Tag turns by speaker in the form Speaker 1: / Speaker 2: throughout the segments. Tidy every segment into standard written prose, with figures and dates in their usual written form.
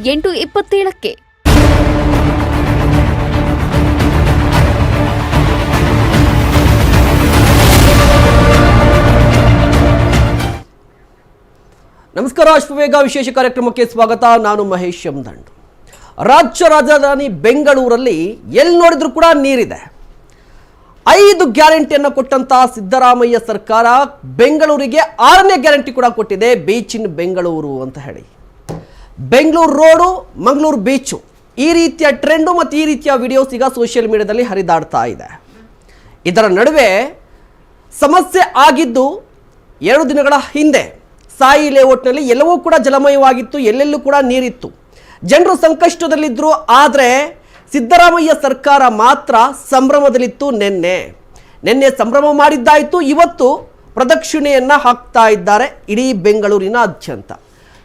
Speaker 1: 8:27ಕ್ಕೆ.
Speaker 2: ನಮಸ್ಕಾರ, ಅಶ್ವವೇಗ ವಿಶೇಷ ಕಾರ್ಯಕ್ರಮಕ್ಕೆ ಸ್ವಾಗತ. ನಾನು ಮಹೇಶ್ ಎಮ್ದಂಡು. ರಾಜ್ಯ ರಾಜಧಾನಿ ಬೆಂಗಳೂರಲ್ಲಿ ಎಲ್ಲಿ ನೋಡಿದ್ರೂ ಕೂಡ ನೀರಿದೆ. 5 ಗ್ಯಾರಂಟಿಯನ್ನು ಕೊಟ್ಟಂತ ಸಿದ್ದರಾಮಯ್ಯ ಸರ್ಕಾರ ಬೆಂಗಳೂರಿಗೆ 6ನೇ ಗ್ಯಾರಂಟಿ ಕೂಡ ಕೊಟ್ಟಿದೆ, ಬೀಚ್ ಇನ್ ಬೆಂಗಳೂರು ಅಂತ ಹೇಳಿ. ಬೆಂಗಳೂರು ರೋಡು, ಮಂಗಳೂರು ಬೀಚು, ಈ ರೀತಿಯ ಟ್ರೆಂಡು ಮತ್ತು ಈ ರೀತಿಯ ವಿಡಿಯೋಸ್ ಈಗ ಸೋಷಿಯಲ್ ಮೀಡಿಯಾದಲ್ಲಿ ಹರಿದಾಡ್ತಾ ಇದೆ. ಇದರ ನಡುವೆ ಸಮಸ್ಯೆ ಆಗಿದ್ದು 2 ದಿನಗಳ ಹಿಂದೆ. ಸಾಯಿ ಲೇಔಟ್ನಲ್ಲಿ ಎಲ್ಲವೂ ಕೂಡ ಜಲಮಯವಾಗಿತ್ತು, ಎಲ್ಲೆಲ್ಲೂ ಕೂಡ ನೀರಿತ್ತು, ಜನರು ಸಂಕಷ್ಟದಲ್ಲಿದ್ದರು. ಆದರೆ ಸಿದ್ದರಾಮಯ್ಯ ಸರ್ಕಾರ ಮಾತ್ರ ಸಂಭ್ರಮದಲ್ಲಿತ್ತು. ನಿನ್ನೆ ಸಂಭ್ರಮ ಮಾಡಿದ್ದಾಯಿತು, ಇವತ್ತು ಪ್ರದಕ್ಷಿಣೆಯನ್ನು ಹಾಕ್ತಾ ಇದ್ದಾರೆ ಇಡೀ ಬೆಂಗಳೂರಿನಾದ್ಯಂತ.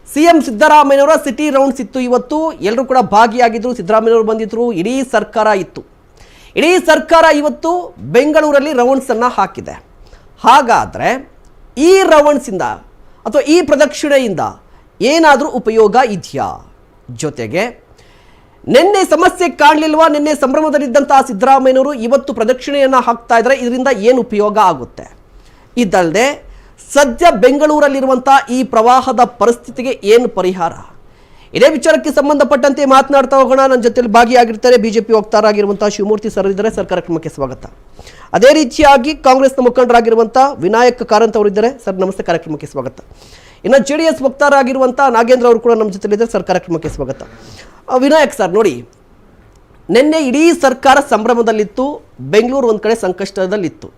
Speaker 2: CM ಸಿದ್ದರಾಮಯ್ಯನವರ ಸಿಟಿ ರೌಂಡ್ಸ್ ಇತ್ತು ಇವತ್ತು, ಎಲ್ಲರೂ ಕೂಡ ಭಾಗಿಯಾಗಿದ್ದರು. ಸಿದ್ದರಾಮಯ್ಯನವರು ಬಂದಿದ್ದರು, ಇಡೀ ಸರ್ಕಾರ ಇತ್ತು. ಇಡೀ ಸರ್ಕಾರ ಇವತ್ತು ಬೆಂಗಳೂರಲ್ಲಿ ರೌಂಡ್ಸನ್ನು ಹಾಕಿದೆ. ಹಾಗಾದರೆ ಈ ರೌಂಡ್ಸಿಂದ ಅಥವಾ ಈ ಪ್ರದಕ್ಷಿಣೆಯಿಂದ ಏನಾದರೂ ಉಪಯೋಗ ಇದೆಯಾ? ಜೊತೆಗೆ ನಿನ್ನೆ ಸಮಸ್ಯೆ ಕಾಣಲಿಲ್ವಾ? ನಿನ್ನೆ ಸಂಭ್ರಮದಲ್ಲಿದ್ದಂತಹ ಸಿದ್ದರಾಮಯ್ಯನವರು ಇವತ್ತು ಪ್ರದಕ್ಷಿಣೆಯನ್ನು ಹಾಕ್ತಾ ಇದ್ದಾರೆ, ಇದರಿಂದ ಏನು ಉಪಯೋಗ ಆಗುತ್ತೆ? ಇದಲ್ಲದೆ ಸದ್ಯ ಬೆಂಗಳೂರಲ್ಲಿರುವಂಥ ಈ ಪ್ರವಾಹದ ಪರಿಸ್ಥಿತಿಗೆ ಏನು ಪರಿಹಾರ? ಇದೇ ವಿಚಾರಕ್ಕೆ ಸಂಬಂಧಪಟ್ಟಂತೆ ಮಾತನಾಡ್ತಾ ಹೋಗೋಣ. ನನ್ನ ಜೊತೆಯಲ್ಲಿ ಭಾಗಿಯಾಗಿರ್ತಾರೆ ಬಿಜೆಪಿ ವಕ್ತಾರರಾಗಿರುವಂಥ ಶಿವಮೂರ್ತಿ ಸರ್ ಇದ್ದಾರೆ. ಸರ್, ಕಾರ್ಯಕ್ರಮಕ್ಕೆ ಸ್ವಾಗತ. ಅದೇ ರೀತಿಯಾಗಿ ಕಾಂಗ್ರೆಸ್ನ ಮುಖಂಡರಾಗಿರುವಂಥ ವಿನಾಯಕ್ ಕಾರಂತ್ ಅವರಿದ್ದಾರೆ. ಸರ್, ನಮಸ್ತೆ, ಕಾರ್ಯಕ್ರಮಕ್ಕೆ ಸ್ವಾಗತ. ಇನ್ನು JDS ವಕ್ತಾರರಾಗಿರುವಂಥ ನಾಗೇಂದ್ರ ಅವರು ಕೂಡ ನಮ್ಮ ಜೊತೆಲಿದ್ದಾರೆ. ಸರ್, ಕಾರ್ಯಕ್ರಮಕ್ಕೆ ಸ್ವಾಗತ. ವಿನಾಯಕ್ ಸರ್, ನೋಡಿ, ನಿನ್ನೆ ಇಡೀ ಸರ್ಕಾರ ಸಂಭ್ರಮದಲ್ಲಿತ್ತು, ಬೆಂಗಳೂರು ಒಂದು ಕಡೆ ಸಂಕಷ್ಟದಲ್ಲಿತ್ತು.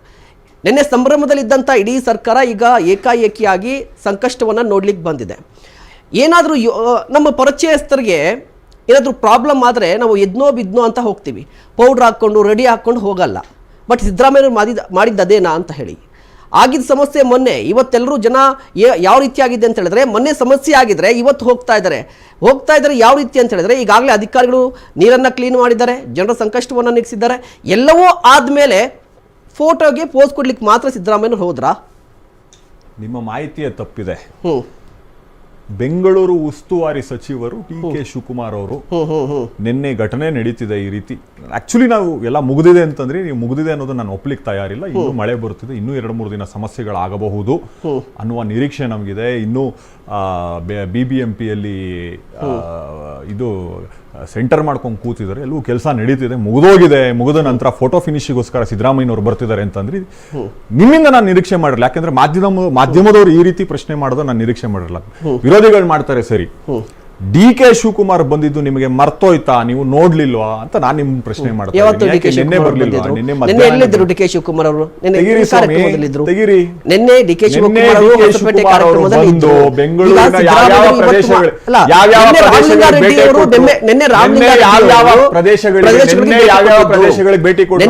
Speaker 2: ನಿನ್ನೆ ಸಂಭ್ರಮದಲ್ಲಿದ್ದಂಥ ಇಡೀ ಸರ್ಕಾರ ಈಗ ಏಕಾಏಕಿಯಾಗಿ ಸಂಕಷ್ಟವನ್ನು ನೋಡ್ಲಿಕ್ಕೆ ಬಂದಿದೆ. ಏನಾದರೂ ನಮ್ಮ ಪರಿಚಯಸ್ಥರಿಗೆ ಏನಾದರೂ ಪ್ರಾಬ್ಲಮ್ ಆದರೆ ನಾವು ಎದ್ನೋ ಬಿದ್ನೋ ಅಂತ ಹೋಗ್ತೀವಿ, ಪೌಡ್ರ್ ಹಾಕ್ಕೊಂಡು ರೆಡಿ ಹಾಕ್ಕೊಂಡು ಹೋಗಲ್ಲ. ಬಟ್ ಸಿದ್ದರಾಮಯ್ಯವ್ರು ಮಾಡಿದ್ದದೇನಾ ಅಂತ ಹೇಳಿ ಆಗಿದ್ದ ಸಮಸ್ಯೆ ಮೊನ್ನೆ. ಇವತ್ತೆಲ್ಲರೂ ಜನ ಯಾವ ರೀತಿ ಆಗಿದೆ ಅಂತ ಹೇಳಿದ್ರೆ, ಮೊನ್ನೆ ಸಮಸ್ಯೆ ಆಗಿದ್ರೆ ಇವತ್ತು ಹೋಗ್ತಾ ಇದ್ದಾರೆ. ಯಾವ ರೀತಿ ಅಂತ ಹೇಳಿದ್ರೆ, ಈಗಾಗಲೇ ಅಧಿಕಾರಿಗಳು ನೀರನ್ನು ಕ್ಲೀನ್ ಮಾಡಿದ್ದಾರೆ, ಜನರ ಸಂಕಷ್ಟವನ್ನು ನೀಗಿಸಿದ್ದಾರೆ. ಎಲ್ಲವೂ ಆದಮೇಲೆ ಫೋಟೋಗೆ ಪೋಸ್ ಕೊಡ್ಲಿಕ್ಕೆ ಮಾತ್ರ ಸಿದ್ದರಾಮಯ್ಯವ್ರು ಹೋದ್ರಾ?
Speaker 3: ನಿಮ್ಮ ಮಾಹಿತಿಯೇ ತಪ್ಪಿದೆ. ಬೆಂಗಳೂರು ಉಸ್ತುವಾರಿ ಸಚಿವರು DK ಶಿವಕುಮಾರ್ ಅವರು ನಿನ್ನೆ ಘಟನೆ ನಡೀತಿದೆ ಈ ರೀತಿ. ಆಕ್ಚುಲಿ ನಾವು ಎಲ್ಲ ಮುಗಿದಿದೆ ಅಂತಂದ್ರೆ, ನೀವು ಮುಗಿದಿದೆ ಅನ್ನೋದು ನಾನು ಒಪ್ಲಿಕ್ಕೆ ತಯಾರಿಲ್ಲ. ಇನ್ನೂ ಮಳೆ ಬರುತ್ತಿದೆ, ಇನ್ನೂ 2-3 ದಿನ ಸಮಸ್ಯೆಗಳಾಗಬಹುದು ಅನ್ನುವ ನಿರೀಕ್ಷೆ ನಮಗಿದೆ. ಇನ್ನೂ BBMPಯಲ್ಲಿ ಇದು ಸೆಂಟರ್ ಮಾಡ್ಕೊಂಡು ಕೂತಿದ್ದಾರೆ, ಎಲ್ಲೂ ಕೆಲಸ ನಡೀತಿದೆ, ಮುಗಿದ ನಂತರ ಫೋಟೋ ಫಿನಿಶಿಗೋಸ್ಕರ ಸಿದ್ದರಾಮಯ್ಯನವರು ಬರ್ತಿದ್ದಾರೆ ಅಂತಂದ್ರೆ ನಿಮ್ಮಿಂದ ನಾನು ನಿರೀಕ್ಷೆ ಮಾಡಿರಲ್ಲ. ಯಾಕಂದ್ರೆ ಮಾಧ್ಯಮದವರು ಈ ರೀತಿ ಪ್ರಶ್ನೆ ಮಾಡೋದು ನಾನು ನಿರೀಕ್ಷೆ ಮಾಡಿರಲ್ಲ. ವಿರೋಧಿಗಳು ಮಾಡ್ತಾರೆ ಸರಿ, DK ಶಿವಕುಮಾರ್ ಬಂದಿದ್ದು ನಿಮಗೆ ಮರ್ತೋಯ್ತಾ, ನೀವು ನೋಡ್ಲಿಲ್ವಾ ಅಂತ ನಾನು ನಿಮ್ ಪ್ರಶ್ನೆ ಮಾಡ್ತೀನಿ. ನಿನ್ನೆ ಬರ್ಲಿಲ್ವಾ?
Speaker 2: DK ಶಿವಕುಮಾರ್ ಅವರು
Speaker 3: ಪ್ರದೇಶಗಳಿಗೆ ಭೇಟಿ ಕೊಟ್ಟು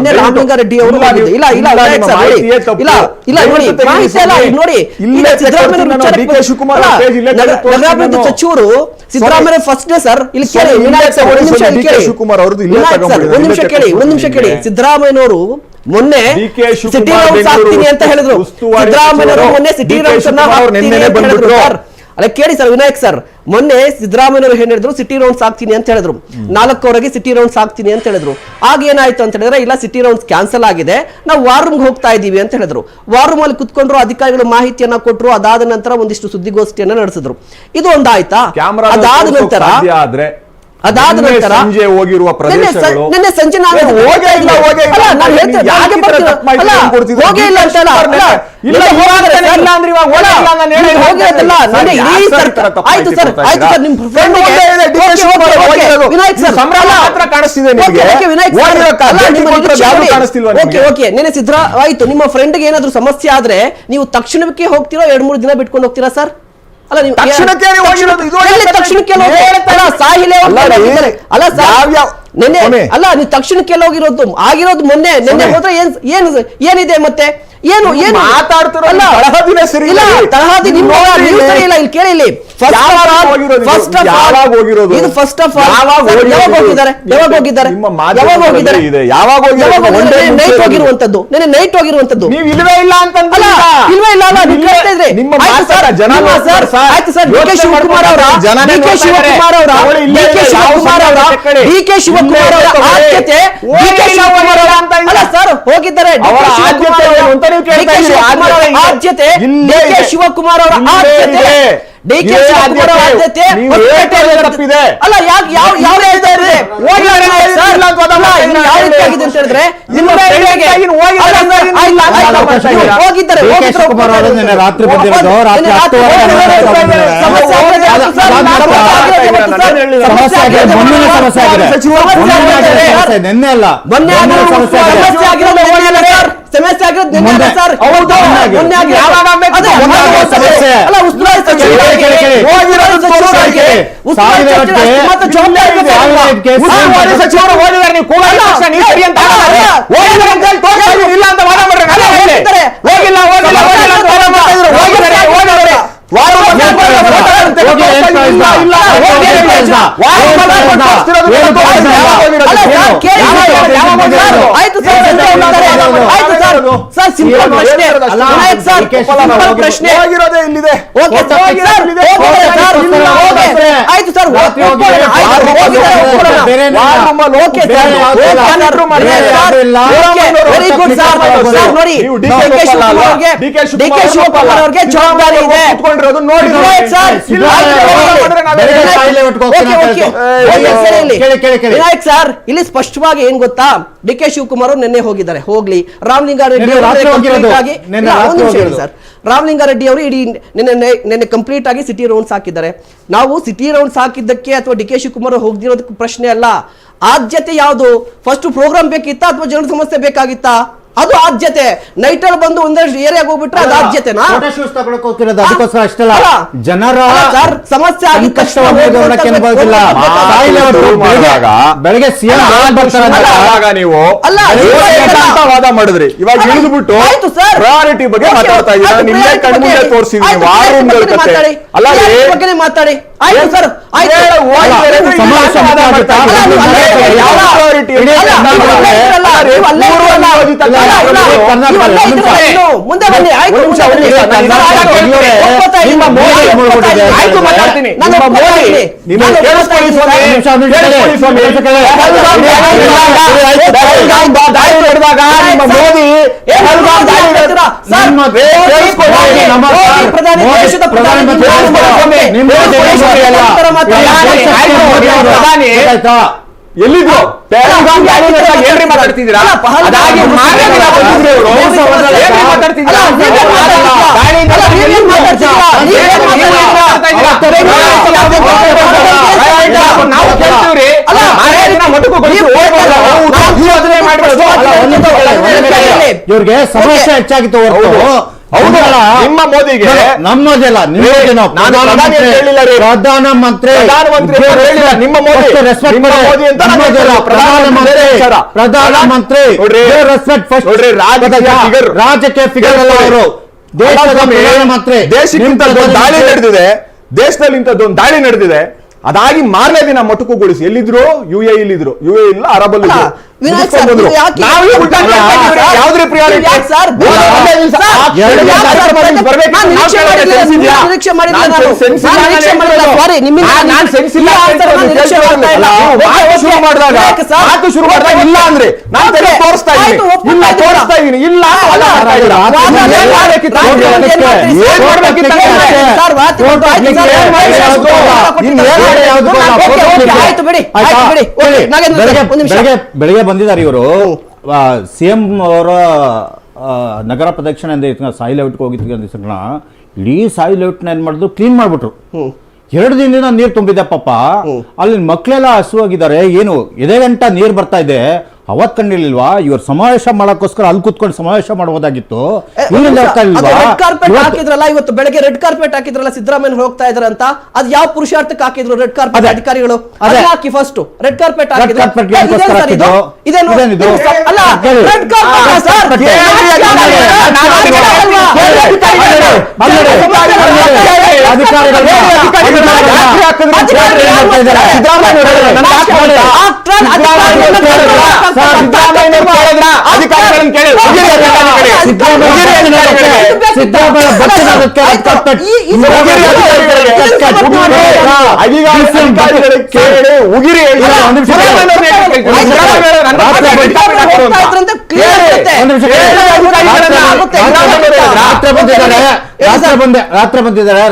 Speaker 2: ಸಚಿವರು ಸಿದ್ದರಾಮಯ್ಯ ಫಸ್ಟ್ ಡೇ ಸರ್, ಇಲ್ಲಿ ಒಂದು ನಿಮಿಷ ಕೇಳಿ. ಸಿದ್ದರಾಮಯ್ಯನವರು ಮೊನ್ನೆ ಸಿಟಿ ರೌಂಡ್ಸ್ ಆಗ್ತೀನಿ ಅಂತ ಹೇಳಿದ್ರು. ಸಿದ್ದರಾಮಯ್ಯನವರು ಮೊನ್ನೆ ಸಿಟಿ ರೌಂಡ್ಸ್ ಅಲ್ಲ ಕೇಳಿ ಸರ್, ವಿನಾಯಕ್ ಸರ್, ಮೊನ್ನೆ ಸಿದ್ದರಾಮಯ್ಯನವರು ಏನ್ ಹೇಳಿದ್ರು, ಸಿಟಿ ರೌಂಡ್ಸ್ ಆಗ್ತೀನಿ ಅಂತ ಹೇಳಿದ್ರು. 4 ಸಿಟಿ ರೌಂಡ್ಸ್ ಆಗ್ತೀನಿ ಅಂತ ಹೇಳಿದ್ರು. ಆಗ ಏನಾಯ್ತು ಅಂತ ಹೇಳಿದ್ರೆ, ಇಲ್ಲ ಸಿಟಿ ರೌಂಡ್ಸ್ ಕ್ಯಾನ್ಸಲ್ ಆಗಿದೆ, ನಾವು ವಾರ್ ರೂಮ್ಗೆ ಹೋಗ್ತಾ ಇದೀವಿ ಅಂತ ಹೇಳಿದ್ರು. ವಾರ್ ರೂಮ್ ಅಲ್ಲಿ ಕುತ್ಕೊಂಡ್ರು, ಅಧಿಕಾರಿಗಳು ಮಾಹಿತಿಯನ್ನ ಕೊಟ್ಟರು. ಅದಾದ ನಂತರ ಒಂದಿಷ್ಟು ಸುದ್ದಿಗೋಷ್ಠಿಯನ್ನ ನಡೆಸಿದ್ರು. ಇದು ಒಂದಾಯ್ತಾ? ಅದಾದ ನಂತರ
Speaker 3: ಸಂಜೆ ಹೋಗಿರುವ ಪ್ರದೇಶಗಳು
Speaker 2: ನಿನ್ನೆ ಸಂಜೆ ಆಯ್ತು, ನಿಮ್ಮ ಫ್ರೆಂಡ್ಗೆ ಏನಾದ್ರು ಸಮಸ್ಯೆ ಆದ್ರೆ ನೀವು ತಕ್ಷಣಕ್ಕೆ ಹೋಗ್ತೀರಾ, 2-3 ದಿನ ಬಿಟ್ಕೊಂಡು ಹೋಗ್ತೀರಾ ಸರ್? ಅಲ್ಲ, ನೀವು ತಕ್ಷಣಕ್ಕೆ ನೀವು ತಕ್ಷಣಕ್ಕೆ ಹೋಗಿರೋದು ಆಗಿರೋದು ಮೊನ್ನೆ. ನಿನ್ನೆ ಹೋದ್ರೆ ಏನಿದೆ ಮತ್ತೆ? ಏನು ಮಾತಾಡ್ತಾರಲ್ಲ, ತಳಹದಿ ಇಲ್ಲ. ಇಲ್ಲಿ ಕೇಳಿ, ಹೋಗಿರುವಂತದ್ದು ನೈಟ್ ಹೋಗಿರುವಂತದ್ದು
Speaker 3: ನೀವು ಇಲ್ವೇ ಇಲ್ಲ ಅಂತ
Speaker 2: ಶಿವಕುಮಾರ್ ಅವರ ಆದ್ಯತೆ ಸರ್ ಹೋಗಿದ್ದಾರೆ ಆದ್ಯತೆ ಶಿವಕುಮಾರ್ ಅವರ ಆದ್ಯತೆ ಡಿಕೆ ಶಿವಕುಮಾರ್ ಅವರ ಆದ್ಯತೆ
Speaker 3: ತಪ್ಪಿದೆ.
Speaker 2: ಅಲ್ಲ ಯಾವ ಹೇಳಿದ್ರೆ ಹೋಗಿದ್ದಾರೆ
Speaker 1: ರಾತ್ರಿ ಬಂದಿರೋದು ರಾತ್ರಿ 10 ನಿನ್ನೆ ಅಲ್ಲ
Speaker 2: ಸಮಸ್ಯೆ ಆಗಿರೋದು ಆಯ್ತು ಸರ್ ಸಿಂಪಲ್ ಪ್ರಶ್ನೆ ಆಯ್ತು ಸರ್ ವೆರಿ ಗುಡ್ ಸರ್ ನೋಡಿ ಡಿಕೆ ಶಿವಕುಮಾರ್ ಅವ್ರಿಗೆ ಜವಾಬ್ದಾರಿ ಇದೆ ವಿನಾಯಕ್ ಸರ್ ಇಲ್ಲಿ ಸ್ಪಷ್ಟವಾಗಿ ಏನ್ ಗೊತ್ತಾ ಡಿಕೆ ಶಿವಕುಮಾರ್ ಅವರು ನಿನ್ನೆ ಹೋಗಿದ್ದಾರೆ ಹೋಗ್ಲಿ ರಾಮಲಿಂಗಾರೆಡ್ಡಿ ಸರ್ ರಾಮಲಿಂಗಾರೆಡ್ಡಿ ಅವರು ಇಡೀ ನಿನ್ನೆ ಕಂಪ್ಲೀಟ್ ಆಗಿ ಸಿಟಿ ರೌಂಡ್ಸ್ ಹಾಕಿದ್ದಾರೆ ನಾವು ಸಿಟಿ ರೌಂಡ್ಸ್ ಹಾಕಿದ್ದಕ್ಕೆ ಅಥವಾ ಡಿ ಕೆ ಶಿವಕುಮಾರ್ ಹೋಗ್ದಿರೋದಕ್ಕೆ ಪ್ರಶ್ನೆ ಅಲ್ಲ ಆದ್ಯತೆ ಯಾವುದು ಫಸ್ಟ್ ಪ್ರೋಗ್ರಾಮ್ ಬೇಕಿತ್ತಾ ಅಥವಾ ಜನರ ಸಮಸ್ಯೆ ಬೇಕಾಗಿತ್ತಾ ಅದು ಆದ್ಯತೆ ನೈಟ್ ಅಲ್ಲಿ ಬಂದು ಒಂದಷ್ಟು ಏರಿಯಾಗ ಹೋಗ್ಬಿಟ್ರೆ ಅದು ಆದ್ಯತೆನಾ
Speaker 1: ಅದಕ್ಕೋಸ್ಕರ ಅಷ್ಟಲ್ಲ ಜನರ
Speaker 2: ಸಮಸ್ಯೆ ಆಗಿ
Speaker 1: ಬೆಳಗ್ಗೆ ಸಿಎಂ
Speaker 3: ನೀವು ವಾದ ಮಾಡಿದ್ರಿ ಇವಾಗ ಇಳಿದ್ಬಿಟ್ಟು ಪ್ರಯಾರಿಟಿ ಬಗ್ಗೆ ಮಾತಾಡ್ತಾ ಇದ್ದೀರಾ ನಿನ್ನೆ ಕಣ್ಮುಂದೆ ತೋರಿಸಿದ್ರಿ
Speaker 2: ಮಾತಾಡಿ ಆಯ್ತು ಸರ್ ಮುಂದೆ ಬನ್ನಿ
Speaker 3: ಎಲ್ಲಿದ್ರು ಏನ್ರಿ ಮಾತಾಡ್ತಿದ್ದೀರಾ ನಾವು ಕೇಳ್ತೀವ್ರಿ
Speaker 1: ಇವ್ರಿಗೆ ಸಮಸ್ಯೆ ಹೆಚ್ಚಾಗಿತ್ತು
Speaker 3: ನಿಮ್ಮ ಮೋದಿಗೆ
Speaker 1: ನಮ್ಮದಿಲ್ಲ ಪ್ರಧಾನಮಂತ್ರಿ
Speaker 3: ನಿಮ್ಮ ಮೋದಿ
Speaker 1: ಪ್ರಧಾನಮಂತ್ರಿ ರಾಜಕೀಯ ಫಿಗರ್ ಅಲ್ಲ ಅವರು ದೇಶದ ಪ್ರಧಾನಮಂತ್ರಿ
Speaker 3: ದೇಶಕ್ಕಿಂತ ದಾಳಿ ನಡೆದಿದೆ ದೇಶದಲ್ಲಿ ಇಂಥದ್ದೊಂದು ದಾಳಿ ನಡೆದಿದೆ ಅದಾಗಿ ಮಾರನೇ ದಿನ ಮೊಟಕುಗೊಳಿಸಿ ಎಲ್ಲಿದ್ರು UAE ಇಲ್ಲಿದ್ರು UAE ಇಲ್ಲ ಅರಬ್ ಶುರು ಮಾಡಿದಾಗ ಇಲ್ಲ ಅಂದ್ರೆ ನಾನು ತೋರಿಸ್ತಾ ಇದ್ದೀನಿ ಇಲ್ಲ
Speaker 1: ಬೆಳಿಗ್ಗೆ ಬಂದಿದ್ದಾರೆ ಇವರು ಸಿಎಂ ಅವರ ನಗರ ಪ್ರದಕ್ಷಿಣೆಯಿಂದ ಸಾಯಿ ಲೇಔಟ್ಗೆ ಹೋಗಿದ್ದ ಇಡೀ ಸಾಯಿ ಲೇಔಟ್ನ ಏನ್ ಮಾಡಿದ್ರು ಕ್ಲೀನ್ ಮಾಡ್ಬಿಟ್ರು 2 ದಿನದಿಂದ ನೀರು ತುಂಬಿದೆ ಪಾಪ ಅಲ್ಲಿ ಮಕ್ಕಳೆಲ್ಲ ಹಸುವಾಗಿದ್ದಾರೆ ಏನು ಎದೆ ಗಂಟ ನೀರು ಬರ್ತಾ ಇದೆ ಅವತ್ ಕಂಡಿರ್ಲಿಲ್ವಾ? ಇವ್ರು ಸಮಾವೇಶ ಮಾಡಕ್ಕೋಸ್ಕರ ಅಲ್ಲಿ ಕೂತ್ಕೊಂಡು ಸಮಾವೇಶ ಮಾಡಬಹುದಾಗಿತ್ತು. ಇಲ್ಲಿಂದ ಹೋಗ್ತಾ ಇಲ್ವಾ?
Speaker 2: ರೆಡ್ ಕಾರ್ಪೆಟ್ ಹಾಕಿದ್ರಲ್ಲ, ಇವತ್ತು ಬೆಳಗ್ಗೆ ರೆಡ್ ಕಾರ್ಪೆಟ್ ಹಾಕಿದ್ರಲ್ಲ, ಸಿದ್ದರಾಮಯ್ಯ ಹೋಗ್ತಾ ಇದ್ರ ಅಂತ, ಅದು ಯಾವ ಪುರುಷಾರ್ಥಕ್ಕೆ ಹಾಕಿದ್ರು ರೆಡ್ ಕಾರ್ಪೆಟ್ ಅಧಿಕಾರಿಗಳು? ಹಾಕಿ ಫಸ್ಟ್ ರೆಡ್ ಕಾರ್ಪೆಟ್ ಹಾಕಿದ್ರು.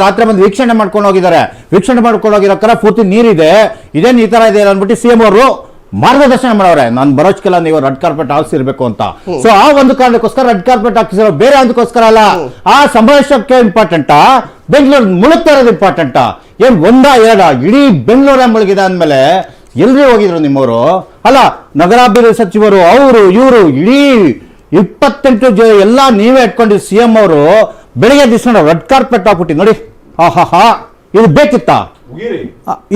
Speaker 1: ರಾತ್ರಿ ಬಂದು ವೀಕ್ಷಣೆ ಮಾಡ್ಕೊಂಡು ಹೋಗಿದ್ದಾರೆ. ವೀಕ್ಷಣೆ ಮಾಡ್ಕೊಂಡು ಹೋಗಿರೋ ಪೂರ್ತಿ ನೀರಿದೆ, ಇದೇನು ಈ ತರ ಇದೆ ಅಂದ್ಬಿಟ್ಟು ಸಿಎಂ ಅವರು ಮಾರ್ಗದರ್ಶನ ಮಾಡವ್ರೆ. ನಾನು ಬರೋಚ್ಕೆಲ್ಲ ನೀವು ರೆಡ್ ಕಾರ್ಪೆಟ್ ಹಾಕ್ಸಿರ್ಬೇಕು ಅಂತ. ಸೊ ಆ ಒಂದು ಕಾರಣಕ್ಕೋಸ್ಕರ ರೆಡ್ ಕಾರ್ಪೆಟ್ ಹಾಕಿಸಿರೋ, ಬೇರೆ ಅದಕ್ಕೋಸ್ಕರ ಅಲ್ಲ. ಆ ಸಮಾವೇಶಕ್ಕೆ ಇಂಪಾರ್ಟೆಂಟಾ, ಬೆಂಗಳೂರು ಮುಳುಗ್ತಾ ಇರೋದು ಇಂಪಾರ್ಟೆಂಟಾ? ಏನ್ ಒಂದಾ ಎರಡ? ಇಡೀ ಬೆಂಗಳೂರ ಮುಳುಗಿದೆ ಅಂದ್ಮೇಲೆ ಎಲ್ರಿ ಹೋಗಿದ್ರು ನಿಮ್ಮವರು? ಅಲ್ಲ, ನಗರಾಭಿವೃದ್ಧಿ ಸಚಿವರು ಅವರು ಇವರು ಇಡೀ 28 ಎಲ್ಲ ನೀವೇ ಇಟ್ಕೊಂಡಿದ್ದು. ಸಿಎಂ ಅವರು ಬೆಳಿಗ್ಗೆ ದಿವಸ ರೆಡ್ ಕಾರ್ಪೆಟ್ ಹಾಕ್ಬಿಟ್ಟು ನೋಡಿ, ಆಹಾ, ಇದು ಬೇಕಿತ್ತಾ?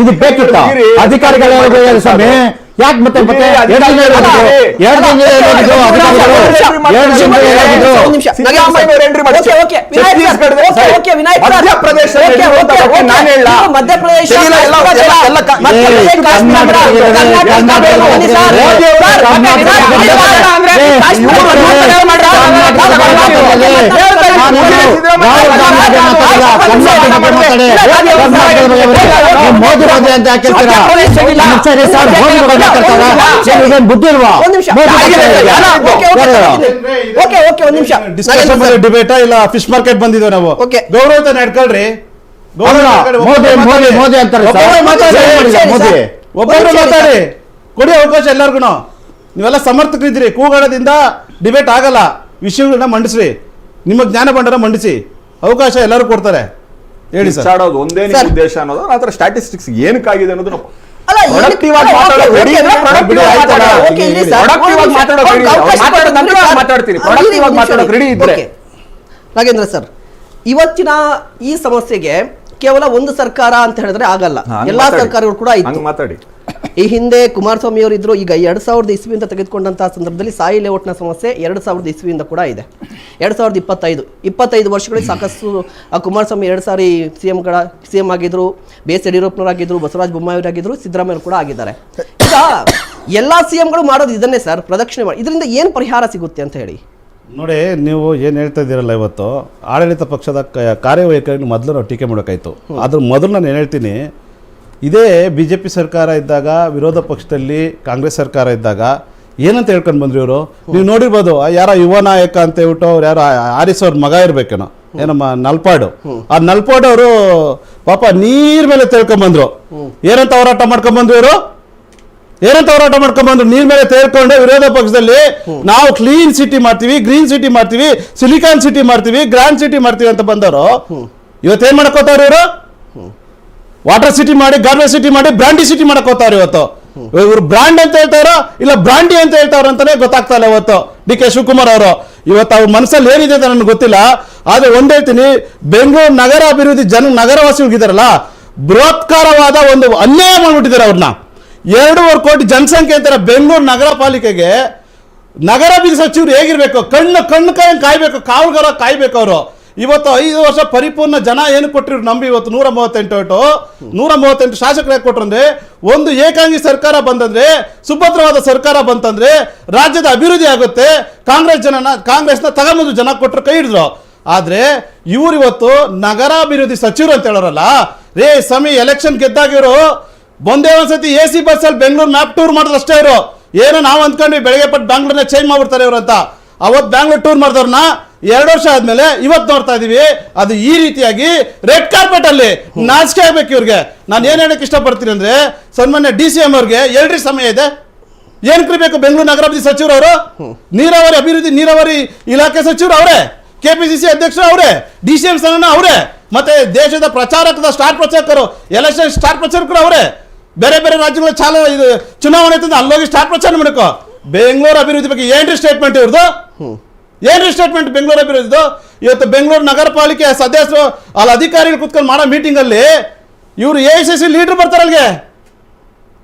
Speaker 1: ಇದು ಬೇಕಿತ್ತ? ಅಧಿಕಾರಿಗಳ ಸ್ವಾಮಿ ಯಾಕೆ ಮತ್ತೆ ಮೋದಿ ಮೋದಿ ಅಂತ ಹೇಳ್ತೀರಾ? ಬುದ್ಧಿ ಇಲ್ವಾ?
Speaker 4: ಡಿಬೇಟ್ ಇಲ್ಲ, ಫಿಶ್ ಮಾರ್ಕೆಟ್ ಬಂದಿದ್ದೇವೆ ನಾವು. ಗೌರವ ನಡ್ಕೊಳ್ರಿ.
Speaker 1: ಮೋದಿ ಅಂತಾರೆ.
Speaker 4: ಒಬ್ಬೊಬ್ರು ಮಾತಾಡಿ, ಕೊಡಿ ಅವಕಾಶ ಎಲ್ಲರಿಗೂ. ನೀವೆಲ್ಲ ಸಮರ್ಥಕರಿದ್ದೀರಿ. ಕೂಗಾಡೋದ್ರಿಂದ ಡಿಬೇಟ್ ಆಗಲ್ಲ. ವಿಷಯಗಳನ್ನ ಮಂಡಿಸ್ರಿ, ನಿಮ್ಮ ಜ್ಞಾನ ಭಂಡಾರ ಮಂಡಿಸಿ, ಅವಕಾಶ ಎಲ್ಲರೂ ಕೊಡ್ತಾರೆ. ಹೇಳಿ ಸರ್.
Speaker 3: ಒಂದೇ ಉದ್ದೇಶ ಅನ್ನೋದು, ಆತರ ಸ್ಟ್ಯಾಟಿಸ್ಟಿಕ್ಸ್ ಏನಕ್ಕಾಗಿದೆ ಅನ್ನೋದು
Speaker 2: ನಾಗೇಂದ್ರ ಸರ್, ಇವತ್ತಿನ ಈ ಸಮಸ್ಯೆಗೆ ಕೇವಲ ಒಂದು ಸರ್ಕಾರ ಅಂತ ಹೇಳಿದ್ರೆ ಆಗಲ್ಲ, ಎಲ್ಲಾ ಸರ್ಕಾರಗಳು ಕೂಡ ಇತ್ತು.
Speaker 3: ಮಾತಾಡಿ.
Speaker 2: ಈ ಹಿಂದೆ ಕುಮಾರಸ್ವಾಮಿ ಅವರು ಇದ್ರು. ಈಗ 2000 ಇಸ್ವಿಯಿಂದ ತೆಗೆದುಕೊಂಡಂತಹ ಸಂದರ್ಭದಲ್ಲಿ ಸಾಯಿ ಲೇಔಟ್ನ ಸಮಸ್ಯೆ 2000 ಇಸ್ವಿಯಿಂದ ಕೂಡ ಇದೆ. 2025 ವರ್ಷಗಳಿಗೆ ಸಾಕಷ್ಟು ಕುಮಾರಸ್ವಾಮಿ 2 ಸಾರಿ ಸಿಎಂ ಆಗಿದ್ರು, ಎಸ್ ಯಡಿಯೂರಪ್ಪನವರಾಗಿದ್ರು, ಬಸವರಾಜ ಬೊಮ್ಮಾಯಿಯವರಾಗಿದ್ರು, ಸಿದ್ದರಾಮಯ್ಯ ಕೂಡ ಆಗಿದ್ದಾರೆ. ಈಗ ಎಲ್ಲಾ ಸಿಎಂಗಳು ಮಾಡೋದು ಇದನ್ನೇ ಸರ್, ಪ್ರದಕ್ಷಿಣೆ ಮಾಡಿ. ಇದರಿಂದ ಏನು ಪರಿಹಾರ ಸಿಗುತ್ತೆ ಅಂತ ಹೇಳಿ
Speaker 4: ನೋಡಿ. ನೀವು ಏನು ಹೇಳ್ತಾ ಇದ್ದೀರಲ್ಲ, ಇವತ್ತು ಆಡಳಿತ ಪಕ್ಷದ ಕಾರ್ಯವೈಖರಿಯನ್ನು ಮೊದಲು ನಾವು ಟೀಕೆ ಮಾಡೋಕ್ಕಾಯ್ತು. ಅದ್ರ ಮೊದಲು ನಾನು ಏನು ಹೇಳ್ತೀನಿ, ಇದೇ BJP ಸರ್ಕಾರ ಇದ್ದಾಗ, ವಿರೋಧ ಪಕ್ಷದಲ್ಲಿ ಕಾಂಗ್ರೆಸ್ ಸರ್ಕಾರ ಇದ್ದಾಗ ಏನಂತ ಹೇಳ್ಕೊಂಡು ಬಂದ್ರಿ ಇವರು? ನೀವು ನೋಡಿರ್ಬೋದು, ಯಾರ ಯುವ ನಾಯಕ ಅಂತ ಹೇಳ್ಬಿಟ್ಟು ಅವ್ರು ಯಾರು ಆರಿಸ್ ಅವ್ರ ಮಗ ಇರ್ಬೇಕೇನೋ, ಏನಮ್ಮ ನಲ್ಪಾಡು. ಆ ನಲ್ಪಾಡು ಅವರು ಪಾಪ ನೀರ್ ಮೇಲೆ ತಿಳ್ಕೊಂಬಂದ್ರು. ಏನಂತ ಹೋರಾಟ ಮಾಡ್ಕೊಂಡ್ಬಂದ್ರು ಇವರು? ಏನಂತ ಹೋರಾಟ ಮಾಡ್ಕೊಂಡ್ಬಂದ್ರು? ನೀರ್ ಮೇಲೆ ತೇಳ್ಕೊಂಡೆ ವಿರೋಧ ಪಕ್ಷದಲ್ಲಿ ನಾವು ಕ್ಲೀನ್ ಸಿಟಿ ಮಾಡ್ತೀವಿ, ಗ್ರೀನ್ ಸಿಟಿ ಮಾಡ್ತೀವಿ, ಸಿಲಿಕಾನ್ ಸಿಟಿ ಮಾಡ್ತೀವಿ, ಗ್ರ್ಯಾಂಡ್ ಸಿಟಿ ಮಾಡ್ತೀವಿ ಅಂತ ಬಂದವರು ಇವತ್ತೇನ್ ಮಾಡಕೋತಾರ ಇವರು? ವಾಟರ್ ಸಿಟಿ ಮಾಡಿ, ಗಾರ್ವೇಜ್ ಸಿಟಿ ಮಾಡಿ, ಬ್ರಾಂಡಿ ಸಿಟಿ ಮಾಡಕ್ ಹೋಗ್ತಾರೆ ಇವತ್ತು. ಇವರು ಬ್ರಾಂಡ್ ಅಂತ ಹೇಳ್ತಾರೋ ಇಲ್ಲ ಬ್ರಾಂಡಿ ಅಂತ ಹೇಳ್ತಾರ ಅಂತಾನೆ ಗೊತ್ತಾಗ್ತಾ ಇಲ್ಲ ಇವತ್ತು DK ಶಿವಕುಮಾರ್ ಅವರು. ಇವತ್ತು ಅವ್ರ ಮನಸ್ಸಲ್ಲಿ ಏನಿದೆ ಅಂತ ನನಗೆ ಗೊತ್ತಿಲ್ಲ. ಆದ್ರೆ ಒಂದ್ ಹೇಳ್ತೀನಿ, ಬೆಂಗಳೂರು ನಗರ ಅಭಿವೃದ್ಧಿ ನಗರವಾಸಿಗಳಿದ್ದಾರಲ್ಲ, ಬೃಹತ್ಕಾರವಾದ ಒಂದು ಅನ್ಯಾಯ ಮಾಡ್ಬಿಟ್ಟಿದ್ದಾರೆ ಅವ್ರನ್ನ. 2.5 ಕೋಟಿ ಜನಸಂಖ್ಯೆ ಅಂತಾರೆ ಬೆಂಗಳೂರು ನಗರ ಪಾಲಿಕೆಗೆ. ನಗರಾಭಿವೃದ್ಧಿ ಸಚಿವರು ಹೇಗಿರ್ಬೇಕು? ಕಣ್ಣು ಕಾಯ್ಬೇಕು, ಕಾವಲುಗಾರ ಕಾಯ್ಬೇಕು ಅವರು. ಇವತ್ತು 5 ವರ್ಷ ಪರಿಪೂರ್ಣ ಜನ ಏನು ಕೊಟ್ಟಿರು ನಂಬಿ ಇವತ್ತು 138 ಶಾಸಕರು ಕೊಟ್ರು ಅಂದ್ರೆ, ಒಂದು ಏಕಾಂಗಿ ಸರ್ಕಾರ ಬಂದಂದ್ರೆ, ಸುಭದ್ರವಾದ ಸರ್ಕಾರ ಬಂತಂದ್ರೆ ರಾಜ್ಯದ ಅಭಿವೃದ್ಧಿ ಆಗುತ್ತೆ. ಕಾಂಗ್ರೆಸ್ನ ತಗೊಂಬಂದು ಜನ ಕೊಟ್ಟರು, ಕೈ ಹಿಡಿದ್ರು. ಆದ್ರೆ ಇವ್ರು ಇವತ್ತು ನಗರಾಭಿವೃದ್ಧಿ ಸಚಿವರು ಅಂತ ಹೇಳೋರಲ್ಲ ರೇ ಸಮಿ. ಎಲೆಕ್ಷನ್ ಗೆದ್ದಾಗಿರು ಒಂದೇ ಒಂದ್ಸತಿ AC ಬಸ್ಸಲ್ಲಿ ಬೆಂಗಳೂರು ಮ್ಯಾಪ್ ಟೂರ್ ಮಾಡಿದ್ರು ಅಷ್ಟೇ. ಇವರು ಏನೋ ನಾವು ಅಂದ್ಕೊಂಡ್ವಿ ಬೆಳಗ್ಗೆ ಪಟ್ಟು ಬ್ಯಾಂಗ್ಳೂರ್ನ ಚೇಂಜ್ ಮಾಡ್ಬಿಡ್ತಾರೆ ಇವರು ಅಂತ. ಅವತ್ತು ಬ್ಯಾಂಗ್ಳೂರ್ ಟೂರ್ ಮಾಡಿದವ್ರನ್ನ 2 ವರ್ಷ ಆದ್ಮೇಲೆ ಇವತ್ತು ನೋಡ್ತಾ ಇದೀವಿ. ಅದು ಈ ರೀತಿಯಾಗಿ ರೆಡ್ ಕಾರ್ಪೆಟ್ ಅಲ್ಲಿ ನಾಚಿಕೆ ಆಗ್ಬೇಕು ಇವ್ರಿಗೆ. ನಾನು ಏನ್ ಹೇಳಕ್ ಇಷ್ಟಪಡ್ತೀನಿ ಅಂದ್ರೆ, ಸನ್ಮಾನ್ಯ DCM ಅವ್ರಿಗೆ ಎಲ್ರಿ ಸಮಯ ಇದೆ, ಏನ್ ಕರಿಬೇಕು ಬೆಂಗಳೂರು ನಗರಾಭಿವೃದ್ಧಿ ಸಚಿವರು ಅವರು? ನೀರಾವರಿ ಅಭಿವೃದ್ಧಿ ನೀರಾವರಿ ಇಲಾಖೆ ಸಚಿವರು ಅವರೇ, KPCC ಅಧ್ಯಕ್ಷರು ಅವರೇ, DCM ಸ್ಥಾನ ಅವರೇ, ಮತ್ತೆ ದೇಶದ ಪ್ರಚಾರಕದ ಸ್ಟಾರ್ ಪ್ರಚಾರಕರು, ಎಲೆಕ್ಷನ್ ಸ್ಟಾರ್ ಪ್ರಚಾರಕರು ಅವರೇ. ಬೇರೆ ಬೇರೆ ರಾಜ್ಯಗಳ ಚುನಾವಣೆ ಅಲ್ಲೋಗಿ ಸ್ಟಾರ್ ಪ್ರಚಾರ ಮಾಡಬೇಕು. ಬೆಂಗಳೂರು ಅಭಿವೃದ್ಧಿ ಬಗ್ಗೆ ಏನ್ರಿ ಸ್ಟೇಟ್ಮೆಂಟ್ ಇವ್ರದ್ದು? ಏನ್ರಿ ಸ್ಟೇಟ್ಮೆಂಟ್ ಬೆಂಗಳೂರು ಅಭಿವೃದ್ಧಿದು? ಇವತ್ತು ಬೆಂಗಳೂರು ನಗರ ಪಾಲಿಕೆ ಸದಸ್ಯರು ಅಲ್ಲಿ ಅಧಿಕಾರಿಗಳು ಕುತ್ಕೊಂಡು ಮಾಡೋ ಮೀಟಿಂಗಲ್ಲಿ ಇವರು AICC ಲೀಡರ್ ಬರ್ತಾರೆ ಅಲ್ಲಿಗೆ.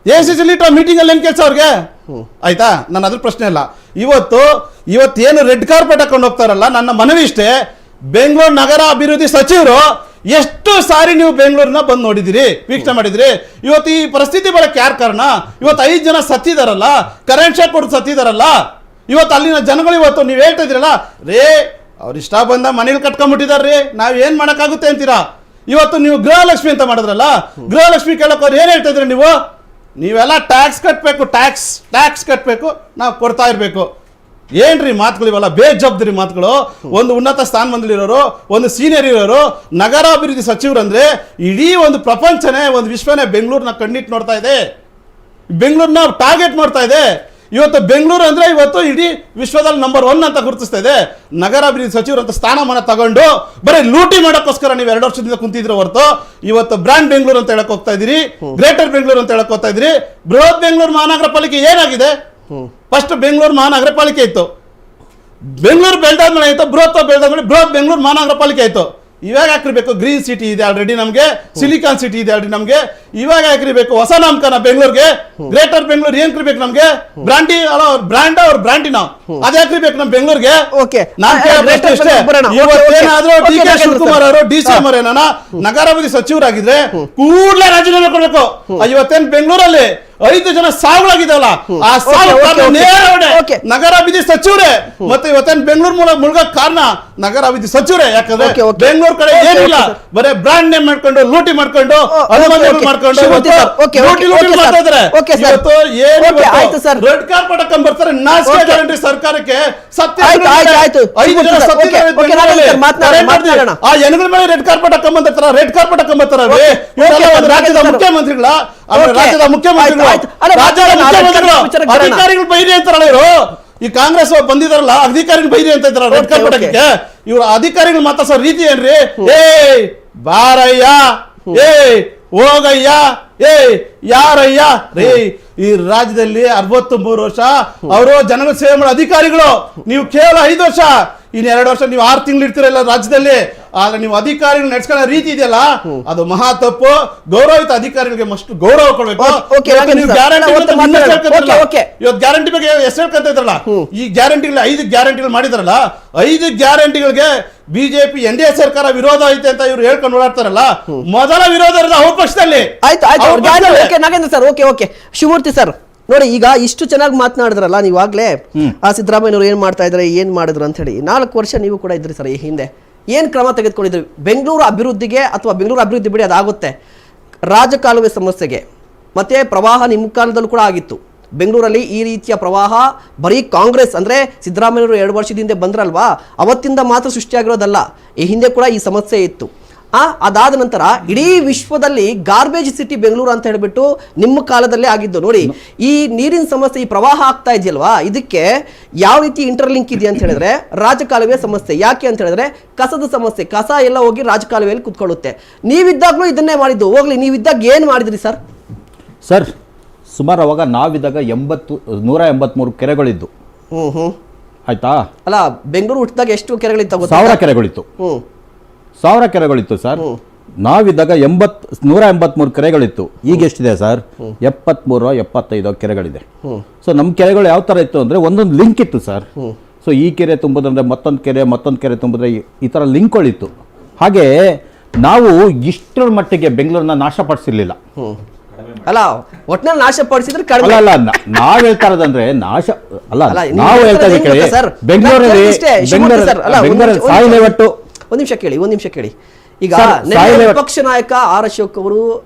Speaker 4: AICC ಲೀಡರ್ ಮೀಟಿಂಗಲ್ಲಿ ಏನು ಕೆಲಸ ಅವ್ರಿಗೆ? ಆಯ್ತಾ, ನಾನು ಅದ್ರ ಪ್ರಶ್ನೆ ಇಲ್ಲ. ಇವತ್ತೇನು ರೆಡ್ ಕಾರ್ಪೆಟ್ ಹಾಕೊಂಡು ಹೋಗ್ತಾರಲ್ಲ, ನನ್ನ ಮನವಿ ಇಷ್ಟೇ, ಬೆಂಗಳೂರು ನಗರ ಅಭಿವೃದ್ಧಿ ಸಚಿವರು ಎಷ್ಟು ಸಾರಿ ನೀವು ಬೆಂಗಳೂರನ್ನ ಬಂದು ನೋಡಿದಿರಿ, ವೀಕ್ಷಣೆ ಮಾಡಿದಿರಿ? ಇವತ್ತು ಈ ಪರಿಸ್ಥಿತಿ ಬರಕ್ಕೆ ಯಾರು ಕಾರಣ? ಇವತ್ತು 5 ಜನ ಸತ್ತಿದಾರಲ್ಲ, ಕರೆಂಟ್ ಶಾಕ್ ಕೊಟ್ಟು ಸತ್ತಿದಾರಲ್ಲ. ಇವತ್ತು ಅಲ್ಲಿನ ಜನಗಳು ಇವತ್ತು ನೀವು ಹೇಳ್ತಾ ಇದ್ದೀರಲ್ಲ, ರೇ ಅವ್ರ ಇಷ್ಟ ಬಂದ ಮನೇಲಿ ಕಟ್ಕೊಂಡ್ಬಿಟ್ಟಿದಾರ್ರಿ, ನಾವ್ ಏನ್ ಮಾಡಕ್ಕಾಗುತ್ತೆ ಅಂತೀರಾ? ಇವತ್ತು ನೀವು ಗೃಹಲಕ್ಷ್ಮಿ ಅಂತ ಮಾಡಿದ್ರಲ್ಲ, ಗೃಹಲಕ್ಷ್ಮಿ ಕೇಳಕ್ ಅವ್ರು ಏನ್ ಹೇಳ್ತಾ ಇದ್ರಿ? ನೀವೆಲ್ಲ ಟ್ಯಾಕ್ಸ್ ಕಟ್ಟಬೇಕು, ಟ್ಯಾಕ್ಸ್ ಕಟ್ಟಬೇಕು, ನಾವು ಕೊಡ್ತಾ ಇರಬೇಕು. ಏನ್ರಿ ಮಾತುಗಳು ಇವೆಲ್ಲ? ಬೇಜವಾಬ್ದಾರಿ ಮಾತುಗಳು. ಒಂದು ಉನ್ನತ ಸ್ಥಾನಮಾನದಲ್ಲಿರೋರು, ಒಂದು ಸೀನಿಯರ್ ಇರೋರು, ನಗರಾಭಿವೃದ್ಧಿ ಸಚಿವರು ಅಂದ್ರೆ ಇಡೀ ಒಂದು ಪ್ರಪಂಚನೇ, ಒಂದು ವಿಶ್ವನೇ ಬೆಂಗಳೂರನ್ನ ಕಣ್ಣಿಟ್ಟು ನೋಡ್ತಾ ಇದೆ, ಬೆಂಗಳೂರನ್ನ ಟಾರ್ಗೆಟ್ ಮಾಡ್ತಾ ಇದೆ. ಇವತ್ತು ಬೆಂಗಳೂರು ಅಂದ್ರೆ ಇವತ್ತು ಇಡೀ ವಿಶ್ವದಲ್ಲಿ ನಂಬರ್ 1 ಅಂತ ಗುರುತಿಸ್ತಾ ಇದೆ. ನಗರಾಭಿವೃದ್ಧಿ ಸಚಿವರು ಅಂತ ಸ್ಥಾನಮಾನ ತಗೊಂಡು ಬರೀ ಲೂಟಿ ಮಾಡೋಕ್ಕೋಸ್ಕರ ನೀವು 2 ವರ್ಷದಿಂದ ಕುಂತಿದ್ರೆ ಹೊರತು ಇವತ್ತು ಬ್ರಾಂಡ್ ಬೆಂಗಳೂರು ಅಂತ ಹೇಳಕ್ ಹೋಗ್ತಾ ಇದೀರಿ, ಗ್ರೇಟರ್ ಬೆಂಗಳೂರು ಅಂತ ಹೇಳಕ್ ಹೋಗ್ತಾ ಇದೀರಿ. ಬೃಹತ್ ಬೆಂಗಳೂರು ಮಹಾನಗರ ಪಾಲಿಕೆ ಏನಾಗಿದೆ? ಫಸ್ಟ್ ಬೆಂಗಳೂರು ಮಹಾನಗರ ಪಾಲಿಕೆ ಇತ್ತು, ಬೆಂಗಳೂರು ಬೆಳೆದಾದ್ಮೇಲೆ ಆಯ್ತು, ಬೃಹತ್ ಬೆಂಗಳೂರು ಮಹಾನಗರ ಪಾಲಿಕೆ ಆಯ್ತು. ಇವಾಗ ಹಾಕಿರ್ಬೇಕು ಗ್ರೀನ್ ಸಿಟಿ ಇದೆ ಆಲ್ರೆಡಿ ನಮಗೆ, ಸಿಲಿಕಾನ್ ಸಿಟಿ ಇದೆ ಆಲ್ರೆಡಿ ನಮಗೆ. ಇವಾಗ ಹಾಕಿರ್ಬೇಕು ಹೊಸ ನಾಮಕರಣ ಬೆಂಗಳೂರಿಗೆ, ಗ್ರೇಟರ್ ಬೆಂಗಳೂರು ಏನ್ ಕರಿಬೇಕು ನಮಗೆ? ಬ್ರಾಂಡಿ ಅಲ್ಲ, ಬ್ರಾಂಡ್ ಅವ್ರ ಬ್ರಾಂಡಿನ ಅದೇ ಹಾಕಿರ್ಬೇಕು ನಮ್ಮ ಬೆಂಗಳೂರಿಗೆ. ಇವತ್ತೇನಾದ್ರೂ DK ಶಿವಕುಮಾರ್ ಅವರು DCM ಏನಾನ ನಗರಾಭಿವೃದ್ಧಿ ಸಚಿವರಾಗಿದ್ರೆ ಕೂಡಲೇ ರಾಜೀನಾಮೆ ಕೊಡ್ಬೇಕು. ಇವತ್ತೇನ್ ಬೆಂಗಳೂರಲ್ಲಿ 5 ಜನ ಸಾವುಗಳಾಗಿದ್ದಾವಲ್ಲ, ಆ ಸಾವು ನಗರಾಭಿವೃದ್ಧಿ ಸಚಿವರೇ. ಮತ್ತೆ ಇವತ್ತೇನು ಬೆಂಗಳೂರು ಮುಳುಗಕ್ಕೆ ಕಾರಣ ನಗರಾಭಿವೃದ್ಧಿ ಸಚಿವರೇ. ಯಾಕಂದ್ರೆ ಬೆಂಗಳೂರು ಕಡೆ ಏನಿಲ್ಲ, ಬರೇ ಬ್ರಾಂಡ್ ನೇಮ್ ಮಾಡ್ಕೊಂಡು ಲೂಟಿ ಮಾಡ್ಕೊಂಡು ಮಾಡ್ಕೊಂಡು ಮಾಡ್ತಾ ಇದಾರೆ. ರೆಡ್ ಕಾರ್ಪೆಟ್ ಹಾಕೊಂಡ್ ಬರ್ತಾರೆ. ನಾಚಿಕೆ ಗ್ಯಾರಂಟಿ ಸರ್ಕಾರಕ್ಕೆ. ಸತ್ಯ 5 ಜನ ಆ ಜನಗಳ ಮೇಲೆ ರೆಡ್ ಕಾರ್ಪೆಟ್ ಹಾಕೊಂಡ್ ಬಂದಿರ್ತಾರ, ರೆಡ್ ಕಾರ್ಪೆಟ್ ಹಾಕೊಂಡ್ ಬರ್ತಾರ. ರಾಜ್ಯದ ಮುಖ್ಯಮಂತ್ರಿಗಳ ಅಧಿಕಾರಿಗಳು ಬೈರಿ ಅಂತಾರಲ್ಲ ಇವರು. ಈ ಕಾಂಗ್ರೆಸ್ ಬಂದಿದಾರಲ್ಲ ಅಧಿಕಾರಿಗಳು ಬೈರಿ ಅಂತ ಇದ್ದಾರ ರೆಡ್ ಕಾರ್ಪೆಟ್ ಹಾಕಕ್ಕೆ. ಇವ್ರ ಅಧಿಕಾರಿಗಳು ಮಾತಾಡ್ಸೋ ರೀತಿ ಏನ್ರಿ? ಬಾರಯ್ಯ, ಹೋಗಯ್ಯ, ಯಾರಯ್ಯ ರೇ. ಈ ರಾಜ್ಯದಲ್ಲಿ 63 ವರ್ಷ ಅವರು ಜನಗಳ ಸೇವೆ ಮಾಡೋ ಅಧಿಕಾರಿಗಳು. ನೀವು ಕೇವಲ 5 ವರ್ಷ, ಇನ್ನು 2 ವರ್ಷ ನೀವು 6 ತಿಂಗಳು ಇರ್ತೀರಲ್ಲ ರಾಜ್ಯದಲ್ಲಿ. ಆದ್ರೆ ನೀವು ಅಧಿಕಾರಿಗಳು ನಡೆಸ್ಕೊಳ್ಳೋ ರೀತಿ ಇದೆಯಲ್ಲ, ಅದು ಮಹಾ ತಪ್ಪು. ಗೌರವಿತ ಅಧಿಕಾರಿಗಳಿಗೆ ಮಷ್ಟು ಗೌರವ ಕೊಡಬೇಕು. ಇವತ್ತು ಗ್ಯಾರಂಟಿ ಬಗ್ಗೆ ಹೆಸರು ಹೇಳ್ಕೊಂತ ಇದ್ರಲ್ಲ, ಈ ಗ್ಯಾರಂಟಿಗಳು 5 ಗ್ಯಾರಂಟಿಗಳು ಮಾಡಿದಾರಲ್ಲ, 5 ಗ್ಯಾರಂಟಿಗಳಿಗೆ ಬಿಜೆಪಿ NDA ಸರ್ಕಾರ ವಿರೋಧ ಐತೆ ಅಂತ ಇವ್ರು ಹೇಳ್ಕೊಂಡು ಓಡಾಡ್ತಾರಲ್ಲ, ಮೊದಲ ವಿರೋಧ ಇರೋದು ಅವ್ರ ಪಕ್ಷದಲ್ಲಿ.
Speaker 2: Nagendra sir, okay Shivamurthy sir, ನೋಡಿ ಈಗ ಇಷ್ಟು ಚೆನ್ನಾಗಿ ಮಾತನಾಡಿದ್ರಲ್ಲ ನೀವಾಗ್ಲೇ, ಆ ಸಿದ್ದರಾಮಯ್ಯನವರು ಏನ್ ಮಾಡ್ತಾ ಇದ್ರೆ, ಏನ್ ಮಾಡಿದ್ರು ಅಂತ ಹೇಳಿ. 4 ವರ್ಷ ನೀವು ಕೂಡ ಇದ್ರಿ ಸರ್ ಈ ಹಿಂದೆ. ಏನ್ ಕ್ರಮ ತೆಗೆದುಕೊಂಡಿದ್ರಿ ಬೆಂಗಳೂರು ಅಭಿವೃದ್ಧಿಗೆ? ಅಥವಾ ಬೆಂಗಳೂರು ಅಭಿವೃದ್ಧಿ ಬಿಡಿ ಅದಾಗುತ್ತೆ, ರಾಜಕಾಲುವೆ ಸಮಸ್ಯೆಗೆ ಮತ್ತೆ ಪ್ರವಾಹ ನಿಮ್ಮ ಕಾಲದಲ್ಲೂ ಕೂಡ ಆಗಿತ್ತು. ಬೆಂಗಳೂರಲ್ಲಿ ಈ ರೀತಿಯ ಪ್ರವಾಹ ಬರೀ ಕಾಂಗ್ರೆಸ್ ಅಂದ್ರೆ ಸಿದ್ದರಾಮಯ್ಯವರು 2 ವರ್ಷದ ಹಿಂದೆ ಬಂದ್ರಲ್ವಾ, ಅವತ್ತಿಂದ ಮಾತ್ರ ಸೃಷ್ಟಿಯಾಗಿರೋದಲ್ಲ, ಈ ಹಿಂದೆ ಕೂಡ ಈ ಸಮಸ್ಯೆ ಇತ್ತು. ಅದಾದ ನಂತರ ಇಡೀ ವಿಶ್ವದಲ್ಲಿ ಗಾರ್ಬೇಜ್ ಸಿಟಿ ಬೆಂಗಳೂರು ಅಂತ ಹೇಳ್ಬಿಟ್ಟು ನಿಮ್ಮ ಕಾಲದಲ್ಲೇ ಆಗಿದ್ದು. ನೋಡಿ ಈ ನೀರಿನ ಸಮಸ್ಯೆ, ಈ ಪ್ರವಾಹ ಆಗ್ತಾ ಇದೆಯಲ್ವಾ, ಇದಕ್ಕೆ ಯಾವ ರೀತಿ ಇಂಟರ್ಲಿಂಕ್ ಇದೆ ಅಂತ ಹೇಳಿದ್ರೆ ರಾಜಕಾಲುವೆ ಸಮಸ್ಯೆ. ಯಾಕೆ ಅಂತ ಹೇಳಿದ್ರೆ ಕಸದ ಸಮಸ್ಯೆ, ಕಸ ಎಲ್ಲ ಹೋಗಿ ರಾಜಕಾಲುವೆಯಲ್ಲಿ ಕುತ್ಕೊಳ್ಳುತ್ತೆ. ನೀವಿದ್ದಾಗಲೂ ಇದನ್ನೇ ಮಾಡಿದ್ದು. ಹೋಗ್ಲಿ, ನೀವಿದ್ದಾಗ ಏನ್ ಮಾಡಿದ್ರಿ ಸರ್?
Speaker 1: ಸರ್ ಸುಮಾರು ಅವಾಗ ನಾವಿದ್ದಾಗ 183 ಕೆರೆಗಳಿದ್ದು. ಆಯ್ತಾ? ಅಲ್ಲ,
Speaker 2: ಬೆಂಗಳೂರು ಹುಟ್ಟಿದಾಗ ಎಷ್ಟು ಕೆರೆಗಳಿತ್ತು?
Speaker 1: 1000 ಕೆರೆಗಳಿತ್ತು. 1000 ಕೆರೆಗಳಿತ್ತು ಸರ್. ನಾವಿದ್ದಾಗ 183 ಕೆರೆಗಳಿತ್ತು. ಈಗ ಎಷ್ಟಿದೆ ಸರ್? 73 75 ಕೆರೆಗಳಿದೆ. ಸೊ ನಮ್ಮ ಕೆರೆಗಳು ಯಾವ ಥರ ಇತ್ತು ಅಂದರೆ ಒಂದೊಂದು ಲಿಂಕ್ ಇತ್ತು ಸರ್. ಸೊ ಈ ಕೆರೆ ತುಂಬೋದಂದ್ರೆ ಮತ್ತೊಂದು ಕೆರೆ ತುಂಬಿದ್ರೆ ಈ ಥರ ಲಿಂಕ್ಗಳಿತ್ತು. ಹಾಗೆ ನಾವು ಇಷ್ಟರ ಮಟ್ಟಿಗೆ ಬೆಂಗಳೂರನ್ನ ನಾಶಪಡಿಸಿರ್ಲಿಲ್ಲ.
Speaker 2: ಅಲ್ಲ, ಒಟ್ಟಿನಲ್ಲಿ ನಾಶಪಡಿಸಿದ್ರೆ ಕಡಿಮೆ
Speaker 1: ಅಲ್ಲ. ನಾವ್ ಹೇಳ್ತಾ ಇರೋದಂದ್ರೆ ನಾಶ ಅಲ್ಲ, ನಾವು ಹೇಳ್ತಾ ಇದ್ದೀವಿ ಬೆಂಗಳೂರಲ್ಲಿ ಸಾಯಿಲ್ ಲೇಔಟ್.
Speaker 2: ಒಂದ್ ನಿಮಿಷ ಕೇಳಿ. ಈಗ ಪಕ್ಷ ನಾಯಕ ಆರ್ ಅಶೋಕ್ ಅವರು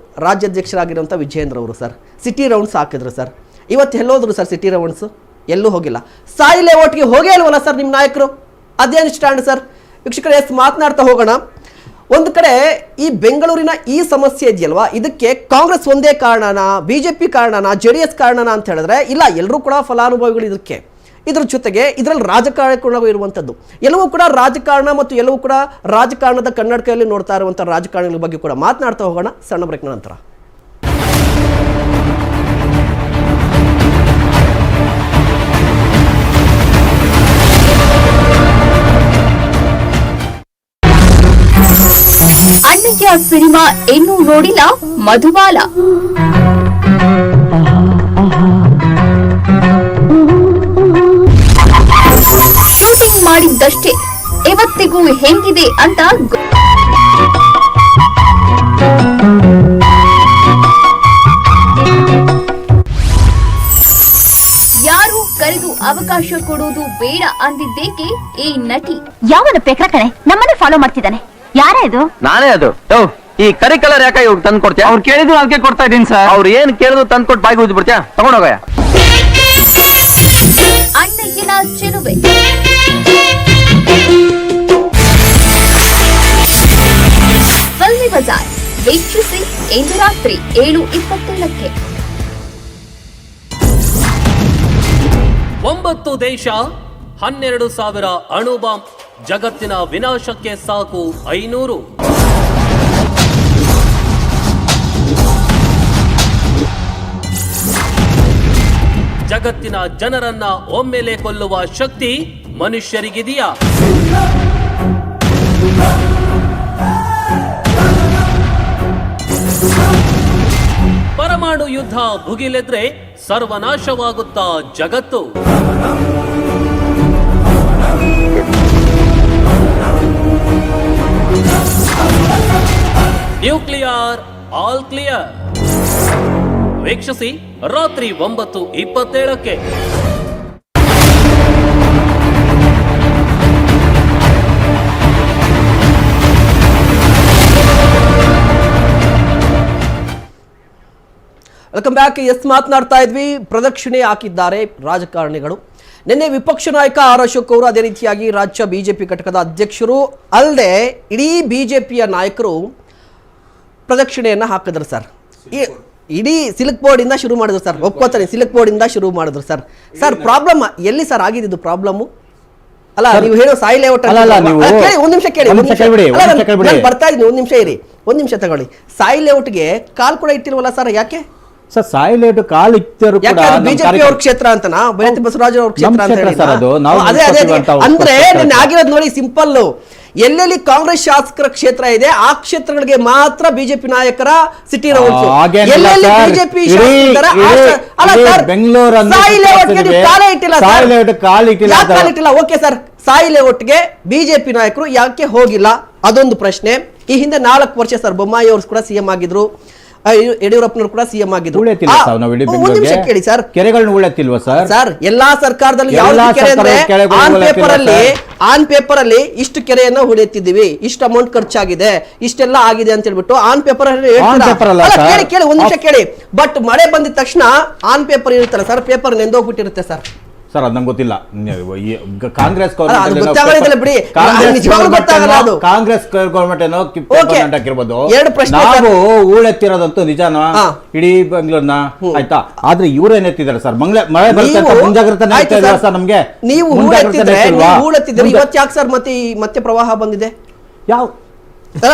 Speaker 2: ರಾಜ್ಯಾಧ್ಯಕ್ಷರಾಗಿರುವಂತ ವಿಜಯೇಂದ್ರ ಅವರು ಸರ್ ಸಿಟಿ ರೌಂಡ್ಸ್ ಹಾಕಿದ್ರು ಸರ್. ಇವತ್ತು ಎಲ್ಲೋದ್ರು ಸರ್ ಸಿಟಿ ರೌಂಡ್ಸ್? ಎಲ್ಲೂ ಹೋಗಿಲ್ಲ. ಸಾಯಿ ಲೇಔಟ್ಗೆ ಹೋಗೇ ಅಲ್ವಲ್ಲ ಸರ್ ನಿಮ್ಮ ನಾಯಕರು? ಅದೇನು ಸ್ಟ್ಯಾಂಡ್ ಸರ್? ವೀಕ್ಷಕರೇ, ಮಾತನಾಡ್ತಾ ಹೋಗೋಣ. ಒಂದು ಕಡೆ ಈ ಬೆಂಗಳೂರಿನ ಈ ಸಮಸ್ಯೆ ಇದೆಯಲ್ವಾ, ಇದಕ್ಕೆ ಕಾಂಗ್ರೆಸ್ ಒಂದೇ ಕಾರಣನಾ, ಬಿಜೆಪಿ ಕಾರಣನಾ, JDS ಕಾರಣನಾ ಅಂತ ಹೇಳಿದ್ರೆ ಇಲ್ಲ, ಎಲ್ಲರೂ ಕೂಡ ಫಲಾನುಭವಿಗಳು ಇದಕ್ಕೆ. ಇದ್ರ ಜೊತೆಗೆ ಇದರಲ್ಲಿ ರಾಜಕಾರಣ ಇರುವಂಥದ್ದು, ಎಲ್ಲವೂ ಕೂಡ ರಾಜಕಾರಣ ಮತ್ತು ಎಲ್ಲವೂ ಕೂಡ ರಾಜಕಾರಣದ ಕನ್ನಡಕೆಯಲ್ಲಿ ನೋಡ್ತಾ ಇರುವಂಥ ರಾಜಕಾರಣಿಗಳ ಬಗ್ಗೆ ಕೂಡ ಮಾತನಾಡ್ತಾ ಹೋಗೋಣ ಸಣ್ಣ ಬ್ರೇಕ್ನ ನಂತರ.
Speaker 5: ಅಣ್ಣಯ್ಯ ಸಿನಿಮಾ ಇನ್ನೂ ನೋಡಿಲ್ಲ ಮಧುಬಾಲ. ಶೂಟಿಂಗ್ ಮಾಡಿದ್ದಷ್ಟೇ, ಇವತ್ತಿಗೂ ಹೆಂಗಿದೆ ಅಂತ ಯಾರು ಕರೆದು ಅವಕಾಶ ಕೊಡುವುದು ಬೇಡ ಅಂದಿದ್ದೇಕೆ ಈ ನಟಿ?
Speaker 6: ಯಾವನ ಪೇಕ್ರ ಕಣೆ ನಮ್ಮನೆ ಫಾಲೋ ಮಾಡ್ತಿದ್ದಾನೆ. ಯಾರೇ ಇದು?
Speaker 7: ನಾನೇ ಅದು. ಈ ಕರಿ ಕಲರ್ ಯಾಕೆ ಇವಾಗ ತಂದು ಕೊಡ್ತೀಯ? ಅವ್ರು ಕೇಳಿದ್ರು ಅದಕ್ಕೆ ಕೊಡ್ತಾ ಇದ್ದೀನಿ ಸರ್. ಅವ್ರು ಏನ್ ಕೇಳಿದ್ರು ತಂದು ಕೊಟ್ಟು ಬಾಯಿಗೆ ಊದಿ ಬಿಡ್ತೀಯಾ? ತಗೊಂಡೋಗಯ್ಯ.
Speaker 5: ಅಣ್ಣಯ್ಯನ ಚೆಲುವೆ ಫಿಲ್ಮಿ ಬಜಾರ್ ವೀಕ್ಷಿಸಿ ಇಂದು ರಾತ್ರಿ 7:27ಕ್ಕೆ.
Speaker 8: 9 ದೇಶ 12,000 ಅಣು ಬಾಂಬ್, ಜಗತ್ತಿನ ವಿನಾಶಕ್ಕೆ ಸಾಕು 500. ಜಗತ್ತಿನ ಜನರನ್ನ ಒಮ್ಮೆಲೆ ಕೊಲ್ಲುವ ಶಕ್ತಿ ಮನುಷ್ಯರಿಗಿದೆಯಾ? ಪರಮಾಣು ಯುದ್ಧ ಭುಗಿಲೆದ್ರೆ ಸರ್ವನಾಶವಾಗುತ್ತಾ ಜಗತ್ತು. ನ್ಯೂಕ್ಲಿಯರ್ ಆಲ್ ಕ್ಲಿಯರ್ ವೀಕ್ಷಿಸಿ ರಾತ್ರಿ 9:27ಕ್ಕೆ.
Speaker 2: Welcome back. ಮಾತನಾಡ್ತಾ ಇದ್ವಿ, ಪ್ರದಕ್ಷಿಣೆ ಹಾಕಿದ್ದಾರೆ ರಾಜಕಾರಣಿಗಳು. ನಿನ್ನೆ ವಿಪಕ್ಷ ನಾಯಕ ಆರ್ ಅಶೋಕ್ ಅವರು, ಅದೇ ರೀತಿಯಾಗಿ ರಾಜ್ಯ ಬಿಜೆಪಿ ಘಟಕದ ಅಧ್ಯಕ್ಷರು ಅಲ್ಲದೆ ಇಡೀ ಬಿಜೆಪಿಯ ನಾಯಕರು ಪ್ರದಕ್ಷಿಣೆಯನ್ನು ಹಾಕಿದ್ರು ಸರ್. ಇಡೀ ಸಿಲ್ಕ್ ಬೋರ್ಡ್ ಇಂದ ಶುರು ಮಾಡಿದ್ರು ಸರ್. ಒಪ್ಕೋತಾರೆ, ಸಿಲ್ಕ್ ಬೋರ್ಡ್ ಇಂದ ಶುರು ಮಾಡಿದ್ರು ಸರ್. ಸರ್ ಪ್ರಾಬ್ಲಮ್ ಎಲ್ಲಿ ಸರ್ ಆಗಿದ್ದು ಪ್ರಾಬ್ಲಮ್? ಅಲ್ಲ ನೀವು ಹೇಳೋ ಸಾಯಿ ಲೇಔಟ್ ಒಂದ್ ನಿಮಿಷ ಕೇಳಿ, ಬರ್ತಾ ಇದೀನಿ, ಒಂದ್ ನಿಮಿಷ ಇರಿ, ಒಂದ್ ನಿಮಿಷ ತಗೊಳ್ಳಿ. ಸಾಯಿ ಲೇಔಟ್ಗೆ ಕಾಲ್ ಕೂಡ ಇಟ್ಟಿಲ್ವಲ್ಲ ಸರ್? ಯಾಕೆ
Speaker 1: ಸರ್ ಸಾಯಿ ಲೇಔಟ್ ಕಾಲ್ ಇಟ್ಟರು
Speaker 2: ಬಿಜೆಪಿ ಅವ್ರ ಕ್ಷೇತ್ರ ಅಂತನಾ, ಬೈರತಿ ಬಸವರಾಜ್ ಅವ್ರ ಕ್ಷೇತ್ರ ಅಂತ ಅಂದ್ರೆ ನಿನ್ನೆ ಆಗಿರೋದು ನೋಡಿ ಸಿಂಪಲ್. ಎಲ್ಲೆಲ್ಲಿ ಕಾಂಗ್ರೆಸ್ ಶಾಸಕರ ಕ್ಷೇತ್ರ ಇದೆ ಆ ಕ್ಷೇತ್ರಗಳಿಗೆ ಮಾತ್ರ ಬಿಜೆಪಿ ನಾಯಕರ ಸಿಟಿ ರೌಂಡ್ಸ್. ಎಲ್ಲೆಲ್ಲಿ ಬಿಜೆಪಿ ಇಟ್ಟಿಲ್ಲ. ಓಕೆ ಸರ್, ಸಾಯಿ ಲೇಔಟ್ಗೆ ಬಿಜೆಪಿ ನಾಯಕರು ಯಾಕೆ ಹೋಗಿಲ್ಲ ಅದೊಂದು ಪ್ರಶ್ನೆ. ಈ ಹಿಂದೆ 4 ವರ್ಷ ಸರ್ ಬೊಮ್ಮಾಯಿ ಅವರು ಕೂಡ ಸಿಎಂ ಆಗಿದ್ರು, ಯಡಿಯೂರಪ್ಪನವರು ಕೂಡ ಸಿಎಂ ಆಗಿದ್ರು. ಕೇಳಿ ಸರ್,
Speaker 1: ಕೆರೆಗಳನ್ನ ಉಳಿತಿಲ್ವಾ ಸರ್?
Speaker 2: ಸರ್ ಎಲ್ಲಾ ಸರ್ಕಾರದಲ್ಲಿ ಯಾವ ಕೆರೆ ಅಂದ್ರೆ ಆನ್ ಪೇಪರ್ ಅಲ್ಲಿ ಇಷ್ಟು ಕೆರೆಯನ್ನ ಹೊಡೆಯುತ್ತಿದ್ದೀವಿ, ಇಷ್ಟು ಅಮೌಂಟ್ ಖರ್ಚಾಗಿದೆ, ಇಷ್ಟೆಲ್ಲ ಆಗಿದೆ ಅಂತ ಹೇಳ್ಬಿಟ್ಟು ಆನ್ ಪೇಪರ್ ಕೇಳಿ ಒಂದ್ ನಿಮಿಷ ಕೇಳಿ. ಬಟ್ ಮಳೆ ಬಂದಿದ ತಕ್ಷಣ ಆನ್ ಪೇಪರ್ ಇರುತ್ತಲ್ಲ ಸರ್, ಪೇಪರ್ ನೆಂದೋಗ್ಬಿಟ್ಟಿರುತ್ತೆ ಸರ್.
Speaker 1: ಸರ್ ಅದ್ ನಂಗೆ ಗೊತ್ತಿಲ್ಲ. ಕಾಂಗ್ರೆಸ್ ಕಾಂಗ್ರೆಸ್ ಗೌರ್ಮೆಂಟ್ ಏನೋ ಹಾಕಿರ್ಬೋದು. ನಾವು ಹೂಳೆತ್ತಿರೋದಂತೂ ನಿಜಾನ ಇಡೀ ಬೆಂಗಳೂರ್ನ, ಆಯ್ತಾ? ಆದ್ರೆ ಇವ್ರೇನ್ ಎತ್ತಿದ್ದಾರೆ ಸರ್? ಮಳೆ ಬರುತ್ತೆ ಮುಂಜಾಗ್ರತೆ ಸರ್. ನಮ್ಗೆ
Speaker 2: ನೀವು ಹೂಳೆತ್ತಿದ್ರೆ ಇವತ್ತು ಯಾಕೆ ಸರ್ ಮತ್ತೆ ಪ್ರವಾಹ ಬಂದಿದೆ? ಯಾವ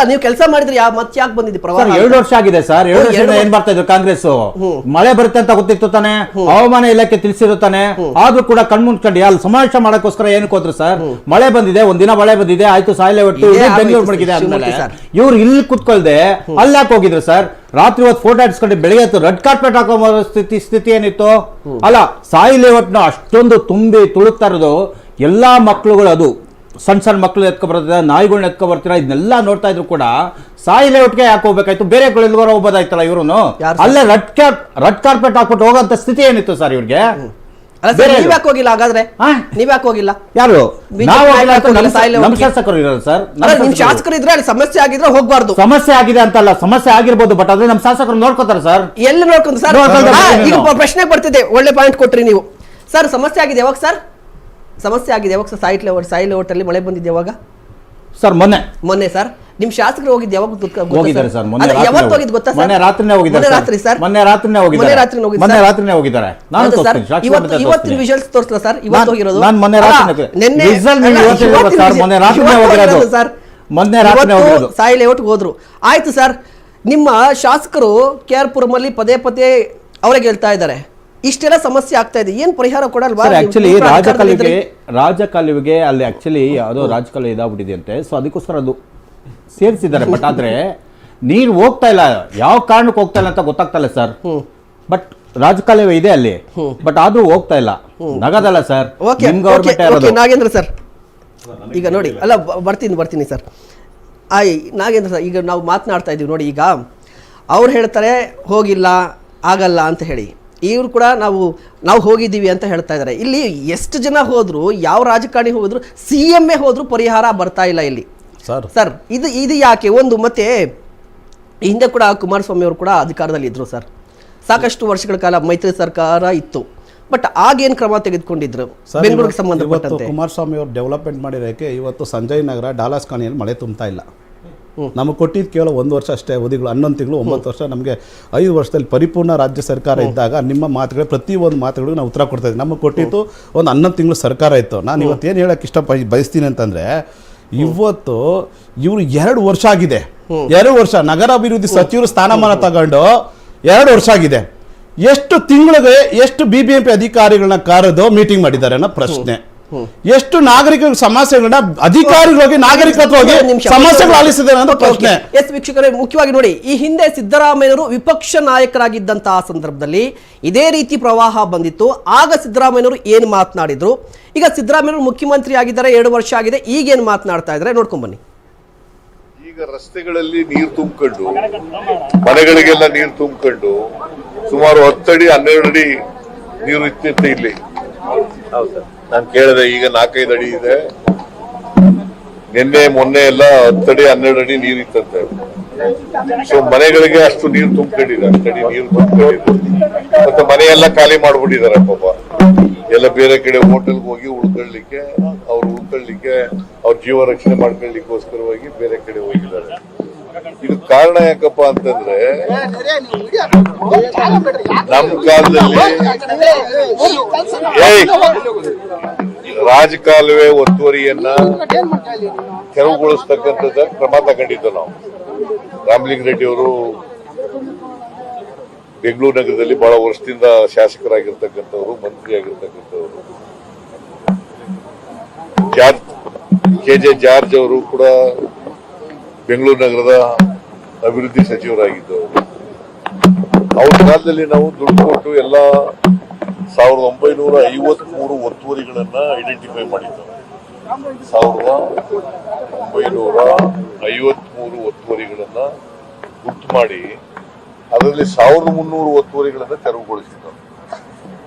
Speaker 2: ನೀವು ಕೆಲಸ ಮಾಡಿದ್ರೆ ಮತ್ತೆ ಯಾಕೆ ಬಂದಿದೆ ಪ್ರವಾಹ?
Speaker 1: 2 ವರ್ಷ ಆಗಿದೆ ಸರ್. 2 ವರ್ಷದಿಂದ ಏನ್ ಮಾಡ್ತಾ ಇದ್ರು ಕಾಂಗ್ರೆಸ್? ಮಳೆ ಬರುತ್ತೆ ಅಂತ ಗೊತ್ತಿತ್ತು ತಾನೆ, ಹವಾಮಾನ ಇಲಾಖೆ ತಿಳಿಸಿರುತ್ತಾನೆ. ಆದ್ರೂ ಕೂಡ ಕಣ್ಮುಂದ್ಕೊಂಡು ಅಲ್ಲಿ ಸಮಾವೇಶ ಮಾಡಕ್ಕೋಸ್ಕರ ಏನಕ್ಕೆ ಹೋದ್ರು ಸರ್? ಮಳೆ ಬಂದಿದೆ, ಒಂದಿನ ಮಳೆ ಬಂದಿದೆ, ಆಯ್ತು ಸಾಯಿಲೆ ಒಟ್ಟು ಬೆಂಗಳೂರು ಮಡಗಿದೆ ಆದ್ಮೇಲೆ ಇವ್ರು ಇಲ್ಲಿ ಕುತ್ಕೊಳ್ದೆ ಅಲ್ಲಿ ಯಾಕೆ ಹೋಗಿದ್ರು ಸರ್? ರಾತ್ರಿ ಹೊತ್ತು ಫೋಟೋ ಇಡ್ಸ್ಕೊಂಡು ಬೆಳಿಗ್ಗೆ ರೆಡ್ ಕಾರ್ಪೆಟ್ ಹಾಕೋ ಸ್ಥಿತಿ ಏನಿತ್ತು ಅಲ್ಲ? ಸಾಯಿ ಲೇಔಟ್ನ ಅಷ್ಟೊಂದು ತುಂಬಿ ತುಳುಕ್ತಾ ಇರೋದು ಎಲ್ಲಾ ಮಕ್ಳುಗಳು, ಅದು ಸಣ್ಣ ಮಕ್ಳು ಎತ್ಕೊ ಬರ್ತದೆ, ನಾಯಿಗಳನ್ನ ಎತ್ಕೊ ಬರ್ತೀರಾ, ಇದನ್ನೆಲ್ಲ ನೋಡ್ತಾ ಇದ್ರು ಕೂಡ ಸಾಯಿ ಲೇಔಟ್ಗೆ ಯಾಕೆ ಹೋಗ್ಬೇಕಾಯ್ತು? ಬೇರೆ ಎಲ್ಲಿಗೋರ ಹೋಗ್ಬೋದಾಯ್ತಲ್ಲ ಇವ್ರು. ಅಲ್ಲೇ ರೆಡ್ ಕಾರ್ಪೆಟ್ ಹಾಕ್ಬಿಟ್ಟು ಹೋಗೋಂತ ಸ್ಥಿತಿ ಏನಿತ್ತು ಸರ್ ಇವ್ರಿಗೆ?
Speaker 2: ನೀವ್ಯಾಕೆ ಹೋಗಿಲ್ಲ ಹಾಗಾದ್ರೆ? ನೀವ್ಯಾಕೆ ಹೋಗಿಲ್ಲ?
Speaker 1: ಯಾರು? ನಮ್ಮ ಶಾಸಕರು ಇರೋದು ಸರ್.
Speaker 2: ನಿಮ್ ಶಾಸಕರು ಇದ್ರೆ ಅಲ್ಲಿ ಸಮಸ್ಯೆ ಆಗಿದ್ರೆ ಹೋಗ್ಬಾರ್ದು.
Speaker 1: ಸಮಸ್ಯೆ ಆಗಿದೆ ಅಂತಲ್ಲ, ಸಮಸ್ಯೆ ಆಗಿರ್ಬೋದು, ಬಟ್ ಅದೇ ನಮ್ಮ ಶಾಸಕರು ನೋಡ್ಕೋತಾರೆ ಸರ್.
Speaker 2: ಎಲ್ಲಿ ನೋಡ್ಕೊಂಡು ಸರ್? ಈಗ ಪ್ರಶ್ನೆ ಬರ್ತಿದೆ, ಒಳ್ಳೆ ಪಾಯಿಂಟ್ ಕೊಟ್ರಿ ನೀವು ಸರ್. ಸಮಸ್ಯೆ ಆಗಿದೆ ಯಾವಾಗ ಸರ್? ಸಮಸ್ಯೆ ಆಗಿದೆ ಯಾವಾಗ ಸರ್? ಸಾಯಿ ಲೇಔಟ್ ಅಲ್ಲಿ ಮಳೆ ಬಂದಿದೆ ಯಾವಾಗ
Speaker 1: ಸರ್? ಮೊನ್ನೆ
Speaker 2: ಸರ್. ನಿಮ್ ಶಾಸಕರು ಹೋಗಿದ್ದು ಯಾವಾಗ
Speaker 1: ಹೋಗಿದ್ದಾರೆ ಸರ್?
Speaker 2: ಯಾವತ್ತು ಹೋಗಿದ್ದು ಗೊತ್ತಾ?
Speaker 1: ಮೊನ್ನೆ ರಾತ್ರಿನೇ ಹೋಗಿದ್ದಾರೆ.
Speaker 2: ಇವತ್ತಿನ ವಿಜುವಲ್ಸ್ ತೋರಿಸಲ್ಲ ಸರ್? ಇವತ್ತು ಹೋಗಿರೋದು ಸಾಯಿ ಲೇಔಟ್ ಹೋದ್ರು. ಆಯ್ತು ಸರ್, ನಿಮ್ಮ ಶಾಸಕರು KR ಪುರಂ ಅಲ್ಲಿ ಪದೇ ಅವರಿಗೆ ಹೇಳ್ತಾ ಇದ್ದಾರೆ ಇಷ್ಟೆಲ್ಲ ಸಮಸ್ಯೆ ಆಗ್ತಾ ಇದೆ, ಏನ್ ಪರಿಹಾರ ಕೊಡಲ್ವಾ?
Speaker 1: ಆಕ್ಚುಲಿ ರಾಜಕಾಲುವೆಗೆ ಅಲ್ಲಿ ಆಕ್ಚುಲಿ ಯಾವುದೋ ರಾಜಕಾಲುವೆ ಇದಾಗ್ಬಿಟ್ಟಿದೆ ಅಂತೆ. ಸೊ ಅದಕ್ಕೋಸ್ಕರ ಅದು ಸೇರಿಸಿದ್ದಾರೆ. ಬಟ್ ಆದ್ರೆ ನೀರು ಹೋಗ್ತಾ ಇಲ್ಲ, ಯಾವ ಕಾರಣಕ್ಕೆ ಹೋಗ್ತಾ ಇಲ್ಲ ಅಂತ ಗೊತ್ತಾಗ್ತಾ ಇಲ್ಲ ಸರ್. ಬಟ್ ರಾಜಕಾಲುವೆ ಇದೆ ಅಲ್ಲಿ, ಬಟ್ ಆದ್ರೂ ಹೋಗ್ತಾ ಇಲ್ಲ. ನಗದಲ್ಲ ಸರ್,
Speaker 2: ಓಕೆ
Speaker 1: ನಿಮ್ ಗೌರ್ಮೆಂಟ್
Speaker 2: ಓಕೆ ನಾಗೇಂದ್ರ ಸರ್, ಈಗ ನೋಡಿ ಅಲ್ಲ ಬರ್ತೀನಿ ಸರ್. ನಾಗೇಂದ್ರ ಸರ್, ಈಗ ನಾವು ಮಾತನಾಡ್ತಾ ಇದ್ದೀವಿ ನೋಡಿ, ಈಗ ಅವ್ರು ಹೇಳ್ತಾರೆ ಹೋಗಿಲ್ಲ ಆಗಲ್ಲ ಅಂತ ಹೇಳಿ, ಇವ್ರು ಕೂಡ ನಾವು ಹೋಗಿದ್ದೀವಿ ಅಂತ ಹೇಳ್ತಾ ಇದ್ದಾರೆ. ಇಲ್ಲಿ ಎಷ್ಟು ಜನ ಹೋದ್ರು, ಯಾವ ರಾಜಕಾರಣಿ ಹೋದ್ರು, CM ಹೋದ್ರು ಪರಿಹಾರ ಬರ್ತಾ ಇಲ್ಲ ಇಲ್ಲಿ ಸರ್. ಇದು ಯಾಕೆ? ಒಂದು ಮತ್ತೆ ಹಿಂದೆ ಕೂಡ ಕುಮಾರಸ್ವಾಮಿ ಅವರು ಕೂಡ ಅಧಿಕಾರದಲ್ಲಿ ಇದ್ರು ಸರ್, ಸಾಕಷ್ಟು ವರ್ಷಗಳ ಕಾಲ ಮೈತ್ರಿ ಸರ್ಕಾರ ಇತ್ತು. ಬಟ್ ಆಗೇನು ಕ್ರಮ ತೆಗೆದುಕೊಂಡಿದ್ರು ಬೆಂಗಳೂರಿಗೆ ಸಂಬಂಧಪಟ್ಟಂತೆ?
Speaker 4: ಕುಮಾರಸ್ವಾಮಿ ಅವರು ಡೆವಲಪ್ಮೆಂಟ್ ಮಾಡಿರೋಕ್ಕೆ ಇವತ್ತು ಸಂಜಯ್ ನಗರ ಡಾಲಾಸ್ ಕಾಣಿಯಲ್ಲಿ ಮಳೆ ತುಂಬ್ತಾ ಇಲ್ಲ. ನಮಗೆ ಕೊಟ್ಟಿದ್ದು ಕೇವಲ 1 ವರ್ಷ ಅಷ್ಟೇ ಅವಧಿಗಳು, 11 ತಿಂಗಳು 9 ವರ್ಷ. ನಮಗೆ 5 ವರ್ಷದಲ್ಲಿ ಪರಿಪೂರ್ಣ ರಾಜ್ಯ ಸರ್ಕಾರ ಇದ್ದಾಗ ನಿಮ್ಮ ಮಾತುಗಳು ಪ್ರತಿಯೊಂದು ಮಾತುಗಳಿಗೂ ನಾವು ಉತ್ತರ ಕೊಡ್ತಾ ಇದ್ದೀವಿ. ನಮಗೆ ಕೊಟ್ಟಿದ್ದು ಒಂದು 11 ತಿಂಗಳು ಸರ್ಕಾರ ಇತ್ತು. ನಾನು ಇವತ್ತೇನು ಹೇಳೋಕ್ಕೆ ಬಯಸ್ತೀನಿ ಅಂತಂದರೆ, ಇವತ್ತು ಇವರು 2 ವರ್ಷ ಆಗಿದೆ, 2 ವರ್ಷ ನಗರಾಭಿವೃದ್ಧಿ ಸಚಿವರು ಸ್ಥಾನಮಾನ ತಗೊಂಡು 2 ವರ್ಷ ಆಗಿದೆ. ಎಷ್ಟು ತಿಂಗಳಿಗೆ ಎಷ್ಟು BBMP ಅಧಿಕಾರಿಗಳನ್ನ ಕರೆದು ಮೀಟಿಂಗ್ ಮಾಡಿದ್ದಾರೆ ಅನ್ನೋ ಪ್ರಶ್ನೆ. ಎಷ್ಟು ನಾಗರಿಕ ಸಮಸ್ಯೆಗಳನ್ನ ಅಧಿಕಾರಿಗಳಿಗೆ ನಾಗರಿಕತ್ವವಾಗಿ ಸಮಸ್ಯೆಗಳು ಆಲಿಸಿದ್ದಾರೆ ಅನ್ನೋ ಪ್ರಶ್ನೆ.
Speaker 2: ಎಸ್ ವೀಕ್ಷಕರೇ, ಮುಖ್ಯವಾಗಿ ನೋಡಿ, ಈ ಹಿಂದೆ ಸಿದ್ದರಾಮಯ್ಯನವರು ವಿಪಕ್ಷ ನಾಯಕರಾಗಿದ್ದಂತಹ ಸಂದರ್ಭದಲ್ಲಿ ಇದೇ ರೀತಿ ಪ್ರವಾಹ ಬಂದಿತ್ತು. ಆಗ ಸಿದ್ದರಾಮಯ್ಯನವರು ಏನು ಮಾತನಾಡಿದ್ರು, ಈಗ ಸಿದ್ದರಾಮಯ್ಯನವರು ಮುಖ್ಯಮಂತ್ರಿ ಆಗಿದ್ದಾರೆ, 2 ವರ್ಷ ಆಗಿದೆ, ಈಗೇನು ಮಾತನಾಡ್ತಾ ಇದ್ದಾರೆ ನೋಡ್ಕೊಂಡ್ ಬನ್ನಿ.
Speaker 9: ಈಗ ರಸ್ತೆಗಳಲ್ಲಿ ನೀರು ತುಂಬಿಕೊಂಡು, ಮನೆಗಳಿಗೆಲ್ಲ ನೀರು ತುಂಬಿಕೊಂಡು ಸುಮಾರು 10 ಅಡಿ 12 ಅಡಿ ನೀರು ಇತ್ತಿತ್ತು ಇಲ್ಲಿ. ನಾನು ಕೇಳಿದೆ, ಈಗ 4-5 ಅಡಿ ಇದೆ. ನಿನ್ನೆ ಮೊನ್ನೆ ಎಲ್ಲ 10 ಅಡಿ 12 ಅಡಿ ನೀರು ಇತ್ತಂತೆ. ಸೊ ಮನೆಗಳಿಗೆ ಅಷ್ಟು ನೀರು ತುಂಬಿಕೊಂಡಿದೆ, 10 ಅಡಿ ನೀರು ತುಂಬಿಕೊಂಡಿದೆ. ಮತ್ತೆ ಮನೆಯೆಲ್ಲ ಖಾಲಿ ಮಾಡ್ಬಿಟ್ಟಿದ್ದಾರೆ ಪಾಪ. ಎಲ್ಲ ಬೇರೆ ಕಡೆ ಹೋಟೆಲ್ಗೆ ಹೋಗಿ ಉಳ್ಕೊಳ್ಳಿಕ್ಕೆ, ಅವ್ರ ಜೀವ ರಕ್ಷಣೆ ಮಾಡ್ಕೊಳ್ಳಿಕ್ಕೋಸ್ಕರವಾಗಿ ಬೇರೆ ಕಡೆ ಹೋಗಿದ್ದಾರೆ. ಇದು ಕಾರಣ ಯಾಕಪ್ಪ ಅಂತಂದ್ರೆ, ನಮ್ಮ ಕಾಲದಲ್ಲಿ ರಾಜಕಾಲುವೆ ಒತ್ತುವರಿಯನ್ನ ತೆರವುಗೊಳಿಸ್ತಕ್ಕಂಥದ್ದ ಕ್ರಮ ತಗೊಂಡಿದ್ದು ನಾವು. ರಾಮಲಿಂಗ ರೆಡ್ಡಿ ಅವರು ಬೆಂಗಳೂರು ನಗರದಲ್ಲಿ ಬಹಳ ವರ್ಷದಿಂದ ಶಾಸಕರಾಗಿರ್ತಕ್ಕಂಥವ್ರು, ಮಂತ್ರಿ ಆಗಿರ್ತಕ್ಕಂಥವ್ರು. KJ ಜಾರ್ಜ್ ಅವರು ಕೂಡ ಬೆಂಗಳೂರು ನಗರದ ಅಭಿವೃದ್ಧಿ ಸಚಿವರಾಗಿದ್ದವರು. ಅವ್ರ ಕಾಲದಲ್ಲಿ ನಾವು ದುಡ್ಡು ಕೊಟ್ಟು ಎಲ್ಲ 1953 ಒತ್ತುವರಿಗಳನ್ನ ಐಡೆಂಟಿಫೈ ಮಾಡಿದ್ದೆವು. 1953 ಒತ್ತುವರಿಗಳನ್ನ ಗುರ್ತು ಮಾಡಿ ಅದರಲ್ಲಿ 1300 ಒತ್ತುವರಿಗಳನ್ನ ತೆರವುಗೊಳಿಸಿದ್ದವು.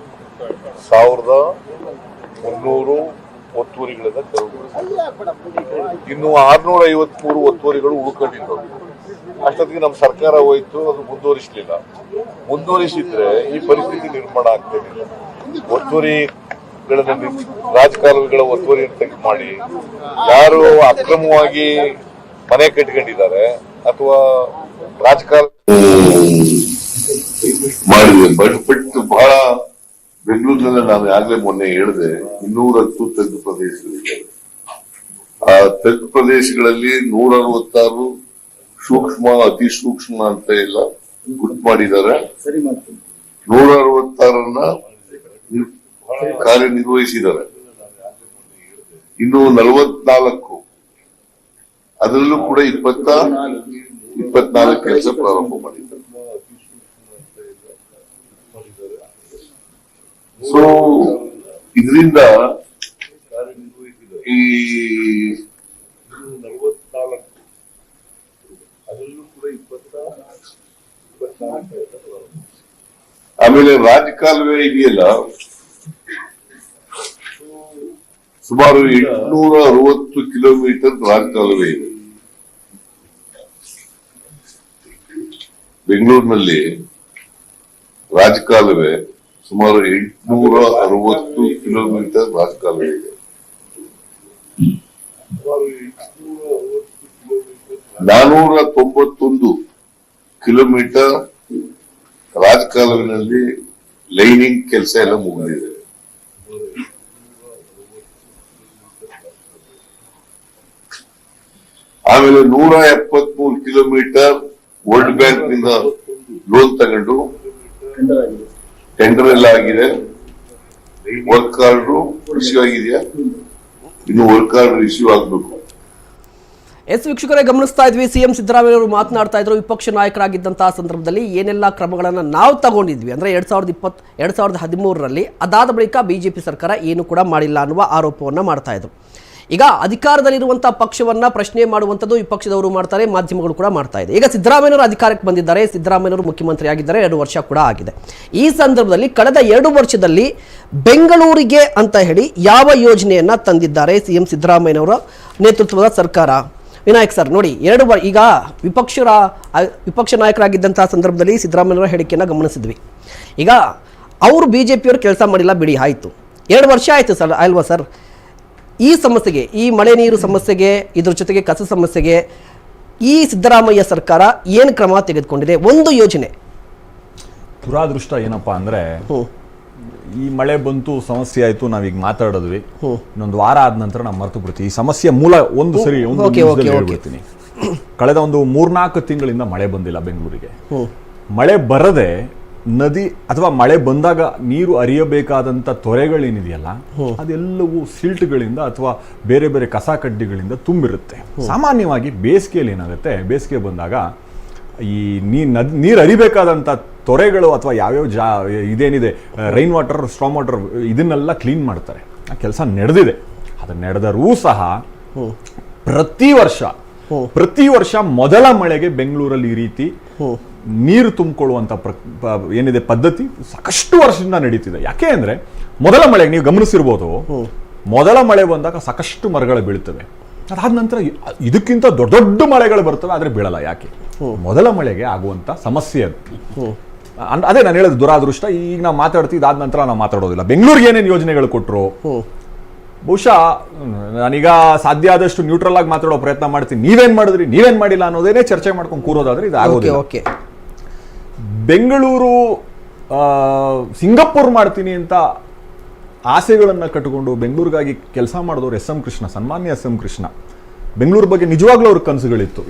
Speaker 9: 1300 ಒತ್ತುವರಿಗಳನ್ನ ತೆರವುಗೊಳಿಸಿದ್ದವು. ಇನ್ನು 653 ಒತ್ತುವರಿಗಳು ಉಳ್ಕೊಂಡಿದ್ದವು. ಅಷ್ಟೊತ್ತಿಗೆ ನಮ್ಮ ಸರ್ಕಾರ ಹೋಯ್ತು, ಅದು ಮುಂದುವರಿಸಲಿಲ್ಲ. ಮುಂದುವರಿಸಿದ್ರೆ ಈ ಪರಿಸ್ಥಿತಿ ನಿರ್ಮಾಣ ಆಗ್ತಿರಲಿಲ್ಲ. ಒತ್ತುವರಿಗಳನ್ನ, ರಾಜಕಾಲುವೆಗಳ ಒತ್ತುವರಿ ಮಾಡಿ ಯಾರು ಅಕ್ರಮವಾಗಿ ಮನೆ ಕಟ್ಕೊಂಡಿದ್ದಾರೆ ಅಥವಾ ರಾಜಕಾಲ ಮಾಡಿದೆ. ಬಟ್ ಬಹಳ ಬೆಂಗಳೂರಿನಲ್ಲಿ ನಾನು ಆಗ್ಲೇ ಮೊನ್ನೆ ಹೇಳಿದೆ, 210 ತಗ್ಗು ಪ್ರದೇಶಗಳಿವೆ. ಆ ತಗ್ಗು ಪ್ರದೇಶಗಳಲ್ಲಿ 166 ಸೂಕ್ಷ್ಮ, ಅತಿ ಸೂಕ್ಷ್ಮ ಅಂತ ಎಲ್ಲ ಗುರ್ತು ಮಾಡಿದ್ದಾರೆ. 166 ಕಾರ್ಯನಿರ್ವಹಿಸಿದ್ದಾರೆ. ಇನ್ನು 44 ಅದರಲ್ಲೂ ಕೂಡ 24 ಕೆಲಸ ಪ್ರಾರಂಭ ಮಾಡಿದ್ದಾರೆ. ಸೊ ಇದರಿಂದ ಈ 44 ಅದರಲ್ಲೂ ಕೂಡ 24 ಆಮೇಲೆ ರಾಜಕಾಲುವೆ ಇದೆಯಲ್ಲ, ಸುಮಾರು 860 ಕಿಲೋಮೀಟರ್ ರಾಜಕಾಲುವೆ ಇದೆ. ಬೆಂಗಳೂರಿನಲ್ಲಿ ರಾಜಕಾಲುವೆ ಸುಮಾರು 860 ಕಿಲೋಮೀಟರ್ ರಾಜಕಾಲುವೆ ಇದೆ. 491 ಕಿಲೋಮೀಟರ್ ರಾಜಕಾಲುವಿನಲ್ಲಿ ಲೈನಿಂಗ್ ಕೆಲಸ ಎಲ್ಲ ಮುಗಿದಿದೆ. ಆಮೇಲೆ 173 ಕಿಲೋಮೀಟರ್ ವರ್ಲ್ಡ್ ಬ್ಯಾಂಕ್ ನಿಂದ ಲೋನ್ ತಗೊಂಡು ಟೆಂಡರ್ ಎಲ್ಲ ಆಗಿದೆ. ವರ್ಕ್ ಕಾರ್ಡ್ ರಿಸೀವ್ ಆಗಿದೆಯಾ? ಇನ್ನು ವರ್ಕ್ ಕಾರ್ಡ್ ರಿಸೀವ್ ಆಗ್ಬೇಕು.
Speaker 2: ಎಸ್ ವೀಕ್ಷಕರೇ, ಗಮನಿಸ್ತಾ ಇದ್ವಿ ಸಿಎಂ ಸಿದ್ದರಾಮಯ್ಯ ಅವರು ಮಾತನಾಡ್ತಾ ಇದ್ರು. ವಿಪಕ್ಷ ನಾಯಕರಾಗಿದ್ದಂತಹ ಸಂದರ್ಭದಲ್ಲಿ ಏನೆಲ್ಲ ಕ್ರಮಗಳನ್ನು ನಾವು ತಗೊಂಡಿದ್ವಿ ಅಂದರೆ 2013ರಲ್ಲಿ, ಅದಾದ ಬಳಿಕ ಬಿಜೆಪಿ ಸರ್ಕಾರ ಏನು ಕೂಡ ಮಾಡಿಲ್ಲ ಅನ್ನುವ ಆರೋಪವನ್ನು ಮಾಡ್ತಾ ಇದ್ರು. ಈಗ ಅಧಿಕಾರದಲ್ಲಿರುವಂತಹ ಪಕ್ಷವನ್ನ ಪ್ರಶ್ನೆ ಮಾಡುವಂಥದ್ದು ವಿಪಕ್ಷದವರು ಮಾಡ್ತಾರೆ, ಮಾಧ್ಯಮಗಳು ಕೂಡ ಮಾಡ್ತಾ ಇದೆ. ಈಗ ಸಿದ್ದರಾಮಯ್ಯವರು ಅಧಿಕಾರಕ್ಕೆ ಬಂದಿದ್ದಾರೆ, ಸಿದ್ದರಾಮಯ್ಯವರು ಮುಖ್ಯಮಂತ್ರಿ ಆಗಿದ್ದಾರೆ, 2 ವರ್ಷ ಕೂಡ ಆಗಿದೆ. ಈ ಸಂದರ್ಭದಲ್ಲಿ ಕಳೆದ 2 ವರ್ಷದಲ್ಲಿ ಬೆಂಗಳೂರಿಗೆ ಅಂತ ಹೇಳಿ ಯಾವ ಯೋಜನೆಯನ್ನ ತಂದಿದ್ದಾರೆ ಸಿಎಂ ಸಿದ್ದರಾಮಯ್ಯನವರ ನೇತೃತ್ವದ ಸರ್ಕಾರ? ವಿನಾಯಕ್ ಸರ್ ನೋಡಿ, ಈಗ ವಿಪಕ್ಷ ನಾಯಕರಾಗಿದ್ದಂತಹ ಸಂದರ್ಭದಲ್ಲಿ ಸಿದ್ದರಾಮಯ್ಯನವರ ಹೇಳಿಕೆಯನ್ನು ಗಮನಿಸಿದ್ವಿ. ಈಗ ಅವರು ಬಿಜೆಪಿಯವರು ಕೆಲಸ ಮಾಡಿಲ್ಲ ಬಿಡಿ, ಆಯಿತು, 2 ವರ್ಷ ಆಯಿತು ಸರ್, ಅಲ್ವಾ ಸರ್? ಈ ಸಮಸ್ಯೆಗೆ, ಈ ಮಳೆ ನೀರು ಸಮಸ್ಯೆಗೆ, ಇದ್ರ ಜೊತೆಗೆ ಕಸ ಸಮಸ್ಯೆಗೆ ಈ ಸಿದ್ದರಾಮಯ್ಯ ಸರ್ಕಾರ ಏನು ಕ್ರಮ ತೆಗೆದುಕೊಂಡಿದೆ? ಒಂದು ಯೋಜನೆ.
Speaker 3: ದುರಾದೃಷ್ಟ ಏನಪ್ಪಾ ಅಂದ್ರೆ, ಈ ಮಳೆ ಬಂತು, ಸಮಸ್ಯೆ ಆಯ್ತು, ನಾವೀಗ ಮಾತಾಡಿದ್ವಿ, ಇನ್ನೊಂದು ವಾರ ಆದ ನಂತರ ನಾವು ಮರ್ತು ಬಿಡ್ತೀವಿ. ಈ ಸಮಸ್ಯೆ ಮೂಲ ಒಂದು ಸರಿ ಹೇಳ್ಬಿಡ್ತೀನಿ. ಕಳೆದ ಒಂದು 3-4 ತಿಂಗಳಿಂದ ಮಳೆ ಬಂದಿಲ್ಲ ಬೆಂಗಳೂರಿಗೆ. ಮಳೆ ಬರದೆ ನದಿ ಅಥವಾ ಮಳೆ ಬಂದಾಗ ನೀರು ಹರಿಯಬೇಕಾದಂತ ತೊರೆಗಳೇನಿದೆಯಲ್ಲ, ಅದೆಲ್ಲವೂ ಸಿಲ್ಟ್ಗಳಿಂದ ಅಥವಾ ಬೇರೆ ಬೇರೆ ಕಸ ಕಡ್ಡಿಗಳಿಂದ ತುಂಬಿರುತ್ತೆ. ಸಾಮಾನ್ಯವಾಗಿ ಬೇಸಿಗೆಯಲ್ಲಿ ಏನಾಗುತ್ತೆ, ಬೇಸಿಗೆ ಬಂದಾಗ ಈ ನೀರು ಹರಿಬೇಕಾದಂಥ ತೊರೆಗಳು ಅಥವಾ ಯಾವ್ಯಾವ ಇದೇನಿದೆ ರೈನ್ ವಾಟರ್, ಸ್ಟ್ರಾಮ್ ವಾಟರ್, ಇದನ್ನೆಲ್ಲ ಕ್ಲೀನ್ ಮಾಡ್ತಾರೆ. ಆ ಕೆಲಸ ನಡೆದಿದೆ. ಅದು ನಡೆದರೂ ಸಹ ಪ್ರತಿ ವರ್ಷ ಮೊದಲ ಮಳೆಗೆ ಬೆಂಗಳೂರಲ್ಲಿ ಈ ರೀತಿ ನೀರು ತುಂಬಿಕೊಳ್ಳುವಂತ ಏನಿದೆ ಪದ್ಧತಿ ಸಾಕಷ್ಟು ವರ್ಷದಿಂದ ನಡೀತಿದೆ. ಯಾಕೆ ಅಂದ್ರೆ ಮೊದಲ ಮಳೆಗೆ ನೀವು ಗಮನಿಸಿರ್ಬೋದು, ಮೊದಲ ಮಳೆ ಬಂದಾಗ ಸಾಕಷ್ಟು ಮರಗಳು ಬೀಳ್ತವೆ. ಅದಾದ ನಂತರ ಇದಕ್ಕಿಂತ ದೊಡ್ಡ ದೊಡ್ಡ ಮಳೆಗಳು ಬರ್ತವೆ, ಆದ್ರೆ ಬೀಳಲ್ಲ. ಯಾಕೆ? ಮೊದಲ ಮಳೆಗೆ ಆಗುವಂತ ಸಮಸ್ಯೆ ಅದು. ಅದೇ ನಾನು ಹೇಳೋದು ದುರಾದೃಷ್ಟ. ಈಗ ನಾವು ಮಾತಾಡ್ತೀವಿ, ಇದಾದ ನಂತರ ನಾವು ಮಾತಾಡೋದಿಲ್ಲ. ಬೆಂಗಳೂರಿಗೆ ಏನೇನು ಯೋಜನೆಗಳು ಕೊಟ್ಟರು, ಬಹುಶಃ ನಾನೀಗ ಸಾಧ್ಯ ಆದಷ್ಟು ನ್ಯೂಟ್ರಲ್ ಆಗಿ ಮಾತಾಡೋ ಪ್ರಯತ್ನ ಮಾಡ್ತೀನಿ. ನೀವೇನ್ ಮಾಡಿದ್ರಿ, ನೀವೇನ್ ಮಾಡಿಲ್ಲ ಅನ್ನೋದೇನೆ ಚರ್ಚೆ ಮಾಡ್ಕೊಂಡು ಕೂರೋದಾದ್ರೆ ಇದು ಆಗೋದಿಲ್ಲ. ಬೆಂಗಳೂರು ಸಿಂಗಪುರ್ ಮಾಡ್ತೀನಿ ಅಂತ ಆಸೆಗಳನ್ನ ಕಟ್ಟಿಕೊಂಡು ಬೆಂಗಳೂರಿಗಾಗಿ ಕೆಲಸ ಮಾಡಿದವರು ಸನ್ಮಾನ್ಯ ಎಸ್ ಎಂ ಕೃಷ್ಣ. ಬೆಂಗಳೂರು ಬಗ್ಗೆ ನಿಜವಾಗ್ಲೂ ಅವ್ರ ಕನಸುಗಳಿತ್ತು.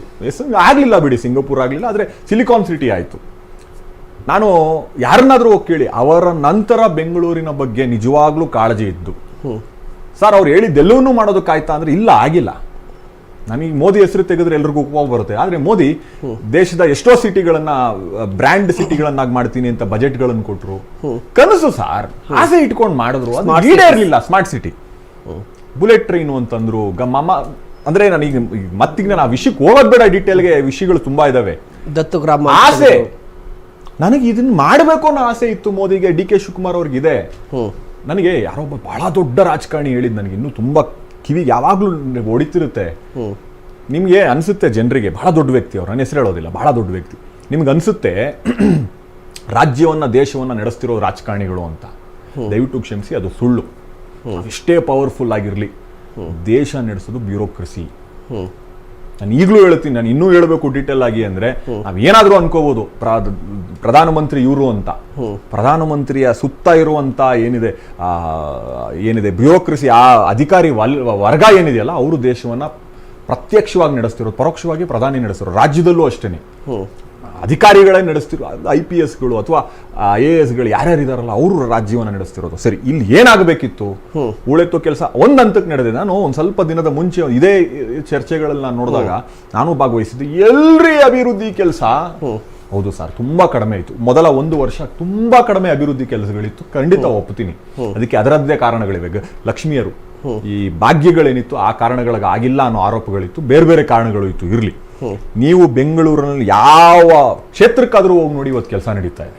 Speaker 3: ಆಗ್ಲಿಲ್ಲ ಬಿಡಿ, ಸಿಂಗಪುರ್ ಆಗ್ಲಿಲ್ಲ, ಆದ್ರೆ ಸಿಲಿಕಾನ್ ಸಿಟಿ ಆಯ್ತು. ನಾನು ಯಾರನ್ನಾದ್ರೂ ಹೋಗಿ ಕೇಳಿ, ಅವರ ನಂತರ ಬೆಂಗಳೂರಿನ ಬಗ್ಗೆ ನಿಜವಾಗ್ಲೂ ಕಾಳಜಿ ಇದ್ದು, ಸರ್ ಅವ್ರು ಹೇಳಿದ್ದೆಲ್ಲವನ್ನೂ ಮಾಡೋದಕ್ಕಾಯ್ತಾ ಅಂದ್ರೆ ಇಲ್ಲ, ಆಗಿಲ್ಲ. ನನಗೆ ಮೋದಿ ಹೆಸರು ತೆಗೆದ್ರೆ ಎಲ್ರಿಗೂ ಕೋಪ ಬರುತ್ತೆ. ಆದ್ರೆ ಮೋದಿ ದೇಶದ ಎಷ್ಟೋ ಸಿಟಿಗಳನ್ನ ಬ್ರ್ಯಾಂಡ್ ಸಿಟಿಗಳನ್ನಾಗಿ ಮಾಡ್ತೀನಿ ಅಂತ ಬಜೆಟ್ಗಳನ್ನು ಕೊಟ್ಟರು. ಕನಸು ಸಾರ್, ಆಸೆ ಇಟ್ಕೊಂಡು ಮಾಡಿದ್ರು, ಅದು ಈಡೇರ್ಲಿಲ್ಲ. ಸ್ಮಾರ್ಟ್ ಸಿಟಿ, ಬುಲೆಟ್ ಟ್ರೈನು ಅಂತಂದ್ರು, ಅಂದ್ರೆ ನನಗೆ ಮತ್ತೀಗ ನಾನು ಆ ವಿಷಯಕ್ಕೆ ಹೋಗೋದ್ ಬೇಡ, ಡೀಟೇಲ್ಗೆ ವಿಷಯಗಳು ತುಂಬಾ ಇದಾವೆ.
Speaker 2: ದತ್ತು ಗ್ರಾಮ
Speaker 3: ಆಸೆ, ನನಗೆ ಇದನ್ನ ಮಾಡಬೇಕು ಅನ್ನೋ ಆಸೆ ಇತ್ತು ಮೋದಿಗೆ, ಡಿ ಕೆ ಶಿವಕುಮಾರ್ ಅವ್ರಿಗಿದೆ. ನನಗೆ ಯಾರೊಬ್ಬ ಬಹಳ ದೊಡ್ಡ ರಾಜಕಾರಣಿ ಹೇಳಿದ್ ನನಗೆ ಇನ್ನೂ ತುಂಬಾ ಕಿವಿಗೆ ಯಾವಾಗ್ಲೂ ಹೊಡಿತಿರುತ್ತೆ. ನಿಮ್ಗೆ ಅನ್ಸುತ್ತೆ ಜನರಿಗೆ ಬಹಳ ದೊಡ್ಡ ವ್ಯಕ್ತಿ ಅವ್ರು, ನನ್ನ ಹೆಸರು ಹೇಳೋದಿಲ್ಲ, ಬಹಳ ದೊಡ್ಡ ವ್ಯಕ್ತಿ. ನಿಮ್ಗೆ ಅನ್ಸುತ್ತೆ ರಾಜ್ಯವನ್ನ ದೇಶವನ್ನ ನಡೆಸ್ತಿರೋ ರಾಜಕಾರಣಿಗಳು ಅಂತ. ದಯವಿಟ್ಟು ಕ್ಷಮಿಸಿ, ಅದು ಸುಳ್ಳು. ಎಷ್ಟೇ ಪವರ್ಫುಲ್ ಆಗಿರ್ಲಿ, ದೇಶ ನಡೆಸೋದು ಬ್ಯೂರೋಕ್ರಸಿ. ನಾನು ಈಗಲೂ ಹೇಳ್ತೀನಿ, ನಾನು ಇನ್ನೂ ಹೇಳಬೇಕು ಡೀಟೇಲ್ ಆಗಿ ಅಂದ್ರೆ, ನಾವ್ ಏನಾದ್ರೂ ಅನ್ಕೋಬಹುದು ಪ್ರಧಾನಮಂತ್ರಿ ಇವರು ಅಂತ. ಪ್ರಧಾನಮಂತ್ರಿಯ ಸುತ್ತ ಇರುವಂತ ಏನಿದೆ ಬ್ಯೂರೋಕ್ರಸಿ, ಆ ಅಧಿಕಾರಿ ವರ್ಗ ಏನಿದೆಯಲ್ಲ, ಅವರು ದೇಶವನ್ನ ಪ್ರತ್ಯಕ್ಷವಾಗಿ ನಡೆಸ್ತಿರೋದು, ಪರೋಕ್ಷವಾಗಿ ಪ್ರಧಾನಿ ನಡೆಸ್ತಿರೋದು. ರಾಜ್ಯದಲ್ಲೂ ಅಷ್ಟೇನೆ ಅಧಿಕಾರಿಗಳೇ ನಡೆಸ್ತಿರೋ, IPSಗಳು ಅಥವಾ IASಗಳು ಯಾರ್ಯಾರಿದಾರಲ್ಲ ಅವರು ರಾಜ್ಯವನ್ನ ನಡೆಸ್ತಿರೋದು. ಸರಿ, ಇಲ್ಲಿ ಏನಾಗಬೇಕಿತ್ತು? ಉಳೆತ್ತೋ ಕೆಲಸ ಒಂದ್ ಹಂತಕ್ಕೆ ನಡೆದಿದೆ. ನಾನು ಒಂದ್ ಸ್ವಲ್ಪ ದಿನದ ಮುಂಚೆ ಇದೇ ಚರ್ಚೆಗಳಲ್ಲಿ ನಾನು ನೋಡಿದಾಗ ನಾನು ಭಾಗವಹಿಸಿದ್ದೆ. ಎಲ್ರಿ ಅಭಿವೃದ್ಧಿ ಕೆಲಸ, ಹೌದು ಸರ್, ತುಂಬಾ ಕಡಿಮೆ ಇತ್ತು. ಮೊದಲ 1 ವರ್ಷ ತುಂಬಾ ಕಡಿಮೆ ಅಭಿವೃದ್ಧಿ ಕೆಲಸಗಳಿತ್ತು, ಖಂಡಿತ ಒಪ್ಪುತ್ತೀನಿ. ಅದಕ್ಕೆ ಅದರದ್ದೇ ಕಾರಣಗಳಿವೆ. ಲಕ್ಷ್ಮಿಯರು ಈ ಭಾಗ್ಯಗಳೇನಿತ್ತು ಆ ಕಾರಣಗಳಿಗೆ ಆಗಿಲ್ಲ ಅನ್ನೋ ಆರೋಪಗಳಿತ್ತು, ಬೇರೆ ಬೇರೆ ಕಾರಣಗಳು ಇತ್ತು. ಇರ್ಲಿ, ನೀವು ಬೆಂಗಳೂರಿನಲ್ಲಿ ಯಾವ ಕ್ಷೇತ್ರಕ್ಕಾದ್ರೂ ಹೋಗಿ ನೋಡಿ, ಇವತ್ತು ಕೆಲಸ ನಡೀತಾ ಇದೆ.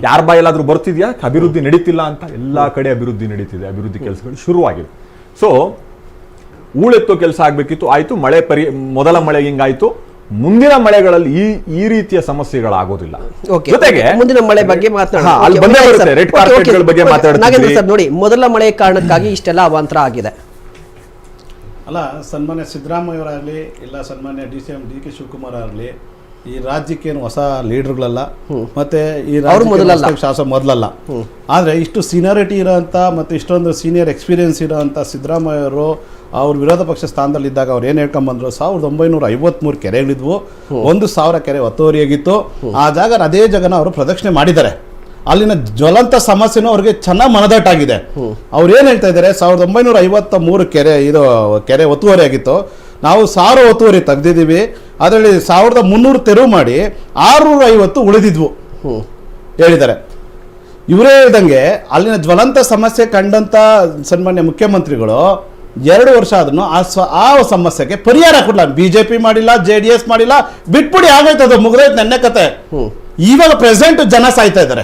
Speaker 3: ಯಾರ ಬಾಯಲ್ಲಾದ್ರೂ ಬರ್ತಿದ್ಯಾ ಅಭಿವೃದ್ಧಿ ನಡೀತಿಲ್ಲ ಅಂತ? ಎಲ್ಲಾ ಕಡೆ ಅಭಿವೃದ್ಧಿ ನಡೀತಿದೆ, ಅಭಿವೃದ್ಧಿ ಕೆಲಸಗಳು ಶುರುವಾಗಿದೆ. ಸೊ ಹೂಳೆತ್ತೋ ಕೆಲಸ ಆಗ್ಬೇಕಿತ್ತು, ಆಯ್ತು. ಮೊದಲ ಮಳೆ ಹಿಂಗಾಯ್ತು. ಮುಂದಿನ ಮಳೆಗಳಲ್ಲಿ ಈ ರೀತಿಯ ಸಮಸ್ಯೆಗಳಾಗೋದಿಲ್ಲ. ಜೊತೆಗೆ
Speaker 2: ಮುಂದಿನ ಮಳೆ ಬಗ್ಗೆ
Speaker 3: ರೆಡ್ ಕಾರ್ಪೆಟ್ಗಳ ಬಗ್ಗೆ ಮಾತಾಡ್ತೀವಿ
Speaker 2: ನೋಡಿ. ಮೊದಲ ಮಳೆ ಕಾರಣಕ್ಕಾಗಿ ಇಷ್ಟೆಲ್ಲ ಅವಾಂತರ ಆಗಿದೆ.
Speaker 4: ಅಲ್ಲ, ಸನ್ಮಾನ್ಯ ಸಿದ್ದರಾಮಯ್ಯವರಾಗಲಿ ಇಲ್ಲ ಸನ್ಮಾನ್ಯ CM ಡಿ ಕೆ ಶಿವಕುಮಾರ್ ಆಗಲಿ, ಈ ರಾಜ್ಯಕ್ಕೇನು ಹೊಸ ಲೀಡರ್ಗಳಲ್ಲ, ಮತ್ತೆ ಈ ಶಾಸಕ ಮೊದಲಲ್ಲ. ಆದರೆ ಇಷ್ಟು ಸೀನಿಯಾರಿಟಿ ಇರೋಂಥ ಮತ್ತು ಇಷ್ಟೊಂದು ಸೀನಿಯರ್ ಎಕ್ಸ್ಪೀರಿಯನ್ಸ್ ಇರೋಂಥ ಸಿದ್ದರಾಮಯ್ಯವರು ಅವ್ರ ವಿರೋಧ ಪಕ್ಷ ಸ್ಥಾನದಲ್ಲಿದ್ದಾಗ ಅವ್ರು ಏನು ಹೇಳ್ಕೊಂಬಂದ್ರು, 1953 ಕೆರೆಗಳಿದ್ವು, 1000 ಕೆರೆ ಒತ್ತುವರಿಯಾಗಿತ್ತು. ಆ ಜಾಗ ಅದೇ ಜಾಗನ ಅವರು ಪ್ರದಕ್ಷಿಣೆ ಮಾಡಿದ್ದಾರೆ. ಅಲ್ಲಿನ ಜ್ವಲಂತ ಸಮಸ್ಯೆನೂ ಅವ್ರಿಗೆ ಚೆನ್ನಾಗಿ ಮನದಟ್ಟಾಗಿದೆ. ಅವ್ರು ಏನು ಹೇಳ್ತಾ ಇದ್ದಾರೆ, 1953 ಕೆರೆ ಒತ್ತುವರಿ ಆಗಿತ್ತು, ನಾವು 1000 ಒತ್ತುವರಿ ತೆಗ್ದಿದ್ದೀವಿ, ಅದರಲ್ಲಿ 1300 ತೆರವು ಮಾಡಿ 650 ಉಳಿದಿದ್ವು ಹೇಳಿದ್ದಾರೆ. ಇವರೇ ಹೇಳ್ದಂಗೆ ಅಲ್ಲಿನ ಜ್ವಲಂತ ಸಮಸ್ಯೆ ಕಂಡಂಥ ಸನ್ಮಾನ್ಯ ಮುಖ್ಯಮಂತ್ರಿಗಳು 2 ವರ್ಷ ಆದ್ರೂ ಆ ಸಮಸ್ಯೆಗೆ ಪರಿಹಾರ ಕೊಡಲ್ಲ. BJP ಮಾಡಿಲ್ಲ, JDS ಮಾಡಿಲ್ಲ, ಬಿಟ್ಬಿಡಿ ಆಗೋಯ್ತದ, ಮುಗಿದೋಯ್ತು ನೆನ್ನೆ ಕತೆ. ಇವಾಗ ಪ್ರೆಸೆಂಟ್ ಜನ ಸಾಯ್ತಾ ಇದ್ದಾರೆ.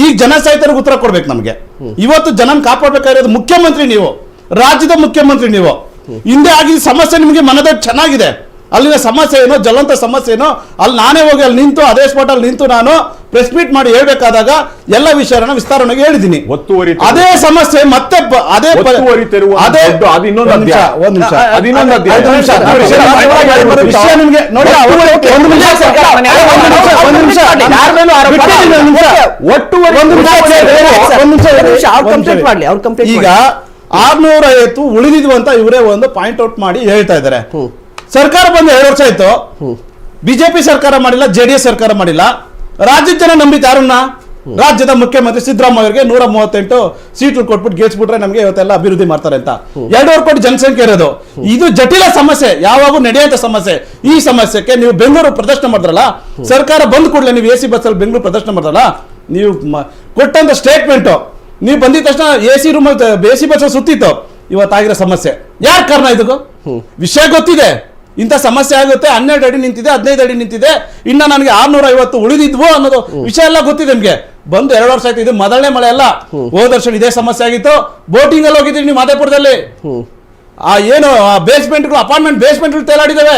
Speaker 4: ಈಗ ಜನ ಸಾಯ್ತಾರೆ ಉತ್ತರ ಕೊಡ್ಬೇಕು ನಮಗೆ. ಇವತ್ತು ಜನನ್ ಕಾಪಾಡಬೇಕಾಗಿರೋದು ಮುಖ್ಯಮಂತ್ರಿ ನೀವು, ರಾಜ್ಯದ ಮುಖ್ಯಮಂತ್ರಿ ನೀವು. ಹಿಂದೆ ಆಗಿದ್ದ ಸಮಸ್ಯೆ ನಿಮಗೆ ಮನದಟ್ಟು ಚೆನ್ನಾಗಿದೆ. ಅಲ್ಲಿನ ಸಮಸ್ಯೆ ಏನೋ, ಜ್ವಲಂತ ಸಮಸ್ಯೆ ಏನೋ, ಅಲ್ಲಿ ನಾನೇ ಹೋಗಿ ಅಲ್ಲಿ ನಿಂತು ಅದೇ ಸ್ಪಾಟ್ ಅಲ್ಲಿ ನಿಂತು ನಾನು ಪ್ರೆಸ್ ಮೀಟ್ ಮಾಡಿ ಹೇಳ್ಬೇಕಾದಾಗ ಎಲ್ಲ ವಿಷಯನ ವಿಸ್ತಾರವಾಗಿ ಹೇಳಿದ್ದೀನಿ. ಅದೇ ಸಮಸ್ಯೆ ಮತ್ತೆ ಅದೇ ಈಗ 650 ಉಳಿದಿದ್ವು ಅಂತ ಇವರೇ ಒಂದು ಪಾಯಿಂಟ್ ಔಟ್ ಮಾಡಿ ಹೇಳ್ತಾ ಇದ್ದಾರೆ. ಸರ್ಕಾರ ಬಂದು 2 ವರ್ಷ ಆಯ್ತು, ಬಿಜೆಪಿ ಸರ್ಕಾರ ಮಾಡಿಲ್ಲ, JDS ಸರ್ಕಾರ ಮಾಡಿಲ್ಲ. ರಾಜ್ಯದ ಜನ ನಂಬಿತ ಯಾರನ್ನ? ರಾಜ್ಯದ ಮುಖ್ಯಮಂತ್ರಿ ಸಿದ್ದರಾಮಯ್ಯ ಅವರಿಗೆ 138 ಸೀಟು ಕೊಟ್ಬಿಟ್ಟು ಗೆಲ್ಸ್ಬಿಟ್ರೆ ನಮಗೆ ಇವತ್ತೆಲ್ಲ ಅಭಿವೃದ್ಧಿ ಮಾಡ್ತಾರೆ ಅಂತ. 2.5 ಕೋಟಿ ಜನಸಂಖ್ಯೆ ಇರೋದು, ಇದು ಜಟಿಲ ಸಮಸ್ಯೆ, ಯಾವಾಗೂ ನಡೆಯುವಂತ ಸಮಸ್ಯೆ. ಈ ಸಮಸ್ಯೆಗೆ ನೀವು ಬೆಂಗಳೂರು ಪ್ರದರ್ಶನ ಮಾಡಿದ್ರಲ್ಲ, ಸರ್ಕಾರ ಬಂದ್ ಕೂಡಲೇ ನೀವು AC ಬಸ್ ಅಲ್ಲಿ ಬೆಂಗಳೂರು ಪ್ರದರ್ಶನ ಮಾಡಿದ್ರಲ್ಲ, ನೀವು ಕೊಟ್ಟಂತ ಸ್ಟೇಟ್ಮೆಂಟ್, ನೀವು ಬಂದಿದ ತಕ್ಷಣ AC ರೂಮ್ AC ಬಸ್ ಸುತ್ತಿತ್ತು. ಇವತ್ತಾಗಿರೋ ಸಮಸ್ಯೆ ಯಾರ ಕಾರಣ? ಇದಕ್ಕೂ ವಿಷಯ ಗೊತ್ತಿದೆ, ಇಂಥ ಸಮಸ್ಯೆ ಆಗುತ್ತೆ. 12 ಅಡಿ ನಿಂತಿದೆ, 15 ಅಡಿ ನಿಂತಿದೆ, ಇನ್ನ ನನಗೆ 650 ಉಳಿದಿದ್ವು ಅನ್ನೋದು ವಿಷಯ ಎಲ್ಲ ಗೊತ್ತಿದೆ ನಿಮ್ಗೆ. ಬಂದು 2 ವರ್ಷ ಆಯ್ತು. ಇದು ಮೊದಲನೇ ಮಳೆ ಅಲ್ಲ, ಹೋದ ವರ್ಷ ಇದೇ ಸಮಸ್ಯೆ ಆಗಿತ್ತು. ಬೋಟಿಂಗ್ ಅಲ್ಲಿ ಹೋಗಿದ್ದೀವಿ ನೀವು ಮಾದೇಪುರದಲ್ಲಿ. ಏನು ಬೇಸ್ಮೆಂಟ್ಗಳು, ಅಪಾರ್ಟ್ಮೆಂಟ್ ಬೇಸ್ಮೆಂಟ್ ತೇಲಾಡಿದಾವೆ.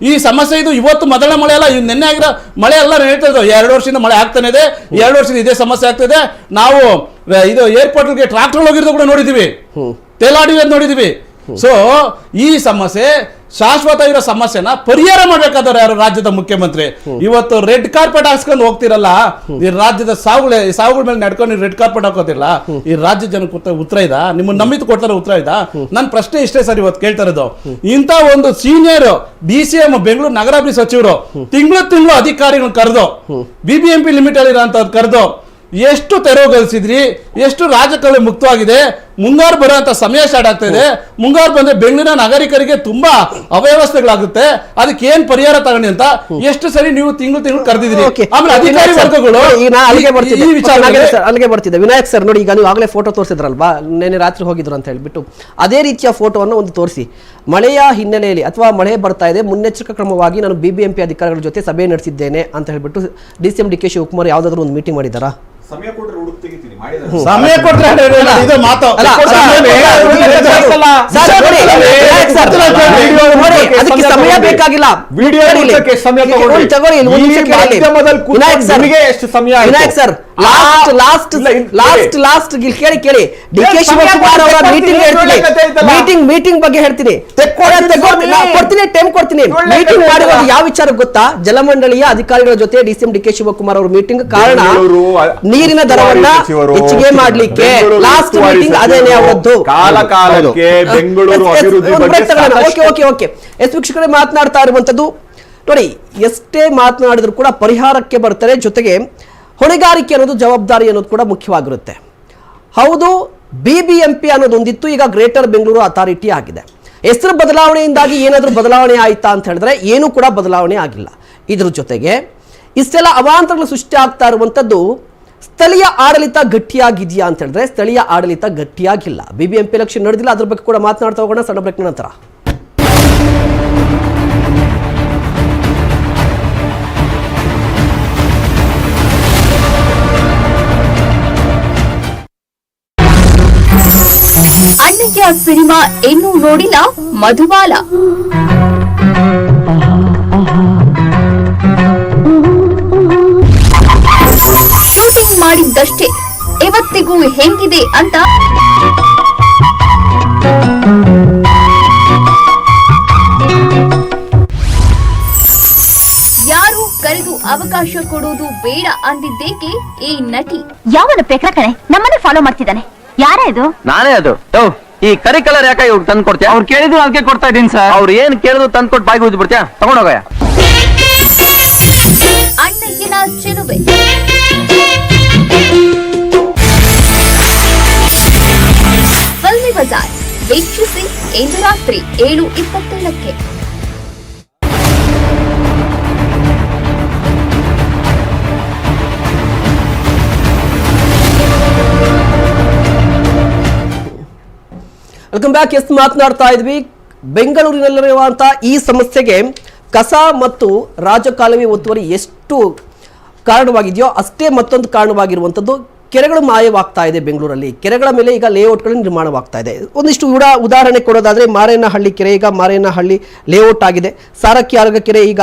Speaker 4: ಈ ಸಮಸ್ಯೆ ಇದು ಇವತ್ತು ಮೊದಲನೇ ಮಳೆ ಅಲ್ಲ, ನಿನ್ನೆ ಆಗಿರೋ ಮಳೆ ಎಲ್ಲ ಹೇಳ್ತಾ ಇದ್ದೋ. 2 ವರ್ಷದಿಂದ ಮಳೆ ಆಗ್ತಾನೆ ಇದೆ, 2 ವರ್ಷದಿಂದ ಇದೇ ಸಮಸ್ಯೆ ಆಗ್ತಿದೆ. ನಾವು ಇದು ಏರ್ಪೋರ್ಟ್ಗೆ ಟ್ರಾಕ್ಟರ್ ಹೋಗಿರೋದು ಕೂಡ ನೋಡಿದೀವಿ, ತೇಲಾಡಿರೋದು ನೋಡಿದೀವಿ. ಸೊ ಈ ಸಮಸ್ಯೆ ಶಾಶ್ವತ ಇರೋ ಸಮಸ್ಯೆನ ಪರಿಹಾರ ಮಾಡ್ಬೇಕಾದವ್ರು ಯಾರು? ರಾಜ್ಯದ ಮುಖ್ಯಮಂತ್ರಿ. ಇವತ್ತು ರೆಡ್ ಕಾರ್ಪೆಟ್ ಹಾಕ್ಸ್ಕೊಂಡು ಹೋಗ್ತಿರಲ್ಲ, ಈ ರಾಜ್ಯದ ಸಾವುಗಳ ಮೇಲೆ ನಡ್ಕೊಂಡು ರೆಡ್ ಕಾರ್ಪೆಟ್ ಹಾಕೋದಿಲ್ಲ. ಈ ರಾಜ್ಯ ಜನಕ್ಕೆ ಉತ್ತರ ಇದ? ನಿಮ್ಮನ್ನ ನಂಬಿತು ಕೊಡ್ತಾರೆ ಉತ್ತರ ಇದ? ನನ್ನ ಪ್ರಶ್ನೆ ಇಷ್ಟೇ ಸರ್ ಇವತ್ತು ಕೇಳ್ತಾ ಇರೋದು. ಇಂಥ ಒಂದು ಸೀನಿಯರ್ DCM ಬೆಂಗಳೂರು ನಗರಾಭಿವೃದ್ಧಿ ಸಚಿವರು ತಿಂಗಳು ಅಧಿಕಾರಿಗಳನ್ನ ಕರೆದು BBMP ಲಿಮಿಟ್ ಅಲ್ಲಿ ಇರೋಂಥದ್ದು ಕರೆದು ಎಷ್ಟು ತೆರವುಗೊಳಿಸಿದ್ರಿ, ಎಷ್ಟು ರಾಜಕಾರಣ ಮುಕ್ತವಾಗಿದೆ. ಮುಂಗಾರು ಬರುವಂತ ಸಮಯ ಸ್ಟಾರ್ಟ್ ಆಗ್ತಾ ಇದೆ. ಮುಂಗಾರು ಬಂದ್ರೆ ಬೆಂಗಳೂರಿನ ನಾಗರಿಕರಿಗೆ ತುಂಬಾ ಅವ್ಯವಸ್ಥೆಗಳಾಗುತ್ತೆ. ಅದಕ್ಕೆ ಏನ್ ಪರಿಹಾರ ತಗೊಂಡಿ ಅಂತ ಎಷ್ಟು ಸರಿ ನೀವು ತಿಂಗಳು ಕರೆದಿದ್ರಿ. ಆಮೇಲೆ ಅಧಿಕಾರಿ ವರ್ಗಗಳು
Speaker 2: ಅಲ್ಲಿಗೆ ಬರ್ತಿದೆ. ವಿನಾಯಕ್ ಸರ್ ನೋಡಿ, ಈಗ ನೀವು ಆಗಲೇ ಫೋಟೋ ತೋರಿಸಿದ್ರಲ್ವಾ, ನೆನ್ನೆ ರಾತ್ರಿ ಹೋಗಿದ್ರು ಅಂತ ಹೇಳ್ಬಿಟ್ಟು, ಅದೇ ರೀತಿಯ ಫೋಟೋವನ್ನು ಒಂದು ತೋರಿಸಿ. ಮಳೆಯ ಹಿನ್ನೆಲೆಯಲ್ಲಿ ಅಥವಾ ಮಳೆ ಬರ್ತಾ ಇದೆ, ಮುನ್ನೆಚ್ಚರಿಕಾ ಕ್ರಮವಾಗಿ ನಾನು BBMP ಅಧಿಕಾರಿಗಳ ಜೊತೆ ಸಭೆ ನಡೆಸಿದ್ದೇನೆ ಅಂತ ಹೇಳ್ಬಿಟ್ಟು DCM DK ಶಿವಕುಮಾರ್ ಯಾವ್ದಾದ್ರು ಒಂದು ಮೀಟಿಂಗ್ ಮಾಡಿದಾರಾ?
Speaker 4: ಸಮಯ ಕೊಟ್ರೆ ಇದು ಮಾತು
Speaker 2: ಸಮಯ ಬೇಕಾಗಿಲ್ಲ. ಕೇಳಿ DK ಶಿವಕುಮಾರ್ ಅವರ ಮೀಟಿಂಗ್ ಬಗ್ಗೆ ಹೇಳ್ತೀನಿ, ಟೈಮ್ ಕೊಡ್ತೀನಿ. ಮೀಟಿಂಗ್ ಮಾಡಿರೋದು ಯಾವ ವಿಚಾರ ಗೊತ್ತಾ? ಜಲಮಂಡಳಿಯ ಅಧಿಕಾರಿಗಳ ಜೊತೆ DCM DK ಶಿವಕುಮಾರ್ ಅವರ ಮೀಟಿಂಗ್ ಕಾರಣ ನೀರಿನ ದರವನ್ನ ಹೆಚ್ಚಿಗೆ ಮಾಡ್ಲಿಕ್ಕೆ. ಲಾಸ್ಟ್ ಮೀಟಿಂಗ್ ಅದೇನೆ ಅವತ್ತು. ವೀಕ್ಷಕರೇ ಮಾತನಾಡ್ತಾ ಇರುವಂತದ್ದು ನೋಡಿ, ಎಷ್ಟೇ ಮಾತನಾಡಿದ್ರು ಕೂಡ ಪರಿಹಾರಕ್ಕೆ ಬರ್ತಾರೆ. ಜೊತೆಗೆ ಹೊಣೆಗಾರಿಕೆ ಅನ್ನೋದು, ಜವಾಬ್ದಾರಿ ಅನ್ನೋದು ಕೂಡ ಮುಖ್ಯವಾಗಿರುತ್ತೆ. ಹೌದು, BBMP ಅನ್ನೋದೊಂದಿತ್ತು, ಈಗ ಗ್ರೇಟರ್ ಬೆಂಗಳೂರು ಅಥಾರಿಟಿ ಆಗಿದೆ. ಹೆಸರು ಬದಲಾವಣೆಯಿಂದಾಗಿ ಏನಾದರೂ ಬದಲಾವಣೆ ಆಯ್ತಾ ಅಂತ ಹೇಳಿದ್ರೆ ಏನೂ ಕೂಡ ಬದಲಾವಣೆ ಆಗಿಲ್ಲ. ಇದ್ರ ಜೊತೆಗೆ ಇಷ್ಟೆಲ್ಲ ಅವಾಂತರಗಳು ಸೃಷ್ಟಿ ಆಗ್ತಾ ಇರುವಂತದ್ದು ಸ್ಥಳೀಯ ಆಡಳಿತ ಗಟ್ಟಿಯಾಗಿದೆಯಾ ಅಂತ ಹೇಳಿದ್ರೆ ಸ್ಥಳೀಯ ಆಡಳಿತ ಗಟ್ಟಿಯಾಗಿಲ್ಲ. BBMP ಎಲೆಕ್ಷನ್ ನಡೆದಿಲ್ಲ, ಅದ್ರ ಬಗ್ಗೆ ಕೂಡ ಮಾತನಾಡ್ತಾ ಹೋಗೋಣ ಸಣ್ಣ ಬ್ರೇಕ್ ನಂತರ.
Speaker 5: ಅಣ್ಣಯ್ಯ ಸಿನಿಮಾ ಇನ್ನೂ ನೋಡಿಲ್ಲ? ಮಧುಬಾಲ ಶೂಟಿಂಗ್ ಮಾಡಿದ್ದಷ್ಟೇ, ಇವತ್ತಿಗೂ ಹೆಂಗಿದೆ ಅಂತ ಯಾರು ಕರೆದು ಅವಕಾಶ ಕೊಡುವುದು ಬೇಡ ಅಂದಿದ್ದೇಕೆ ಈ ನಟಿ?
Speaker 6: ಯಾವನ ಪೇಕ್ರ ಕಣೆ ನಮ್ಮನೆ ಫಾಲೋ ಮಾಡ್ತಿದ್ದಾನೆ. ಯಾರ ಇದು?
Speaker 7: ನಾನೇ ಅದು. ಈ ಕರಿ ಕಲರ್ ಯಾಕೆ ಇವ್ರು ತಂದು ಕೊಡ್ತೀಯ? ಅವ್ರು ಕೇಳಿದ್ರು ಅದಕ್ಕೆ ಕೊಡ್ತಾ ಇದ್ದೀನಿ ಸರ್. ಅವ್ರು ಏನ್ ಕೇಳಿದ್ರು ತಂದು ಕೊಟ್ಟು ಬಾಯಿಗೆ ಊದಿ ಬಿಡ್ತೀಯಾ? ತಗೊಂಡೋಗಯ್ಯ.
Speaker 5: ಅಣ್ಣಯ್ಯನ ಚೆಲುವೆ ಫಿಲ್ಮಿ ಬಜಾರ್ ವೀಕ್ಷಿಸಿ ಇಂದು ರಾತ್ರಿ 7:27ಕ್ಕೆ.
Speaker 2: Welcome back. ಮಾತನಾಡ್ತಾ ಇದ್ವಿ ಬೆಂಗಳೂರಿನಲ್ಲಿರುವಂತಹ ಈ ಸಮಸ್ಯೆಗೆ ಕಸ ಮತ್ತು ರಾಜಕಾಲುವೆ ಒತ್ತುವರಿ ಎಷ್ಟು ಕಾರಣವಾಗಿದೆಯೋ ಅಷ್ಟೇ ಮತ್ತೊಂದು ಕಾರಣವಾಗಿರುವಂಥದ್ದು ಕೆರೆಗಳು ಮಾಯವಾಗ್ತಾ ಇದೆ. ಬೆಂಗಳೂರಲ್ಲಿ ಕೆರೆಗಳ ಮೇಲೆ ಈಗ ಲೇಔಟ್ಗಳು ನಿರ್ಮಾಣವಾಗ್ತಾ ಇದೆ. ಒಂದಿಷ್ಟು ಉದಾಹರಣೆ ಕೊಡೋದಾದ್ರೆ ಮಾರೇನಹಳ್ಳಿ ಕೆರೆ ಈಗ ಮಾರೇನಹಳ್ಳಿ ಲೇಔಟ್ ಆಗಿದೆ. ಸಾರಕ್ಕಿಯಾರ್ಗ ಕೆರೆ ಈಗ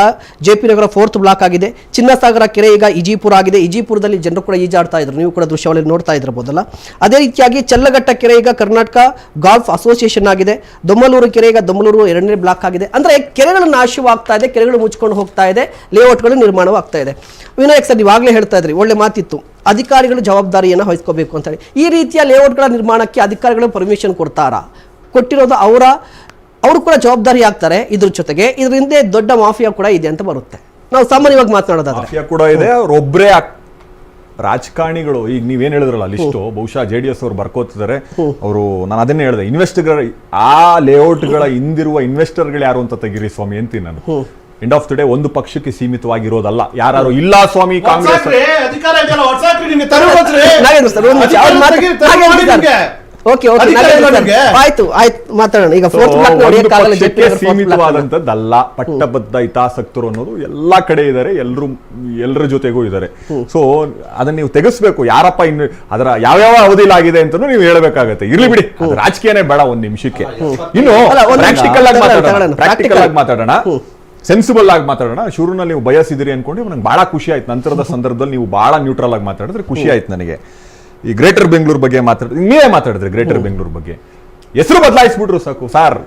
Speaker 2: JP ನಗರ 4th ಬ್ಲಾಕ್ ಆಗಿದೆ. ಚಿನ್ನಸಾಗರ ಕೆರೆ ಈಗ ಇಜಿಪುರ ಆಗಿದೆ. ಇಜಿಪುರದಲ್ಲಿ ಜನರು ಕೂಡ ಈಜಾಡ್ತಾ ಇದ್ರು, ನೀವು ಕೂಡ ದೃಶ್ಯಾವಳಿ ನೋಡ್ತಾ ಇದ್ರಬಹುದಲ್ಲ. ಅದೇ ರೀತಿಯಾಗಿ ಚಲ್ಲಘಟ್ಟ ಕೆರೆ ಈಗ ಕರ್ನಾಟಕ ಗಾಲ್ಫ್ ಅಸೋಸಿಯೇಷನ್ ಆಗಿದೆ. ದೊಮ್ಮಲೂರು ಕೆರೆ ಈಗ ದೊಮ್ಮಲೂರು 2ನೇ ಬ್ಲಾಕ್ ಆಗಿದೆ. ಅಂದ್ರೆ ಕೆರೆಗಳು ನಾಶವಾಗ್ತಾ ಇದೆ, ಕೆರೆಗಳು ಮುಚ್ಕೊಂಡು ಹೋಗ್ತಾ ಇದೆ, ಲೇಔಟ್ಗಳು ನಿರ್ಮಾಣವಾಗ್ತಾ ಇದೆ. ವಿನಾಯಕ್ ಸರ್, ನೀವಾಗಲೇ ಹೇಳ್ತಾ ಇದ್ರಿ, ಒಳ್ಳೆ ಮಾತಿತ್ತು, ಅಧಿಕಾರಿಗಳು ಜವಾಬ್ದಾರಿಯನ್ನು ವಹಿಸ್ಕೋಬೇಕು ಅಂತ ಹೇಳಿ. ಈ ರೀತಿಯ ಲೇಔಟ್ಗಳ ನಿರ್ಮಾಣಕ್ಕೆ ಅಧಿಕಾರಿಗಳು ಪರ್ಮಿಷನ್ ಕೊಡ್ತಾರಾ? ಕೊಟ್ಟಿರೋದು ಅವರು ಕೂಡ ಜವಾಬ್ದಾರಿ ಆಗ್ತಾರೆ. ಇದ್ರ ಜೊತೆಗೆ ಇದ್ರ ಹಿಂದೆ ದೊಡ್ಡ ಮಾಫಿಯಾ ಕೂಡ ಇದೆ ಅಂತ ಬರುತ್ತೆ. ನಾವು ಸಾಮಾನ್ಯವಾಗಿ ಮಾತನಾಡೋದಾದ್ರೆ
Speaker 3: ಮಾಫಿಯಾ ಕೂಡ ಇದೆ, ಅವರೊಬ್ಬರೇ ರಾಜಕಾರಣಿಗಳು. ಈಗ ನೀವೇನ್ ಹೇಳಿದ್ರಲ್ಲ ಲಿಸ್ಟು, ಬಹುಶಃ JDS ಅವರು ಬರ್ಕೋತಿದ್ದಾರೆ. ಅವರು, ನಾನು ಅದನ್ನೇ ಹೇಳಿದೆ, ಇನ್ವೆಸ್ಟರ್ಗಳ ಆ ಲೇಔಟ್ಗಳ ಹಿಂದಿರುವ ಇನ್ವೆಸ್ಟರ್ಗಳು ಯಾರು ಅಂತ ತೆಗಿರಿ ಸ್ವಾಮಿ ಅಂತೀನಿ ನಾನು. ಎಂಡ್ ಆಫ್ ದ ಡೇ ಒಂದು ಪಕ್ಷಕ್ಕೆ ಸೀಮಿತವಾಗಿರೋದಲ್ಲ. ಯಾರು ಇಲ್ಲ ಸ್ವಾಮಿ, ಕಾಂಗ್ರೆಸ್
Speaker 2: ಆಯ್ತು ಮಾತಾಡೋಣ. ಈಗ
Speaker 3: ಸೀಮಿತವಾದಂತದ್ದಲ್ಲ, ಪಟ್ಟಬದ್ಧ ಹಿತಾಸಕ್ತರು ಅನ್ನೋದು ಎಲ್ಲಾ ಕಡೆ ಇದ್ದಾರೆ, ಎಲ್ಲರ ಜೊತೆಗೂ ಇದ್ದಾರೆ. ಸೊ ಅದನ್ನ ನೀವು ತೆಗೆಸ್ಬೇಕು. ಯಾರಪ್ಪ ಅದರ ಯಾವ್ಯಾವ ಅವಧಿಲಾಗಿದೆ ಅಂತ ನೀವು ಹೇಳ್ಬೇಕಾಗತ್ತೆ. ಇರ್ಲಿ ಬಿಡಿ, ರಾಜಕೀಯನೇ ಬೇಡ ಒಂದ್ ನಿಮಿಷಕ್ಕೆ. ಇನ್ನು ಪ್ರಾಕ್ಟಿಕಲ್ ಆಗಿ ಮಾತಾಡೋಣ, ಸೆನ್ಸಿಬಲ್ ಆಗಿ ಮಾತಾಡೋಣ. ಶುರುನಲ್ಲಿ ನೀವು ಬಯಸಿದಿರಿ ಅನ್ಕೊಂಡು ನಂಗೆ ಬಹಳ ಖುಷಿ ಆಯ್ತು. ನಂತರದ ಸಂದರ್ಭದಲ್ಲಿ ನೀವು ಬಹಳ ನ್ಯೂಟ್ರಲ್ ಆಗಿ ಮಾತಾಡಿದ್ರೆ ಖುಷಿ ಆಯ್ತು ನನಗೆ. ಈ ಗ್ರೇಟರ್ ಬೆಂಗಳೂರು ಬಗ್ಗೆ ನೀವೇ ಮಾತಾಡಿದ್ರೆ, ಗ್ರೇಟರ್ ಬೆಂಗಳೂರು ಬಗ್ಗೆ ಹೆಸರು ಬದಲಾಯಿಸ್ಬಿಟ್ರು ಸಾಕು ಸರ್.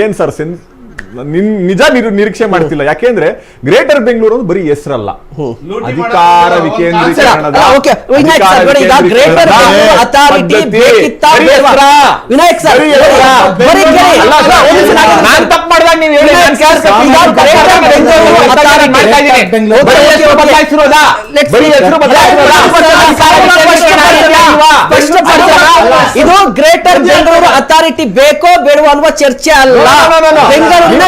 Speaker 3: ಏನ್ ಸರ್ ನಿಜ ನಿರೀಕ್ಷೆ ಮಾಡ್ತಿಲ್ಲ. ಯಾಕೆಂದ್ರೆ ಗ್ರೇಟರ್ ಬೆಂಗಳೂರು ಒಂದು ಬರೀ ಹೆಸರಲ್ಲ, ಅಧಿಕಾರ ವಿಕೇಂದ್ರೀಕರಣದ ತಪ್ಪು ಮಾಡಿದಾಗ ನೀವು
Speaker 2: ಇದು ಗ್ರೇಟರ್ ಬೆಂಗಳೂರು ಅಥಾರಿಟಿ ಬೇಕೋ ಬೇಡವೋ ಅನ್ನುವ ಚರ್ಚೆ ಅಲ್ಲ. ಬೆಂಗಳೂರಿನ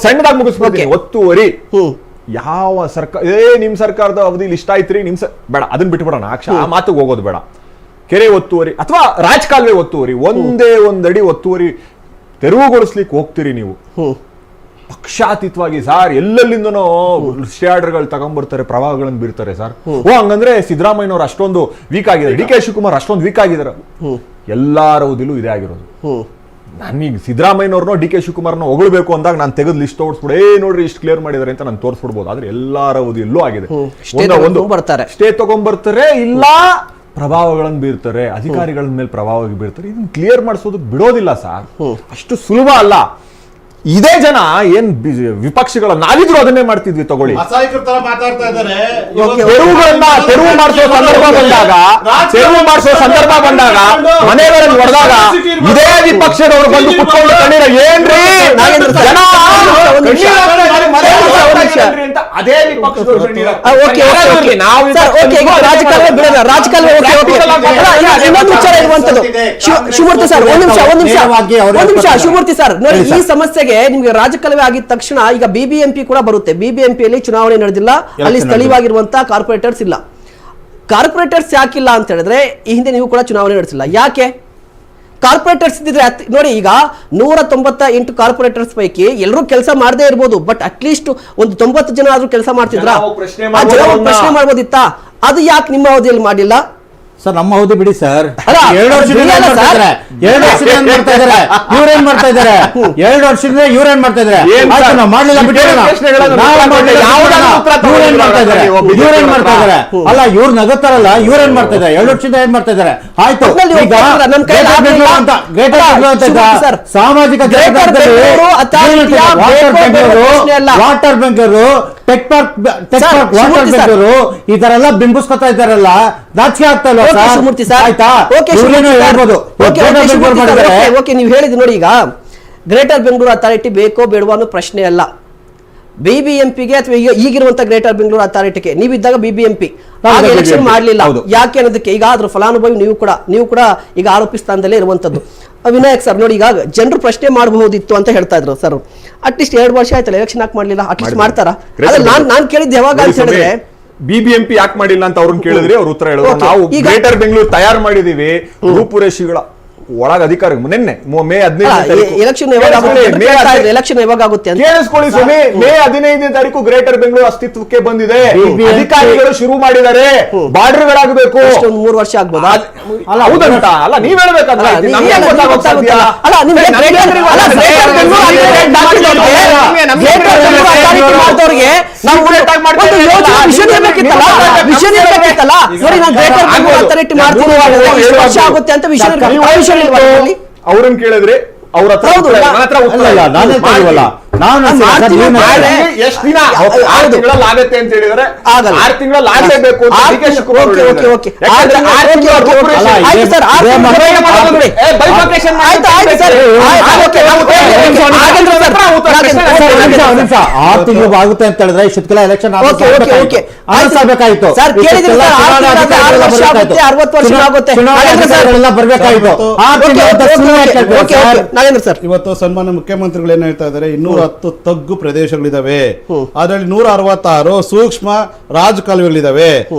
Speaker 3: ಸಣ್ಣದಾಗಿ ಮುಗಿಸ್ಬಿಡ್ತೀನಿ. ಒತ್ತುವರಿ ಯಾವ ಸರ್ಕಾರ, ನಿಮ್ ಸರ್ಕಾರದ ಅವಧಿಲಿ ಇಷ್ಟ ಆಯ್ತ್ರಿ, ಬೇಡ ಅದನ್ನ ಬಿಟ್ಬಿಡೋಣ, ಆ ಮಾತಿಗೆ ಹೋಗೋದು ಬೇಡ. ಕೆರೆ ಒತ್ತುವರಿ ಅಥವಾ ರಾಜಕಾಲುವೆ ಒತ್ತುವರಿ, ಒಂದೇ ಒಂದಡಿ ಒತ್ತುವರಿ ತೆರವುಗೊಳಿಸ್ಲಿಕ್ಕೆ ಹೋಗ್ತೀರಿ ನೀವು ಪಕ್ಷಾತೀತವಾಗಿ ಸರ್. ಎಲ್ಲೆಲ್ಲಿಂದನೋ ಸ್ಟೇಡರ್ಗಳು ತಗೊಂಡ್ಬರ್ತಾರೆ, ಪ್ರವಾಹಗಳನ್ನು ಬೀರ್ತಾರೆ ಸರ್. ಹಂಗಂದ್ರೆ ಸಿದ್ದರಾಮಯ್ಯನವ್ರು ಅಷ್ಟೊಂದು ವೀಕ್ ಆಗಿದ್ದಾರೆ, DK ಶಿವಕುಮಾರ್ ಅಷ್ಟೊಂದು ವೀಕ್ ಆಗಿದ್ದಾರೆ. ಎಲ್ಲಾರ ಅವಧಿಲೂ ಇದೇ ಆಗಿರೋದು. ನಾನೀಗ ಸಿದ್ದರಾಮಯ್ಯನವ್ರನ್ನೋ DK ಶಿವಕುಮಾರ್ನ ಹೊಗಳ್ಬೇಕು ಅಂದಾಗ ನಾನು ತೆಗೆದು ಲಿಸ್ಟ್ ತೋರಿಸ್ಬಿಡು, ನೋಡ್ರಿ ಇಷ್ಟು ಕ್ಲಿಯರ್ ಮಾಡಿದ್ದಾರೆ ಅಂತ ನಾನು ತೋರಿಸ್ಬಿಡ್ಬೋದು. ಆದ್ರೆ ಎಲ್ಲಾರ ಅವಧಿಯಲ್ಲೂ ಆಗಿದೆ. ಸ್ಟೇ ತಗೊಂಡ್ಬರ್ತಾರೆ, ಇಲ್ಲ ಪ್ರಭಾವಗಳನ್ನು ಬೀರ್ತಾರೆ, ಅಧಿಕಾರಿಗಳ ಮೇಲೆ ಪ್ರಭಾವ ಬೀರ್ತಾರೆ. ಇದನ್ನ ಕ್ಲಿಯರ್ ಮಾಡಿಸೋದಕ್ಕೆ ಬಿಡೋದಿಲ್ಲ ಸರ್, ಅಷ್ಟು ಸುಲಭ ಅಲ್ಲ. ಇದೇ ಜನ ಏನ್ ವಿಪಕ್ಷಗಳ ನಾವಿದ್ರು ಅದನ್ನೇ ಮಾಡ್ತಿದ್ವಿ. ತಗೊಳ್ಳಿ, ತೆರವು ಮಾಡಿಸೋ ಸಂದರ್ಭ ಬಂದಾಗ ಮನೆಗಳಲ್ಲಿ ಹೊಡೆದಾಗ ಇದೇ ವಿಪಕ್ಷದವರು ಬಂದು ಕುತ್ಕೊಂಡು ಕಣ್ಣೀರ ಏನ್ರಿ ಜನ ಅದೇ ವಿಪಕ್ಷದವರು
Speaker 2: ಶಿವಮೂರ್ತಿ ಸರ್, ಒಂದ್ ನಿಮಿಷ ಶಿವಮೂರ್ತಿ ಸರ್ ನೋಡಿ, ಈ ಸಮಸ್ಯೆಗೆ ನಿಮ್ಗೆ ರಾಜಕಾಲುವೆ ಆಗಿದ ತಕ್ಷಣ ಈಗ BBMP ಕೂಡ ಬರುತ್ತೆ. BBMPಯಲ್ಲಿ ಚುನಾವಣೆ ನಡೆದಿಲ್ಲ, ಅಲ್ಲಿ ಸ್ಥಳೀಯವಾಗಿರುವಂತಹ ಕಾರ್ಪೊರೇಟರ್ಸ್ ಇಲ್ಲ. ಕಾರ್ಪೊರೇಟರ್ಸ್ ಯಾಕಿಲ್ಲ ಅಂತ ಹೇಳಿದ್ರೆ, ಈ ಹಿಂದೆ ನೀವು ಕೂಡ ಚುನಾವಣೆ ನಡೆಸಿಲ್ಲ. ಯಾಕೆ? ಕಾರ್ಪೊರೇಟರ್ಸ್ ಇದ್ದಿದ್ರೆ ನೋಡಿ, ಈಗ 198 ಕಾರ್ಪೊರೇಟರ್ಸ್ ಪೈಕಿ ಎಲ್ಲರೂ ಕೆಲಸ ಮಾಡದೇ ಇರ್ಬೋದು, ಬಟ್ ಅಟ್ಲೀಸ್ಟ್ ಒಂದು 90 ಜನ ಆದ್ರೂ ಕೆಲಸ ಮಾಡ್ತಿದ್ರ, ಪ್ರಶ್ನೆ ಮಾಡ್ಬೋದಿತ್ತಾ? ಅದು ಯಾಕೆ ನಿಮ್ಮ ಅವಧಿಯಲ್ಲಿ ಮಾಡಿಲ್ಲ
Speaker 1: ಸರ್? ನಮ್ಮ ಅವಧಿ ಬಿಡಿ ಸರ್, 2 ವರ್ಷದಿಂದ ಇವ್ರೇನ್ ಮಾಡ್ತಾ ಇದಾರೆ, ಇವ್ರೇನ್ ಮಾಡ್ತಾ ಇದಾರೆ 2 ವರ್ಷದಿಂದ ಇವ್ರೇನ್ ಮಾಡ್ತಾ ಇದಾರೆ? ಮಾಡ್ಲಿಲ್ಲ, ಇವ್ರೇನ್ ಮಾಡ್ತಾ ಇದಾರೆ? ಅಲ್ಲ, ಇವ್ರು ನಗತ್ತಾರಲ್ಲ, ಇವ್ರೇನ್ ಮಾಡ್ತಾ ಇದಾರೆ? 2 ವರ್ಷದಿಂದ ಏನ್ ಮಾಡ್ತಾ ಇದಾರೆ? ಆಯ್ತು, ಸಾಮಾಜಿಕ water Bengaluru, tech park water Bengaluru, ಈ ತರ ಎಲ್ಲ ಬಿಂಬಿಸ್ಕೊತಾ ಇದ್ದಾರಲ್ಲ, ನಾಚಿಕೆ ಆಗ್ತಾ ಇಲ್ಲ
Speaker 2: ನೀವು ಹೇಳಿದ್ ನೋಡಿ. ಈಗ ಗ್ರೇಟರ್ ಬೆಂಗಳೂರು ಅಥಾರಿಟಿ ಬೇಕೋ ಬೇಡವೋ ಅನ್ನೋ ಪ್ರಶ್ನೆ ಅಲ್ಲ. BBMP-ಗೆ ಅಥವಾ ಈಗಿರುವಂತ ಗ್ರೇಟರ್ ಬೆಂಗಳೂರು ಅಥಾರಿಟಿಗೆ ನೀವಿದ್ದಾಗ BBMP ಆಗ ಎಲೆಕ್ಷನ್ ಮಾಡಲಿಲ್ಲ, ಯಾಕೆ ಅನ್ನೋದಕ್ಕೆ ಈಗ ಅದ್ರ ಫಲಾನುಭವಿ ನೀವು ಕೂಡ ಈಗ ಆರೋಪಿ ಸ್ಥಾನದಲ್ಲೇ ಇರುವಂತದ್ದು. ವಿನಾಯಕ್ ಸರ್ ನೋಡಿ, ಈಗ ಜನರು ಪ್ರಶ್ನೆ ಮಾಡಬಹುದಿತ್ತು ಅಂತ ಹೇಳ್ತಾ ಇದ್ರು ಸರ್. ಅಟ್ಲೀಸ್ಟ್ 2 ವರ್ಷ ಆಯ್ತಲ್ಲ ಎಲೆಕ್ಷನ್ ಯಾಕೆ ಮಾಡ್ಲಿಲ್ಲ? ಅಟ್ಲೀಸ್ಟ್ ಮಾಡ್ತಾರ? ನಾನು ಕೇಳಿದ್ದು ಯಾವಾಗ ಅಂತ ಹೇಳಿದ್ರೆ
Speaker 3: BBMP ಯಾಕೆ ಮಾಡಿಲ್ಲ ಅಂತ ಅವ್ರನ್ನ ಕೇಳಿದ್ರಿ, ಅವ್ರ ಉತ್ತರ ಹೇಳಿದ್ರು ನಾವು ಗ್ರೇಟರ್ ಬೆಂಗಳೂರು ತಯಾರು ಮಾಡಿದೀವಿ, ರೂಪುರೇಷೆಗಳ ಒಳಗ ಅಧಿಕಾರ ನಿನ್ನೆ ಮೇ 15
Speaker 2: ಎಲೆಕ್ಷನ್ ಯಾವಾಗ ಆಗುತ್ತೆ ಅಂತ
Speaker 3: ಕೇಳಿಸ್ಕೊಳ್ಳಿ ಸ್ವಾಮಿ. ಮೇ 15ನೇ ತಾರೀಕು ಗ್ರೇಟರ್ ಬೆಂಗಳೂರು ಅಸ್ತಿತ್ವಕ್ಕೆ ಬಂದಿದೆ, ಅಧಿಕಾರಿಗಳು ಶುರು ಮಾಡಿದ್ದಾರೆ, ಬಾರ್ಡರ್ಗಳಾಗಬೇಕು.
Speaker 2: 3 ವರ್ಷ ಆಗ್ಬೋದಾ?
Speaker 3: ಹೌದಂತ ಅಲ್ಲ, ನೀವ್ ಹೇಳ್ಬೇಕಂತ ಅವ್ರನ್ನ ಕೇಳಿದ್ರೆ ಅವ್ರ ಹತ್ರ ಎಷ್ಟು ದಿನ 6 ತಿಂಗಳಲ್ಲಿ ಆಗತ್ತೆ ಅಂತ ಹೇಳಿದ್ರೆ 6 ತಿಂಗಳಲ್ಲಿ ಆಗ್ಲೇಬೇಕು
Speaker 1: ಆಗುತ್ತೆ ಅಂತ ಹೇಳಿದ್ರೆ ಇಷ್ಟಕ್ಕೆಲ್ಲ ಎಲೆಕ್ಷನ್ ಬರ್ಬೇಕಾಯ್ತು.
Speaker 4: ಇವತ್ತು ಸನ್ಮಾನ್ಯ ಮುಖ್ಯಮಂತ್ರಿಗಳು ಏನ್ ಹೇಳ್ತಾ ಇದ್ದಾರೆ, 210 ತಗ್ಗು ಪ್ರದೇಶಗಳಿದಾವೆ, ಅದರಲ್ಲಿ 166 ಸೂಕ್ಷ್ಮ ರಾಜಕಾಲುವೆಗಳಿದಾವೆ,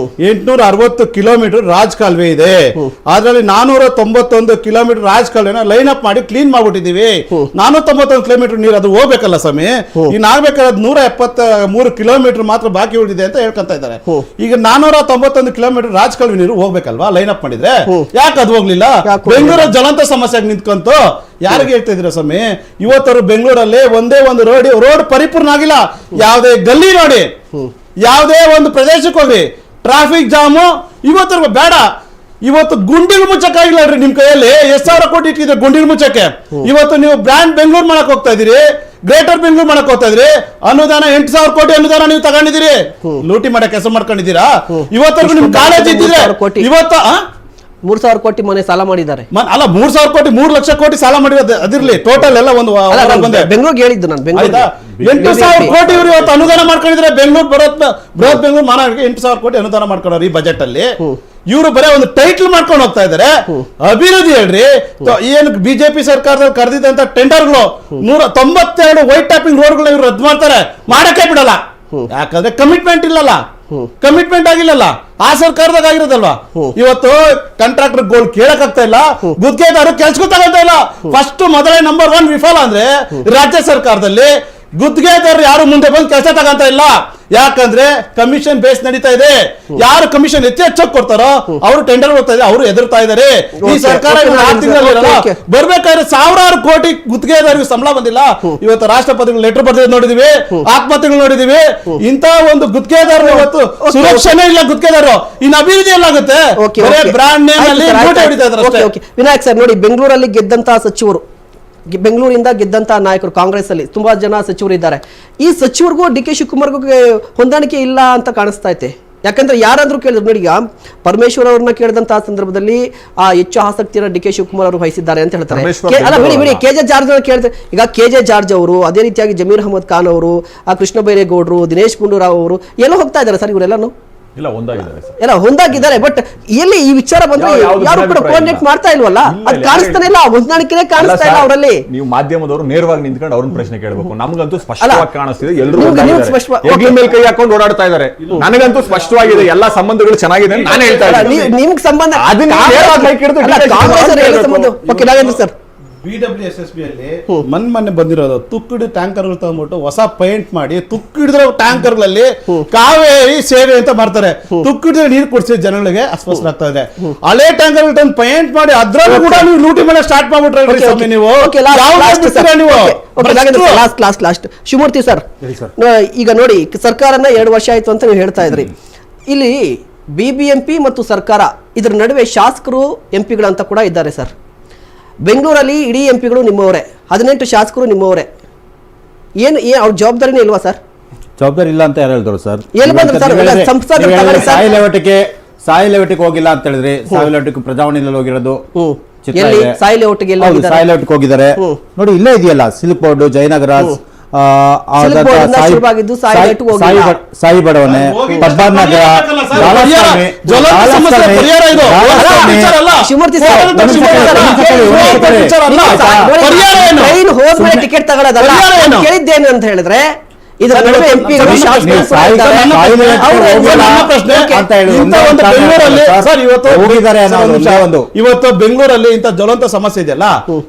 Speaker 4: 860 ಕಿಲೋಮೀಟರ್ ರಾಜಕಾಲುವೆ ಇದೆ, ಅದರಲ್ಲಿ 491 ಕಿಲೋಮೀಟರ್ ರಾಜಕಾಲುವೆನ ಲೈನ್ ಅಪ್ ಮಾಡಿ ಕ್ಲೀನ್ ಮಾಡ್ಬಿಟ್ಟಿದೀವಿ. 491 ಕಿಲೋಮೀಟರ್ ನೀರು ಅದು ಹೋಗ್ಬೇಕಲ್ಲ ಸ್ವಾಮಿ, ಈಗ ನಾಗ್ಬೇಕಾದ್ರೆ 173 ಕಿಲೋಮೀಟರ್ ಮಾತ್ರ ಬಾಕಿ ಉಳಿದಿದೆ ಅಂತ ಹೇಳ್ಕೊಂತ ಇದ್ದಾರೆ. ಈಗ 491 ಕಿಲೋಮೀಟರ್ ರಾಜಕಾಲುವೆ ನೀರು ಹೋಗ್ಬೇಕಲ್ವಾ ಲೈನ್ ಅಪ್ ಮಾಡಿದ್ರೆ? ಯಾಕೆ ಅದು ಹೋಗ್ಲಿಲ್ಲ? ಬೆಂಗಳೂರ ಜ್ವಲಂತ ಸಮಸ್ಯೆಗೆ ನಿಂತ್ಕೊಂತು ಯಾರಿಗೆ ಹೇಳ್ತಾ ಇದ್ದೀರಾ ಸ್ವಾಮಿ? ಇವತ್ತವರು ಬೆಂಗಳೂರಲ್ಲಿ ಒಂದೇ ಒಂದು ರೋಡ್ ಪರಿಪೂರ್ಣ ಆಗಿಲ್ಲ. ಯಾವುದೇ ಗಲ್ಲಿ ನೋಡಿ, ಯಾವುದೇ ಒಂದು ಪ್ರದೇಶಕ್ಕೆ ಹೋಗಿ ಟ್ರಾಫಿಕ್ ಜಾಮು ಇವತ್ತರ್ಗು ಬೇಡ. ಇವತ್ತು ಗುಂಡಿಗಳು ಮುಚ್ಚಕ್ಕಾಗಿಲ್ಲ ರೀ ನಿಮ್ ಕೈಯಲ್ಲಿ. 10,000 ಕೋಟಿ ಇಟ್ಟಿದ್ರೆ ಗುಂಡಿಗಳು ಮುಚ್ಚಕ್ಕೆ. ಇವತ್ತು ನೀವು ಬ್ರ್ಯಾಂಡ್ ಬೆಂಗಳೂರು ಮಾಡಕ್ ಹೋಗ್ತಾ ಇದೀರಿ, ಗ್ರೇಟರ್ ಬೆಂಗಳೂರು ಮಾಡಕ್ ಹೋಗ್ತಾ ಇದ್ರಿ. ಅನುದಾನ 8,000 ಕೋಟಿ ಅನುದಾನ ನೀವು ತಗೊಂಡಿದ್ದೀರಿ, ಲೂಟಿ ಮಾಡಕ್ ಹೆಸರು ಮಾಡ್ಕೊಂಡಿದ್ದೀರಾ. ಇವತ್ತರ್ಗು ನಿಮ್ ಕಾಲೇಜ್ ಇದ್ದಿದ್ರೆ ಇವತ್ತು
Speaker 2: 3,000 ಕೋಟಿ ಮನೆ ಸಾಲ ಮಾಡಿದ್ದಾರೆ.
Speaker 4: ಅಲ್ಲ 3,000 ಕೋಟಿ 3 ಲಕ್ಷ ಕೋಟಿ ಸಾಲ ಮಾಡಿರೋದು ಅದಿರ್ಲಿ, ಟೋಟಲ್ ಎಲ್ಲ ಒಂದು
Speaker 2: ಬೆಂಗಳೂರಿಗೆ ಹೇಳಿದ್ದು ನಾನು.
Speaker 4: 8,000 ಕೋಟಿ ಇವರು ಇವತ್ತು ಅನುದಾನ ಮಾಡ್ಕೊಂಡಿದ್ರೆ ಬೆಂಗಳೂರು ಬೃಹತ್ ಬೆಂಗಳೂರು ಮಹಾನಗರಕ್ಕೆ 8,000 ಕೋಟಿ ಅನುದಾನ ಮಾಡ್ಕೊಂಡ್ರು ಈ ಬಜೆಟ್ ಅಲ್ಲಿ. ಇವರು ಬರೀ ಒಂದು ಟೈಟಲ್ ಮಾಡ್ಕೊಂಡು ಹೋಗ್ತಾ ಇದಾರೆ. ಅಭಿವೃದ್ಧಿ ಹೇಳ್ರಿ, ಏನು ಬಿಜೆಪಿ ಸರ್ಕಾರದಲ್ಲಿ ಕರೆದಿದ್ದಂತ ಟೆಂಡರ್ಗಳು 192 ವೈಟ್ ಟಾಪಿಂಗ್ ರೋಡ್ಗಳನ್ನ ಇವ್ರು ರದ್ದು ಮಾಡ್ತಾರೆ, ಮಾಡಕ್ಕೆ ಬಿಡಲ್ಲ. ಯಾಕಂದ್ರೆ ಕಮಿಟ್ಮೆಂಟ್ ಇಲ್ಲಲ್ಲ, ಕಮಿಟ್ಮೆಂಟ್ ಆಗಿಲ್ಲಲ್ಲ, ಆ ಸರ್ಕಾರದಾಗ ಆಗಿರೋದಲ್ವಾ. ಇವತ್ತು ಕಾಂಟ್ರಾಕ್ಟರ್ ಗೋಲ್ ಕೇಳಕ್ ಆಗ್ತಾ ಇಲ್ಲ, ಗುತ್ತಿಗೆದಾರರು ಕೆಲ್ಸಕ್ಕೂ ತಗೋತಾ ಇಲ್ಲ. ಫಸ್ಟ್ ಮೊದಲೇ ನಂಬರ್ 1 ವಿಫಲ ಅಂದ್ರೆ ರಾಜ್ಯ ಸರ್ಕಾರದಲ್ಲಿ ಗುತ್ತಿಗೆದಾರರು ಯಾರು ಮುಂದೆ ಬಂದು ಕೆಲಸ ತಗೊಂತ ಇಲ್ಲ. ಯಾಕಂದ್ರೆ ಕಮಿಷನ್ ಬೇಸ್ ನಡೀತಾ ಇದೆ. ಯಾರು ಕಮಿಷನ್ ಹೆಚ್ಚಾಗಿ ಕೊಡ್ತಾರೋ ಅವರು ಟೆಂಡರ್ ಹೋಗ್ತಾ ಇದೆ, ಅವರು ಎದುರ್ತಾ ಇದಾರೆ. ಈ ಸರ್ಕಾರ 6 ತಿಂಗಳಲ್ಲಿ ಬರ್ಬೇಕಾದ್ರೆ 1,000 ಕೋಟಿ ಗುತ್ತಿಗೆದಾರರಿಗೆ ಸಂಬಳ ಬಂದಿಲ್ಲ. ಇವತ್ತು ರಾಷ್ಟ್ರಪತಿಗಳು ಲೆಟರ್ ಬರ್ದಿದ್ದು ನೋಡಿದೀವಿ, ಆತ್ಮಹತ್ಯೆಗಳು ನೋಡಿದೀವಿ. ಇಂತ ಒಂದು ಗುತ್ತಿಗೆದಾರರು ಇವತ್ತು ಸುರಕ್ಷಣೆ ಇಲ್ಲ. ಗುತ್ತಿಗೆದಾರರು ಇನ್ನು ಅಭಿವೃದ್ಧಿ ಎಲ್ಲಾಗುತ್ತೆ? ಬ್ರಾಂಡ್ ನೇಮ್ ಅಲ್ಲಿ ಹೊಡಿತಾ ಇದ್ದಾರೆ.
Speaker 2: ವಿನಾಯಕ್ ಸರ್ ನೋಡಿ, ಬೆಂಗಳೂರಲ್ಲಿ ಗೆದ್ದಂತಹ ಸಚಿವರು, ಬೆಂಗಳೂರಿಂದ ಗೆದ್ದಂತಹ ನಾಯಕರು ಕಾಂಗ್ರೆಸ್ ಅಲ್ಲಿ ತುಂಬಾ ಜನ ಸಚಿವರು ಇದ್ದಾರೆ. ಈ ಸಚಿವರಿಗೂ DK ಶಿವಕುಮಾರ್ಗೂ ಹೊಂದಾಣಿಕೆ ಇಲ್ಲ ಅಂತ ಕಾಣಿಸ್ತಾ ಐತೆ. ಯಾಕಂದ್ರೆ ಯಾರಾದ್ರೂ ಕೇಳಿದ್ರು ನೋಡಿ, ಈಗ ಪರಮೇಶ್ವರ್ ಅವ್ರನ್ನ ಕೇಳಿದಂತಹ ಸಂದರ್ಭದಲ್ಲಿ ಹೆಚ್ಚು ಆಸಕ್ತಿಯನ್ನು DK ಶಿವಕುಮಾರ್ ಅವರು ವಹಿಸಿದ್ದಾರೆ ಅಂತ ಹೇಳ್ತಾರೆ. ಅಲ್ಲ ಬಿಡಿ KJ ಜಾರ್ಜ್ ಅವರು ಕೇಳಿದ್ರೆ, ಈಗ KJ ಜಾರ್ಜ್ ಅವರು, ಅದೇ ರೀತಿಯಾಗಿ ಜಮೀರ್ ಅಹಮದ್ ಖಾನ್ ಅವರು, ಕೃಷ್ಣ ಬೈರೇಗೌಡರು, ದಿನೇಶ್ ಗುಂಡೂರಾವ್ ಅವರು ಎಲ್ಲ ಹೋಗ್ತಾ ಇದ್ದಾರೆ ಸರ್. ಇವರೆಲ್ಲಾನು ಎಲ್ಲ ಹೊಂದಾಗಿದ್ದಾರೆ. ಬಟ್ ಎಲ್ಲಿ ಈ ವಿಚಾರ ಬಂದ್ರೆ ಯಾರು ಕೂಡ ಕೋಆರ್ಡಿನೇಟ್ ಮಾಡ್ತಾ ಇಲ್ವಲ್ಲ, ಅದು ಕಾಣಿಸ್ತಾನೆ ಇಲ್ಲ, ಹೊಂದಾಣಿಕೆ ಕಾಣಿಸ್ತಾ ಇಲ್ಲ ಅವರಲ್ಲಿ.
Speaker 3: ನೀವು ಮಾಧ್ಯಮದವರು ನೇರವಾಗಿ ನಿಂತ್ಕೊಂಡು ಅವ್ರನ್ನ ಪ್ರಶ್ನೆ ಕೇಳಬೇಕು. ನಮಗಂತೂ ಸ್ಪಷ್ಟವಾಗಿ ಕಾಣಿಸ್ತಿದೆ, ಎಲ್ಲರೂ ಮೇಲೆ ಕೈ ಹಾಕೊಂಡು ಓಡಾಡ್ತಾ ಇದ್ದಾರೆ. ನನಗಂತೂ ಸ್ಪಷ್ಟವಾಗಿದೆ, ಎಲ್ಲಾ ಸಂಬಂಧಗಳು ಚೆನ್ನಾಗಿದೆ ನಾನು ಹೇಳ್ತಾ ಇದ್ದೀನಿ.
Speaker 2: ನಿಮ್ಗೆ ಸಂಬಂಧ ಸರ್
Speaker 4: BWSSB ಅಲ್ಲಿ ಮೊನ್ನೆ ಬಂದಿರೋದು ತುಕ್ಕಿಡು ಟ್ಯಾಂಕರ್ ತಗೊಂಡ್ಬಿಟ್ಟು ಹೊಸ ಪೇಂಟ್ ಮಾಡಿ ತುಕ್ಕಿಡಿದ್ರೆ ಟ್ಯಾಂಕರ್ಗಳಲ್ಲಿ ಕಾವೇರಿ ಸೇವೆ ಅಂತ ಮಾಡ್ತಾರೆ. ತುಕ್ಕಿಡಿದ್ರೆ ನೀರು ಕುಡಿಸಿ ಜನಗಳಿಗೆ ಅಸ್ವಸ್ಥರಾಗ್ತಾ ಇದೆ. ಹಳೆ ಟ್ಯಾಂಕರ್ ತಂದು ಪೇಂಟ್ ಮಾಡಿ ಅದ್ರಲ್ಲೂ ಕೂಡ ನೀವು ಲೂಟಿ ಮೇಲೆ ಸ್ಟಾರ್ಟ್ ಮಾಡ್ಬಿಟ್ರೆ ನೀವು
Speaker 2: ಶಿವಮೂರ್ತಿ ಸರ್, ಈಗ ನೋಡಿ ಸರ್ಕಾರನ 2 ವರ್ಷ ಆಯ್ತು ಅಂತ ನೀವು ಹೇಳ್ತಾ ಇದ್ರಿ. ಇಲ್ಲಿ BBMP ಮತ್ತು ಸರ್ಕಾರ ಇದ್ರ ನಡುವೆ ಶಾಸಕರು MP ಅಂತ ಕೂಡ ಇದ್ದಾರೆ ಸರ್. ಬೆಂಗಳೂರಲ್ಲಿ ಇಡೀ MP ನಿಮ್ಮವರೇ, 18 ಶಾಸಕರು ನಿಮ್ಮವರೇ. ಏನು ಅವ್ರ ಜವಾಬ್ದಾರಿನೇ ಇಲ್ವಾ ಸರ್?
Speaker 1: ಜವಾಬ್ದಾರಿ ಇಲ್ಲ ಅಂತ ಯಾರು ಹೇಳಿದ್ರು ಸರ್?
Speaker 2: ಸಾಯಿ
Speaker 1: ಲೆವೆಟಿಗೆ ಹೋಗಿಲ್ಲ ಅಂತ ಹೇಳಿದ್ರಿ. ಸಾಯಿ ಲೆವೆಟಿಗೆ ಪ್ರಜಾವಾಣಿಯಲ್ಲಿ ಹೋಗಿರೋದು,
Speaker 2: ಸಾಯಿ ಲೇಔಟ್ಗೆ
Speaker 1: ಹೋಗಿದ್ದಾರೆ ನೋಡಿ. ಇಲ್ಲೇ ಇದೆಯಲ್ಲ ಸಿಲ್ಕ್ ಬೋರ್ಡ್, ಜಯನಗರ,
Speaker 2: ಸಿಲ್ಕ್ಬೋರ್ಡ್ನಿಂದ ಶುರುವಾಗಿದ್ದು ಸಾಯಿ ಲೈಟ್ ಹೋಗಿಲ್ಲ.
Speaker 1: ಸಾಯಿ ಬಡವನೆ, ಪದ್ಮಾವತ್ ನಗರ,
Speaker 2: ಶಿವಮೂರ್ತಿ ಸರ್, ಟ್ರೈನ್ ಹೋದ್ಮೇಲೆ ಟಿಕೆಟ್ ತಗೊಳ್ಳೋದಲ್ಲ. ಕೇಳಿದ್ದೇನು ಅಂತ ಹೇಳಿದ್ರೆ ಇದರ ನಡುವೆ ಎಂಪಿಗಳು
Speaker 4: ಇವತ್ತು ಬೆಂಗಳೂರಲ್ಲಿ ಇಂಥ ಜ್ವಲಂತ ಸಮಸ್ಯೆ ಇದೆಯಲ್ಲ,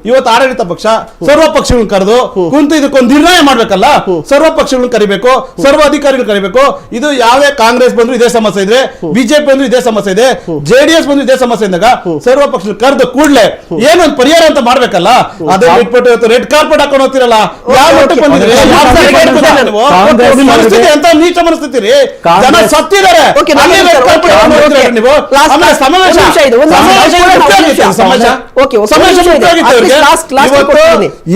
Speaker 4: ಇವತ್ತು ಆಡಳಿತ ಪಕ್ಷ ಸರ್ವ ಪಕ್ಷಗಳನ್ನ ಕರೆದು ಕುಂತು ಇದಕ್ಕೊಂದು ನಿರ್ಣಯ ಮಾಡ್ಬೇಕಲ್ಲ. ಸರ್ವ ಪಕ್ಷಗಳನ್ನ ಕರಿಬೇಕು, ಸರ್ವ ಅಧಿಕಾರಿಗಳು ಕರಿಬೇಕು. ಇದು ಯಾವೇ ಕಾಂಗ್ರೆಸ್ ಬಂದ್ರು ಇದೇ ಸಮಸ್ಯೆ ಇದೆ, ಬಿಜೆಪಿ ಬಂದ್ರು ಇದೇ ಸಮಸ್ಯೆ ಇದೆ, ಜೆಡಿಎಸ್ ಬಂದ್ರು ಇದೇ ಸಮಸ್ಯೆ ಇದ್ದಾಗ ಸರ್ವ ಪಕ್ಷ ಕರೆದು ಕೂಡಲೇ ಏನೊಂದು ಪರಿಹಾರ ಅಂತ ಮಾಡ್ಬೇಕಲ್ಲ. ಅದೇ ಬಿಟ್ಬಿಟ್ಟು ಇವತ್ತು ರೆಡ್ ಕಾರ್ಪೆಟ್ ಹಾಕೊಂಡು ಹೋಗ್ತಿರಲ್ಲ, ಯಾವ ಮಟ್ಟಕ್ಕೆ ಬಂದಿದ್ರೆ ಎಂತ ನೀಚ ಮನಸ್ಥಿತಿ ರೀ. ಜನ ಸತ್ತಿದ್ದಾರೆ,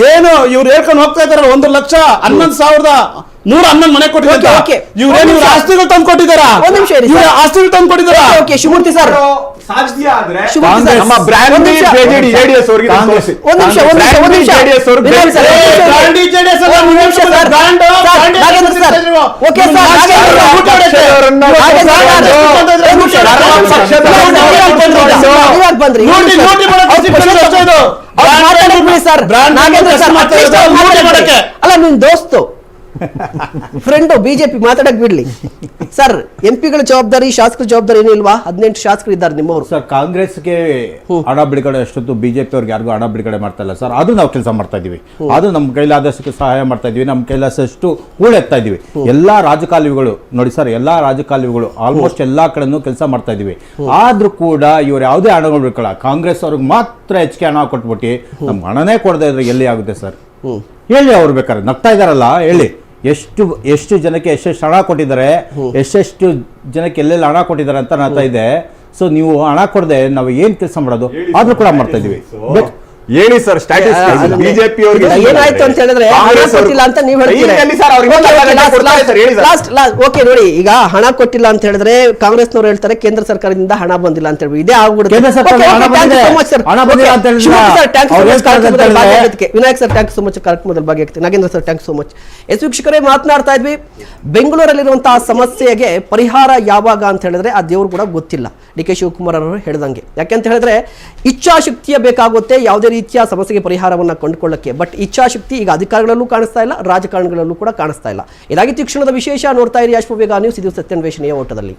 Speaker 4: ಏನು ಇವ್ರು ಹೇಳ್ಕೊಂಡು ಹೋಗ್ತಾ ಇದಾರೆ. 1,11,11 ಮನೆ ಕೊಟ್ಟಿದ್ದಾರೆ. ಇವ್ರೇನು ಆಸ್ತಿಗಳು ತಂದು ಕೊಟ್ಟಿದ್ದಾರಾ? ಆಸ್ತಿಗಳು ತಂದು ಕೊಟ್ಟಿದ್ದಾರಾ?
Speaker 2: ಶಿವಮೂರ್ತಿ ಸರ್, ಅಲ್ಲ ನಿನ್ ದೋಸ್ತು ಫ್ರೆಂಡು ಬಿಜೆಪಿ ಮಾತಾಡಕ್ ಬಿಡ್ಲಿ ಸರ್. ಎಂಪಿಗಳ ಜವಾಬ್ದಾರಿ, ಶಾಸಕರ ಜವಾಬ್ದಾರಿ ಏನು ಇಲ್ವಾ? 18 ಶಾಸಕರು ಇದ್ದಾರೆ ನಿಮ್ಮವರು
Speaker 1: ಸರ್. ಕಾಂಗ್ರೆಸ್ಗೆ ಹಣ ಬಿಡುಗಡೆ ಅಷ್ಟೊತ್ತು ಬಿಜೆಪಿ ಅವ್ರಿಗೆ ಯಾರಿಗೂ ಹಣ ಬಿಡುಗಡೆ ಮಾಡ್ತಾ ಇಲ್ಲ ಸರ್. ಅದು ನಾವು ಕೆಲಸ ಮಾಡ್ತಾ ಇದೀವಿ, ಅದು ನಮ್ಮ ಕೈಲಾದಷ್ಟು ಸಹಾಯ ಮಾಡ್ತಾ ಇದೀವಿ, ನಮ್ಮ ಕೈಲಾದಷ್ಟು ಹೂಳೆತ್ತಾ ಇದೀವಿ. ಎಲ್ಲಾ ರಾಜಕಾಲುವೆಗಳು ನೋಡಿ ಸರ್, ಎಲ್ಲಾ ರಾಜಕಾಲುವೆಗಳು ಆಲ್ಮೋಸ್ಟ್ ಎಲ್ಲಾ ಕಡೆನೂ ಕೆಲಸ ಮಾಡ್ತಾ ಇದೀವಿ. ಆದ್ರೂ ಕೂಡ ಇವ್ರು ಯಾವುದೇ ಹಣಗಳು ಬಿಡ್ಕೊಳ್ಳ, ಕಾಂಗ್ರೆಸ್ ಅವ್ರಿಗೆ ಮಾತ್ರ ಹೆಚ್ಚಿಗೆ ಹಣ ಕೊಟ್ಬಿಟ್ಟು ನಮ್ ಹಣನೇ ಕೊಡದೇ ಇದ್ರೆ ಎಲ್ಲಿ ಆಗುತ್ತೆ ಸರ್? ಹೇಳಿ, ಅವ್ರು ಬೇಕಾದ್ರೆ ನಗ್ತಾ ಇದಾರಲ್ಲ, ಹೇಳಿ ಎಷ್ಟು ಜನಕ್ಕೆ ಎಷ್ಟೆಷ್ಟು ಹಣ ಕೊಟ್ಟಿದ್ದಾರೆ, ಎಷ್ಟೆಷ್ಟು ಜನಕ್ಕೆ ಎಲ್ಲೆಲ್ಲಿ ಹಣ ಕೊಟ್ಟಿದ್ದಾರೆ ಅಂತ ನಾತಾ ಇದೆ. ಸೊ ನೀವು ಹಣ ಕೊಡದೆ ನಾವು ಏನ್ ಕೆಲಸ ಮಾಡೋದು? ಆದ್ರೂ ಕೂಡ ಮಾಡ್ತಾ ಇದೀವಿ.
Speaker 3: ಹೇಳಿ ಸರ್, ಸ್ಟ್ಯಾಟಿಸ್ಟಿಕ್ಸ್ ಬಿಜೆಪಿ ಅವರಿಗೆ
Speaker 2: ಏನಾಯ್ತು ಅಂತ ಹೇಳಿದ್ರೆ ಹಣ ಕೊಟ್ಟಿಲ್ಲ ಅಂತ ನೀವು ಓಕೆ ನೋಡಿ, ಈಗ ಹಣ ಕೊಟ್ಟಿಲ್ಲ ಅಂತ ಹೇಳಿದ್ರೆ ಕಾಂಗ್ರೆಸ್ನವರು ಹೇಳ್ತಾರೆ ಕೇಂದ್ರ ಸರ್ಕಾರದಿಂದ ಹಣ ಬಂದಿಲ್ಲ ಅಂತ ಹೇಳಿ ಇದೇ ಆಗ್ಬಿಡುತ್ತೆ. Vinayak sir thank so much ಕಾರ್ಯಕ್ರಮದಲ್ಲಿ ಭಾಗಿಯಾಗ್ತೀವಿ. Nagendra sir thank so much. ವೀಕ್ಷಕರೇ, ಮಾತನಾಡ್ತಾ ಇದ್ವಿ ಬೆಂಗಳೂರಲ್ಲಿರುವಂತಹ ಸಮಸ್ಯೆಗೆ ಪರಿಹಾರ ಯಾವಾಗ ಅಂತ ಹೇಳಿದ್ರೆ ಆ ದೇವ್ರು ಕೂಡ ಗೊತ್ತಿಲ್ಲ. ಡಿ ಕೆ ಶಿವಕುಮಾರ್ ಅವರು ಹೇಳಿದಂಗೆ, ಯಾಕೆಂತ ಹೇಳಿದ್ರೆ ಇಚ್ಛಾಶಕ್ತಿಯ ಬೇಕಾಗುತ್ತೆ ಯಾವುದೇ ರೀತಿಯ ಸಮಸ್ಯೆಗೆ ಪರಿಹಾರವನ್ನು ಕಂಡುಕೊಳ್ಳಕ್ಕೆ. ಬಟ್ ಇಚ್ಛಾಶಕ್ತಿ ಈಗ ಅಧಿಕಾರಿಗಳಲ್ಲೂ ಕಾಣಿಸ್ತಾ ಇಲ್ಲ, ರಾಜಕಾರಣಿಗಳಲ್ಲೂ ಕೂಡ ಕಾಣಿಸ್ತಾ ಇಲ್ಲ. ಇದಾಗಿತ್ತು ಈ ಕ್ಷಣದ ವಿಶೇಷ. ನೋಡ್ತಾ ಇರಿ ಅಶ್ವವೇಗ ನ್ಯೂಸ್. ಇದು ಸತ್ಯಾನ್ವೇಷಣೆಯ ಓಟದಲ್ಲಿ.